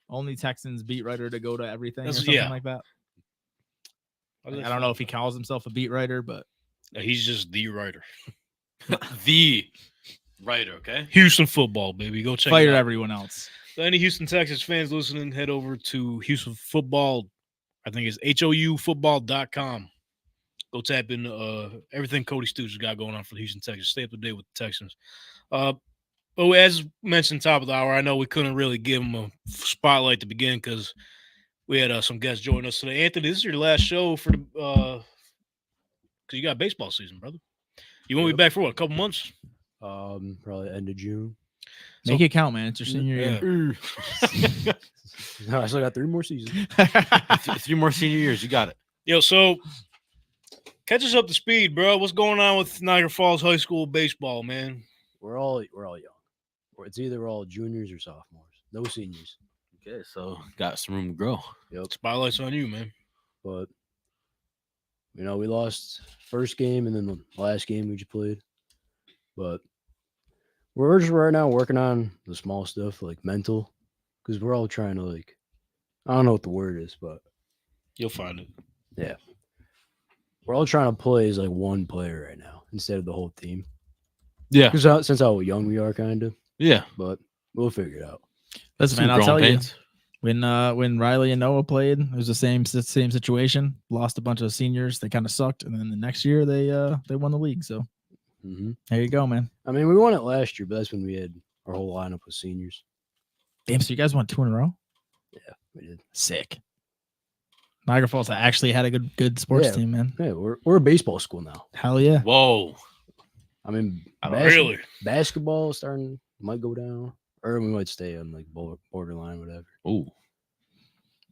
Only Texans beat writer to go to everything or That's- something yeah. like that. I don't know if he calls himself a beat writer, but He's just the writer. The writer, okay? Houston football, baby. Go check it fired out. everyone else. So any Houston Texans fans listening, head over to Houston Football. I think it's HOUfootball.com. Go tap in everything Cody Stoots has got going on for the Houston Texans. Stay up to date with the Texans. But as mentioned, top of the hour, I know we couldn't really give him a spotlight to begin because we had some guests join us today. Anthony, this is your last show for the because you got baseball season, brother. You won't be back for what, a couple months? Probably end of June. Make it count, man. It's your senior year. I still got 3 more seasons. 3 more senior years. You got it. Yo, so catch us up to speed, bro. What's going on with Niagara Falls High School baseball, man? We're all young. Or it's either we're all juniors or sophomores. No seniors. Okay, so got some room to grow. Yep. Spotlight's on you, man. But we lost first game and then the last game we just played. But we're just right now working on the small stuff like mental, because we're all trying to like, I don't know what the word is, but You'll find it. yeah, we're all trying to play as like one player right now instead of the whole team. Yeah. Because since how young we are, kind of. Yeah. But we'll figure it out. Listen, Some man, I'll tell growing you. pains. When Riley and Noah played, it was the same situation. Lost a bunch of seniors. They kind of sucked, and then the next year they won the league. So there you go, man. I mean, we won it last year, but that's when we had our whole lineup with seniors. Damn, so you guys won 2 in a row? Yeah, we did. Sick. Niagara Falls actually had a good sports team, man. Yeah, we're a baseball school now. Hell yeah. Whoa. I mean, Really? basketball might go down, or we might stay on like borderline, whatever. Ooh.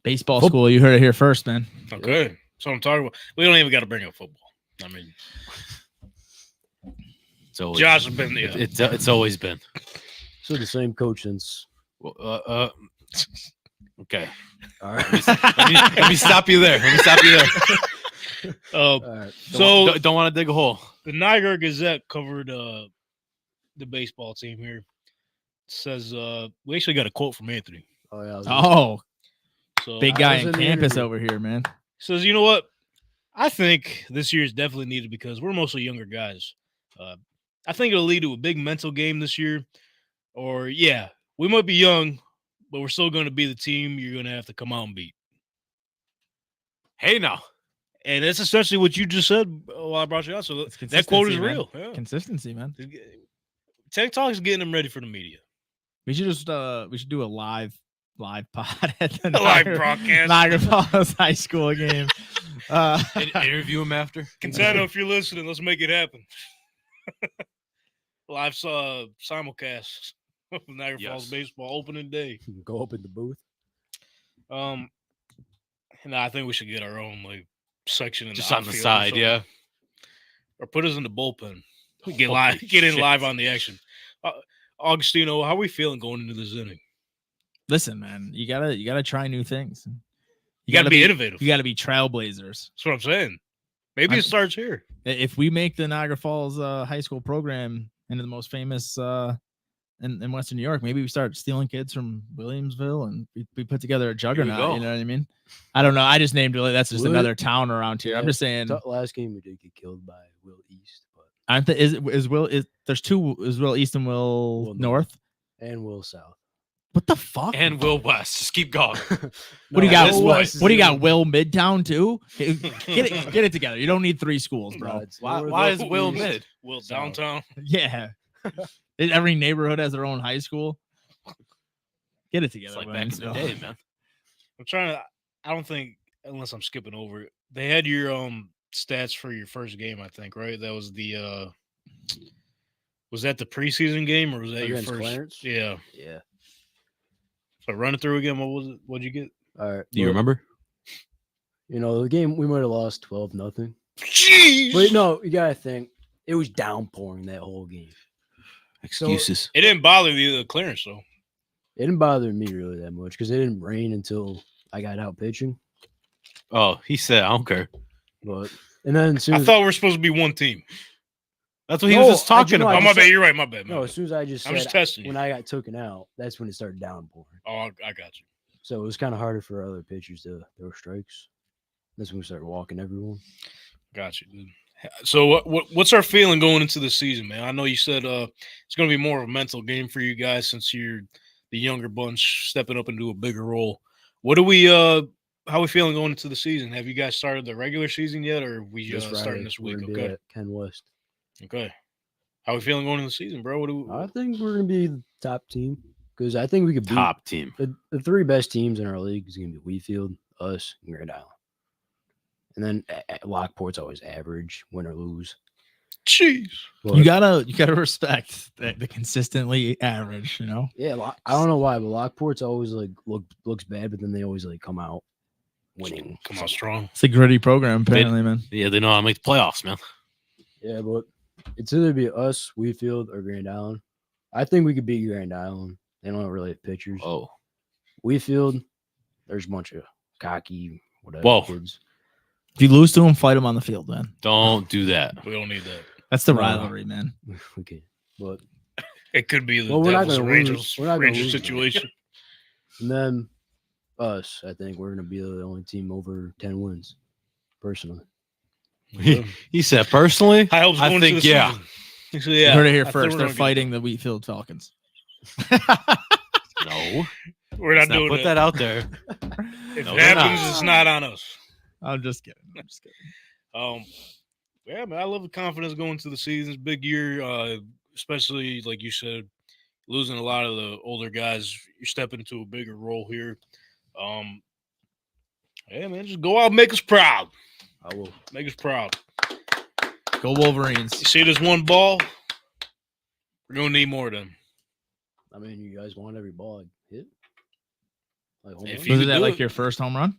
Baseball school, you heard it here first, man. Okay. That's what I'm talking about. We don't even got to bring up football. I mean, It's always Josh has been there. It's always been. So the same coach since. Okay. All right. Let me stop you there. All right. So don't want to dig a hole. the Niagara Gazette covered the baseball team here. It says we actually got a quote from Anthony. Oh yeah. Oh, So big guy was in in the campus interview. over here, man. says, you know what? I think this year is definitely needed because we're mostly younger guys. I think it'll lead to a big mental game this year. Or, yeah, we might be young, but we're still going to be the team you're going to have to come out and beat. Hey now. And that's essentially what you just said while I brought you out. So It's that quote is consistency, man. real. Yeah. Consistency, man. Tech Talk is getting them ready for the media. We should just do a live pod at the Live broadcast. Niagara Falls High School game. Interview him after. Contano, if you're listening, let's make it happen. Live simulcast of Niagara Falls Yes. baseball opening day. Go up in the booth. And I think we should get our own like section in Just the on the outfield or side, something. yeah. Or put us in the bullpen. Get Holy get in shit. live on the action. Augustino, how are we feeling going into this inning? Listen, man, you gotta try new things. You got to be innovative. You got to be trailblazers. That's what I'm saying. Maybe it starts here. If we make the Niagara Falls high school program into the most famous in Western New York, maybe we start stealing kids from Williamsville and we put together a juggernaut. go. You know what I mean? I don't know. I just named it. That's just Will- another town around here. I'm Yeah. just saying. Last game we did get killed by Will East, but Aren't there's two? Is Will East and Will Will North? and Will South. What the fuck? And Will West. Just keep going. What do you got? this What, way. what do you got? Will Midtown too? Get it together. You don't need 3 schools, No, bro. it's Why North, is Will East. mid? Will So- downtown. Yeah. Every neighborhood has their own high school. Get it together. It's like back in the Williamsville. day, man. I'm trying to. I don't think unless I'm skipping over it. They had your stats for your first game. I think right. That was the. Was that the preseason game or was that your Against first? Clarence? Yeah. Yeah. So run it through again. What was it? What'd you get? All right. Do you well, remember? You know, the game we might have lost 12-0. Jeez. But no, you gotta think it was downpouring that whole game. Excuses. It didn't bother the clearance though. It didn't bother me really that much because it didn't rain until I got out pitching. Oh, he said, I don't care. But and then as soon I as, thought we were supposed to be one team. That's what he No, was just talking no, I Oh, about. my just bad. said- You're right. My bad. no, as soon as I just I'm just said testing you. when I got taken out, that's when it started downpouring. Oh, I got you. So it was kind of harder for other pitchers to throw strikes. That's when we started walking everyone. Got you, dude. So what's our feeling going into the season, man? I know you said it's going to be more of a mental game for you guys since you're the younger bunch stepping up into a bigger role. What do we how are we feeling going into the season? Have you guys started the regular season yet, or are we This starting Friday, this we're week? gonna be Okay, at Ken West. okay. How are we feeling going into the season, bro? What do I think we're gonna be the top team because I think we could beat Top team. the 3 best teams in our league is gonna be Wheatfield, us, and Grand Island. And then Lockport's always average, win or lose. Jeez. But, You gotta respect the consistently average. You know. yeah, I don't know why, but Lockport's always like looks bad, but then they always like come out winning. Come on, strong. It's a gritty program, apparently, man. Yeah, they know how to make the playoffs, man. Yeah, but it's either be us, Wheatfield, or Grand Island. I think we could beat Grand Island. They don't really have pitchers. Oh. Wheatfield, there's a bunch of cocky whatever Whoa. kids. If you lose to them, fight them on the field, man. Don't do that. We don't need that. That's the No. rivalry, man. We could. but It could be the Well, we're not Devils gonna or lose. Rangers, We're not gonna Rangers lose, man. situation. and then us, I think we're gonna be the only team over 10 wins, personally. He said personally. High hopes going into the yeah. season. So, You heard it here I think first. we're They're gonna get fighting the Wheatfield Falcons. No, We're not let's not doing put that out there. If No, it they're happens, not. it's not on us. I'm just kidding. Yeah, man, I love the confidence going into the season. It's a big year, especially like you said, losing a lot of the older guys. You're stepping into a bigger role here. Yeah, man, just go out and make us proud. I will. Make us proud. Go Wolverines. You see this one ball? We're gonna need more of them. I mean, you guys want every ball I hit? Like home If run? you Was could that do like it. your first home run?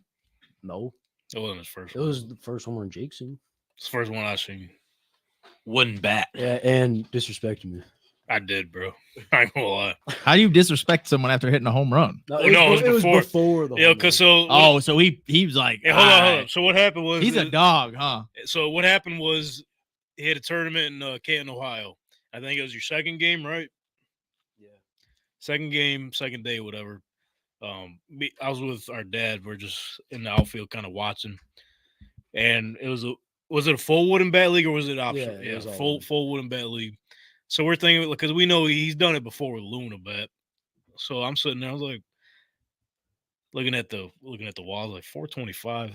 No, It wasn't his first it one. was the first home run Jake seen. It's the first one I seen. Wooden bat. Yeah, and disrespecting me. I did, bro. I ain't gonna lie. How do you disrespect someone after hitting a home run? No, Oh, no, it was before. before the Yeah, home because run. so Oh, so he was like, yeah, hold on, hold "Alright." on. So what happened was He's a dog, huh? So what happened was he had a tournament in Canton, Ohio. I think it was your second game, right? Yeah. Second game, second day, whatever. I was with our dad. We're just in the outfield, kind of watching, and it was it a full wooden bat league or was it optional? Yeah, it was all full wooden. full wooden bat league. So we're thinking because we know he's done it before with Luna bat. So I'm sitting there, I was like looking at the wall, I was like 425.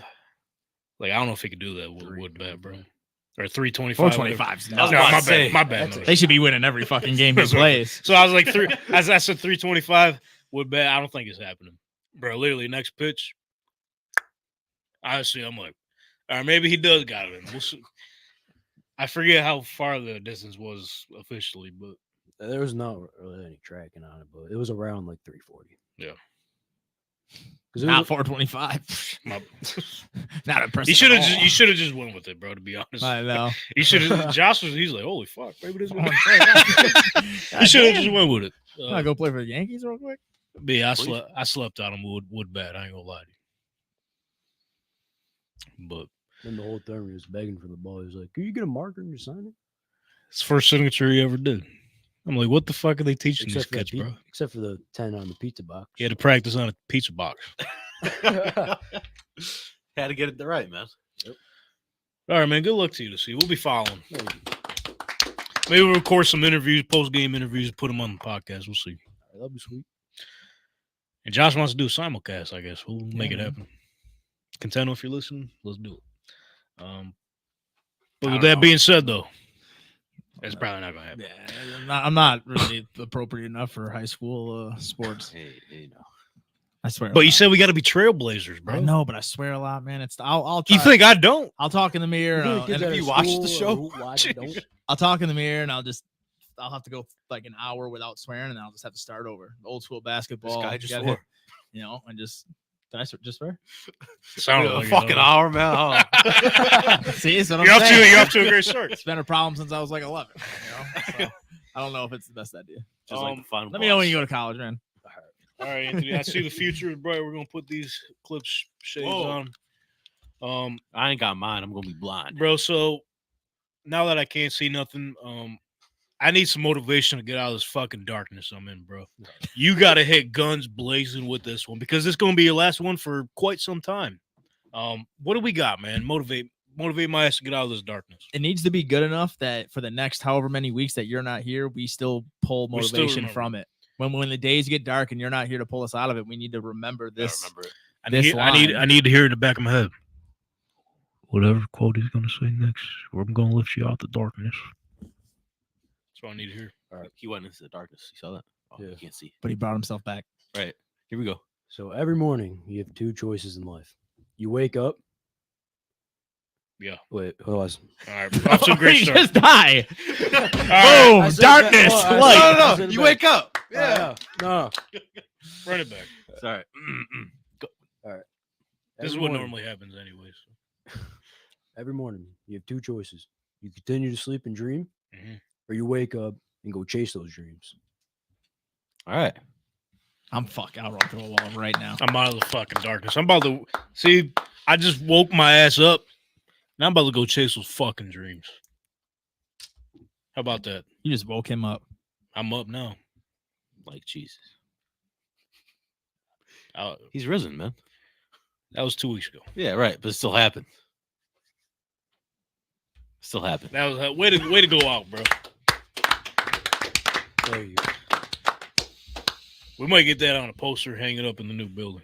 Like I don't know if he could do that with wood bat, bro. Or 325. 425. I was No, about my to say, bad. My bad. that's my bad. They should be winning every fucking game he That's right. plays. So I was like, as I said, 325 would bet. I don't think it's happening, bro. Literally, next pitch. Honestly, I'm like, all right, maybe he does got it in. We'll see. I forget how far the distance was officially, but There was not really any tracking on it, but it was around like 340. Yeah. Because Not 425. my, Not impressive. you should have at all. just you should have just went with it, bro. To be honest, I know. you should have. Josh was. He's like, holy fuck, maybe this one. God You should have damn. just went with it. Can I go play for the Yankees real quick? But yeah, I slept on him wood bat. I ain't gonna lie to you. But then the whole time he was begging for the ball. He was like, "Can you get a marker and just sign it?" it's the first signature he ever did. I'm like, what the fuck are they teaching these Except for, kids, bro? except for the 10 on the pizza box. He had to practice on a pizza box. Had to get it right, man. All right, man. Good luck to you this season. We'll be following. Maybe we'll record some interviews, post-game interviews, put them on the podcast. We'll see. That'll be sweet. And Josh wants to do a simulcast, I guess. We'll make it man. happen. Contento, if you're listening, let's do it. But I with don't that know. being said, though, it's probably not going to happen. Yeah, I'm not really appropriate enough for high school sports. Hey, no. I swear. But you said we got to be trailblazers, bro. I know, but I swear a lot, man. I'll try. You think I don't? I'll talk in the mirror. You And think kids and out if of you watch school the or show, who watch it don't? I'll talk in the mirror and I'll have to go like an hour without swearing, and then I'll just have to start over. Old school basketball. This guy just gotta swore. hit, you know, and just did I just swear? Sounded A like it, fucking though. hour, man. Oh. See, that's what You're I'm off, saying. you're off to a great start. It's been a problem since I was like 11. You know? So, I don't know if it's the best idea. Just like the fun Let me know when you go to college, man. All right, Anthony. I see the future is bright. We're gonna put these clips shades Whoa. on. I ain't got mine. I'm gonna be blind. Bro. So now that I can't see nothing, I need some motivation to get out of this fucking darkness I'm in, bro. You got to hit guns blazing with this one because this is gonna be your last one for quite some time. What do we got, man? Motivate my ass to get out of this darkness. It needs to be good enough that for the next however many weeks that you're not here, we still pull We still motivation remember. from it. When the days get dark and you're not here to pull us out of it, we need to remember I this. remember it. I need to hear in the back of my head. Whatever Cody's gonna say next, I'm gonna lift you out the darkness. That's what I need to hear. He went into the darkness. You saw that? Oh, Yeah. you can't see. But he brought himself back. Right. Here we go. So every morning you have two choices in life. You wake up. Yeah. Wait, hold on. All right, off to a great You start. just die. All right. Boom! I said Darkness. that- oh, I light. said- No, I no, said no. it You back. wake up. Yeah. No. Run it back. Sorry. This is Every what morning- normally happens, anyways. Every morning you have two choices. You continue to sleep and dream, Mhm. or you wake up and go chase those dreams. All right. I'll run through a wall right now. I'm out of the fucking darkness. I'm about to see. I just woke my ass up. Now I'm about to go chase those fucking dreams. How about that? You just woke him up. I'm up now. Like Jesus. Uh, He's risen, man. that was 2 weeks ago. Yeah, right. But it still happened. Still happened. That was way to go out, bro. There you We might get that on a poster, hang it up in the new building.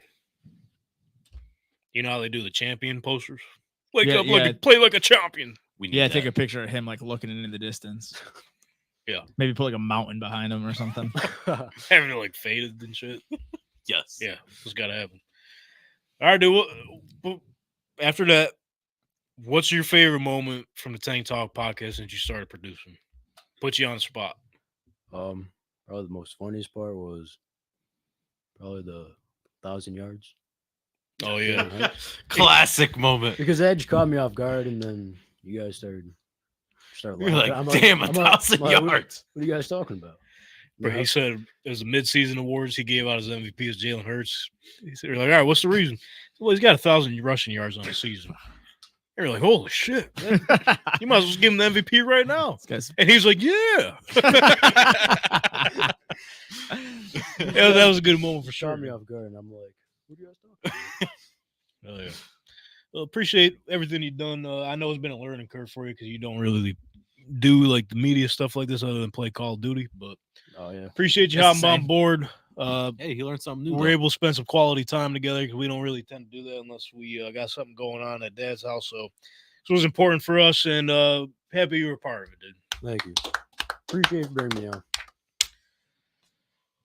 You know how they do the champion posters? Wake Yeah, up, yeah. play like a champion. We need Yeah, that. take a picture of him like looking into the distance. Yeah. Maybe put like a mountain behind him or something. Having it like faded and shit. Yes. Yeah, it's got to happen. All right, dude. After that, what's your favorite moment from the Tank Talk podcast since you started producing? Put you on the spot. Probably the most funniest part was probably the 1,000 yards. Oh, yeah. Classic moment. Because Edge caught me off guard, and then you guys started You're laughing. like, I'm damn, I'm 1,000 what- yards. What are you guys talking about? Bro, Yeah. he said there's a midseason awards. He gave out his MVP as Jalen Hurts. He said, "Like, all right, what's the reason?" Well, he's got 1,000 rushing yards on the season. You're like, holy shit! Man. You might as well just give him the MVP right now. This guy's And he's like, yeah. Yeah, that was a good moment for sure. Caught me off guard, and I'm like, what are you guys talking about? Oh, yeah. Well, appreciate everything you've done. I know it's been a learning curve for you because you don't really do like the media stuff like this other than play Call of Duty. But Oh, yeah. appreciate you That's the hopping on same. board. Hey, he learned something new. We're though. able to spend some quality time together because we don't really tend to do that unless we got something going on at Dad's house. So it was important for us, and happy you were part of it, dude. Thank you. Appreciate you bringing me on.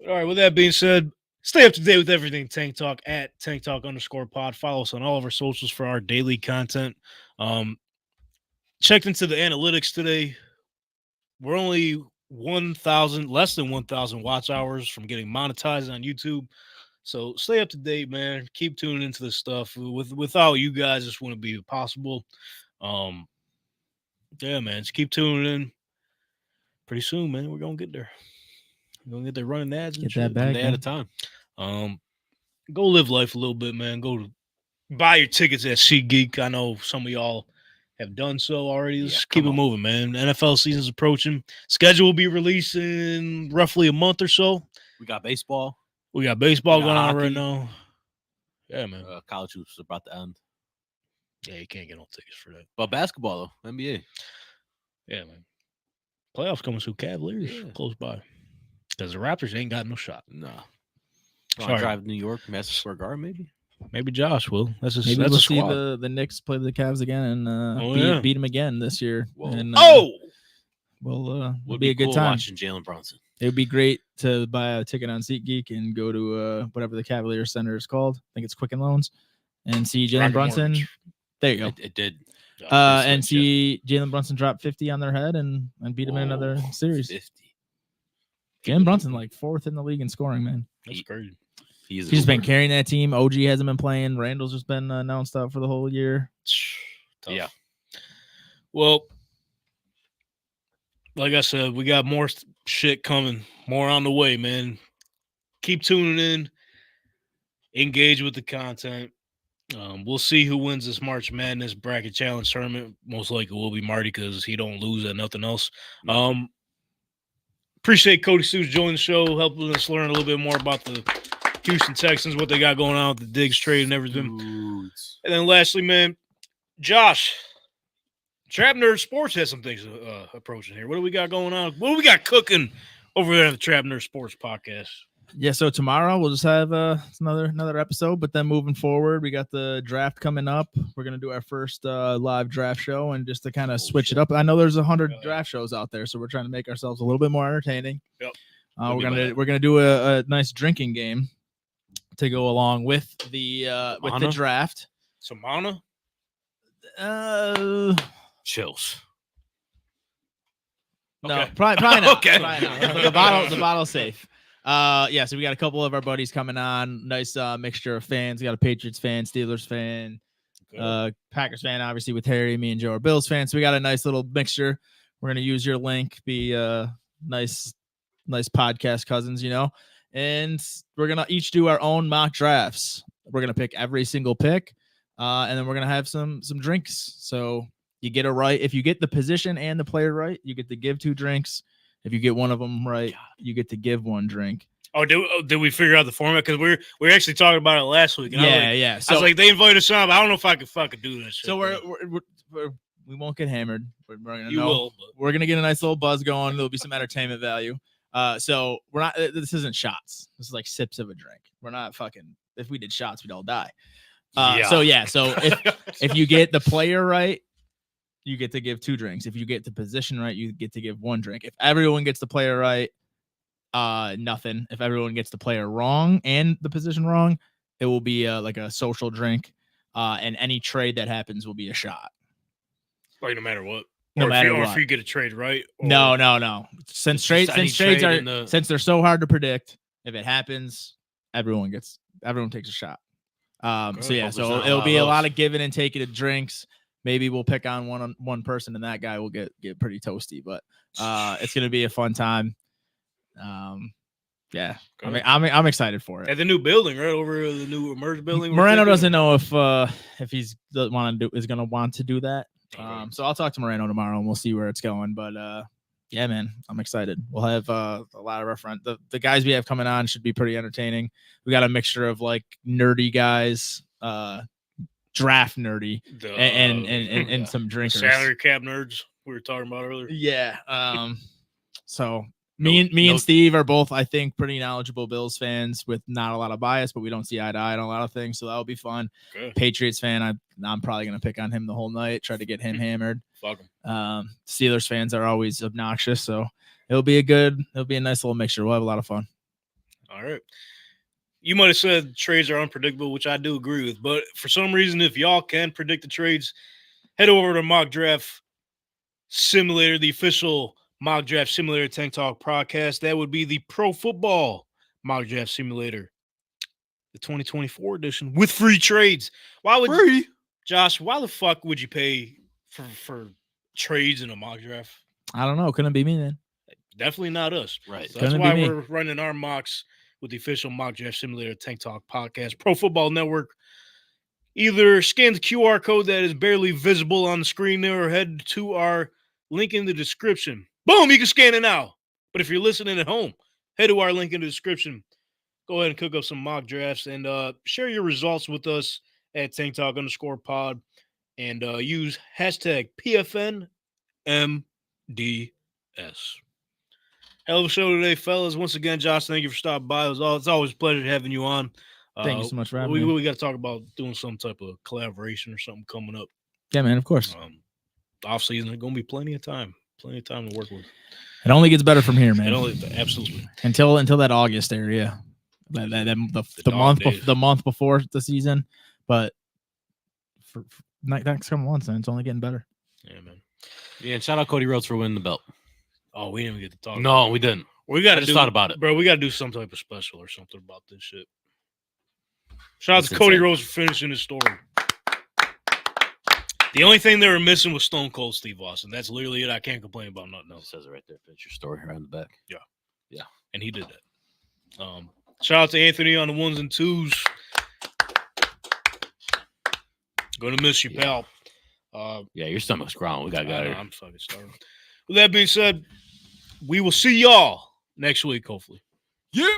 All right, with that being said, stay up to date with everything Tank Talk at TankTalk_pod. Follow us on all of our socials for our daily content. Checked into the analytics today. We're only less than 1,000 watch hours from getting monetized on YouTube. So stay up to date, man. Keep tuning into this stuff. Without you guys, this wouldn't be possible. Yeah, man. Just keep tuning in. Pretty soon, man, we're gonna get there. We're gonna get there running ads and Get shit. that back. One day at a man. time. Go live life a little bit, man. Buy your tickets at SeatGeek. I know some of y'all have done so already. Let's keep it moving, man. NFL season's approaching. Schedule will be released in roughly a month or so. We got baseball. We got baseball We got going on hockey. right now. Yeah, man. College hoops are about to end. Yeah, you can't get no tickets for that. But basketball, though. NBA. Yeah, man. Playoffs coming soon. Cavaliers Yeah. close by. Because the Raptors ain't got no shot. No. Sorry. Drive to New York, Madison Square Garden, maybe. Maybe Josh will. That's a Maybe that's we'll a see squad. the Knicks play the Cavs again and Oh, yeah. beat them again this year. Whoa. And, Oh, will be a good cool time. watching Jalen Brunson. It would be great to buy a ticket on SeatGeek and go to whatever the Cavalier Center is called. I think it's Quicken Loans, and see Jalen Rocket Brunson. Mortgage. There you go. It did. And see Jalen Brunson drop 50 on their head and beat him in another Whoa, series. 50. Jalen Brunson, like 4th in the league in scoring, man. That's crazy. He's just been carrying that team. OG hasn't been playing. Randall's just been announced out for the whole year. Tough. Yeah. Well, like I said, we got more shit coming, more on the way, man. Keep tuning in. Engage with the content. We'll see who wins this March Madness Bracket Challenge tournament. Most likely will be Marty because he don't lose at nothing else. Appreciate Cody Stoots joining the show, helping us learn a little bit more about the Houston Texans, what they got going on with the Diggs trade and everything. Dudes. And then lastly, man, Josh, Trap Nerd Sports has some things approaching here. What do we got going on? What do we got cooking over there at the Trap Nerd Sports podcast? Yeah, so tomorrow we'll just have another episode, but then moving forward, we got the draft coming up. We're gonna do our first live draft show, and just to kind of switch it up. I know there's 100 draft shows out there, so we're trying to make ourselves a little bit more entertaining. Yep. We're gonna do a nice drinking game to go along with the draft. Samana? Chills. No, Okay. probably not. Okay. Probably not. The bottle's safe. Yeah, so we got a couple of our buddies coming on. Nice mixture of fans. We got a Patriots fan, Steelers fan, Packers fan, obviously with Harry, me and Joe are Bills fans. So we got a nice little mixture. We're gonna use your link, be nice podcast cousins, you know. And we're gonna each do our own mock drafts. We're gonna pick every single pick, and then we're gonna have some drinks. So you get it right. If you get the position and the player right, you get to give 2 drinks. If you get one of them right, you get to give one drink. Oh, did we figure out the format? Because we were actually talking about it last week. And Yeah. I was like, they invited us on, but I don't know if I could fucking do this shit. So we won't get hammered. We're gonna You will. But We're gonna get a nice little buzz going. There'll be some entertainment value. So we're not. This isn't shots. This is like sips of a drink. We're not fucking. If we did shots, we'd all die. So if you get the player right, you get to give 2 drinks. If you get the position right, you get to give 1 drink. If everyone gets the player right, nothing. If everyone gets the player wrong and the position wrong, it will be like a social drink. And any trade that happens will be a shot. like no matter what. No matter what. Or if you get a trade right. Or, No. Since trades are since they're so hard to predict, if it happens, everyone takes a shot. So it'll be a lot of giving and taking of drinks. Maybe we'll pick on one person, and that guy will get pretty toasty. But it's gonna be a fun time. Yeah, I'm excited for it. At the new building, right over the new Emerge building. Moreno doesn't know if he's gonna want to do that. So I'll talk to Moreno tomorrow, and we'll see where it's going. But yeah, man, I'm excited. We'll have a lot of our friends. The guys we have coming on should be pretty entertaining. We got a mixture of like nerdy guys, draft nerdy, and some drinkers. Salary cap nerds we were talking about earlier. Yeah. So me and Steve are both, I think, pretty knowledgeable Bills fans with not a lot of bias, but we don't see eye to eye on a lot of things. So that'll be fun. Good. Patriots fan, I'm probably gonna pick on him the whole night, try to get him hammered. Fuck him. Steelers fans are always obnoxious, so it'll be a nice little mixture. We'll have a lot of fun. All right. You might have said trades are unpredictable, which I do agree with. But for some reason, if y'all can predict the trades, head over to Mock Draft Simulator, the official Mock Draft Simulator Tank Talk podcast. That would be the Pro Football Mock Draft Simulator, the 2024 edition with free trades. Josh, why the fuck would you pay for trades in a mock draft? I don't know. Couldn't be me, man. Definitely not us. Right. So that's why we're running our mocks with the official Mock Draft Simulator Tank Talk podcast. Pro Football Network. Either scan the QR code that is barely visible on the screen there or head to our link in the description. Boom, you can scan it now. But if you're listening at home, head to our link in the description. Go ahead and cook up some mock drafts and share your results with us at Tank Talk _pod and use hashtag PFNMDS. Hell of a show today, fellas. Once again, Josh, thank you for stopping by. It's always a pleasure having you on. Thank you so much for having me. We got to talk about doing some type of collaboration or something coming up. Yeah, man, of course. Off season, there's going to be plenty of time to work with. It only gets better from here, man. Absolutely. Until that August area, the month before the season, but for next couple months, and it's only getting better. Yeah, man. Yeah, and shout out Cody Rhodes for winning the belt. Oh, we didn't even get to talk. No, we didn't. We got to thought about it, bro. We got to do some type of special or something about this shit. Shout out to Cody Rhodes for finishing his story. The only thing they were missing was Stone Cold Steve Austin. That's literally it. I can't complain about nothing else. It says it right there. Finish your story around the back. Yeah. And he did that. Shout out to Anthony on the 1s and 2s. Gonna miss you, pal. Yeah, your stomach's growling. We got it. I'm fucking starving. With that being said, we will see y'all next week, hopefully. Yeah.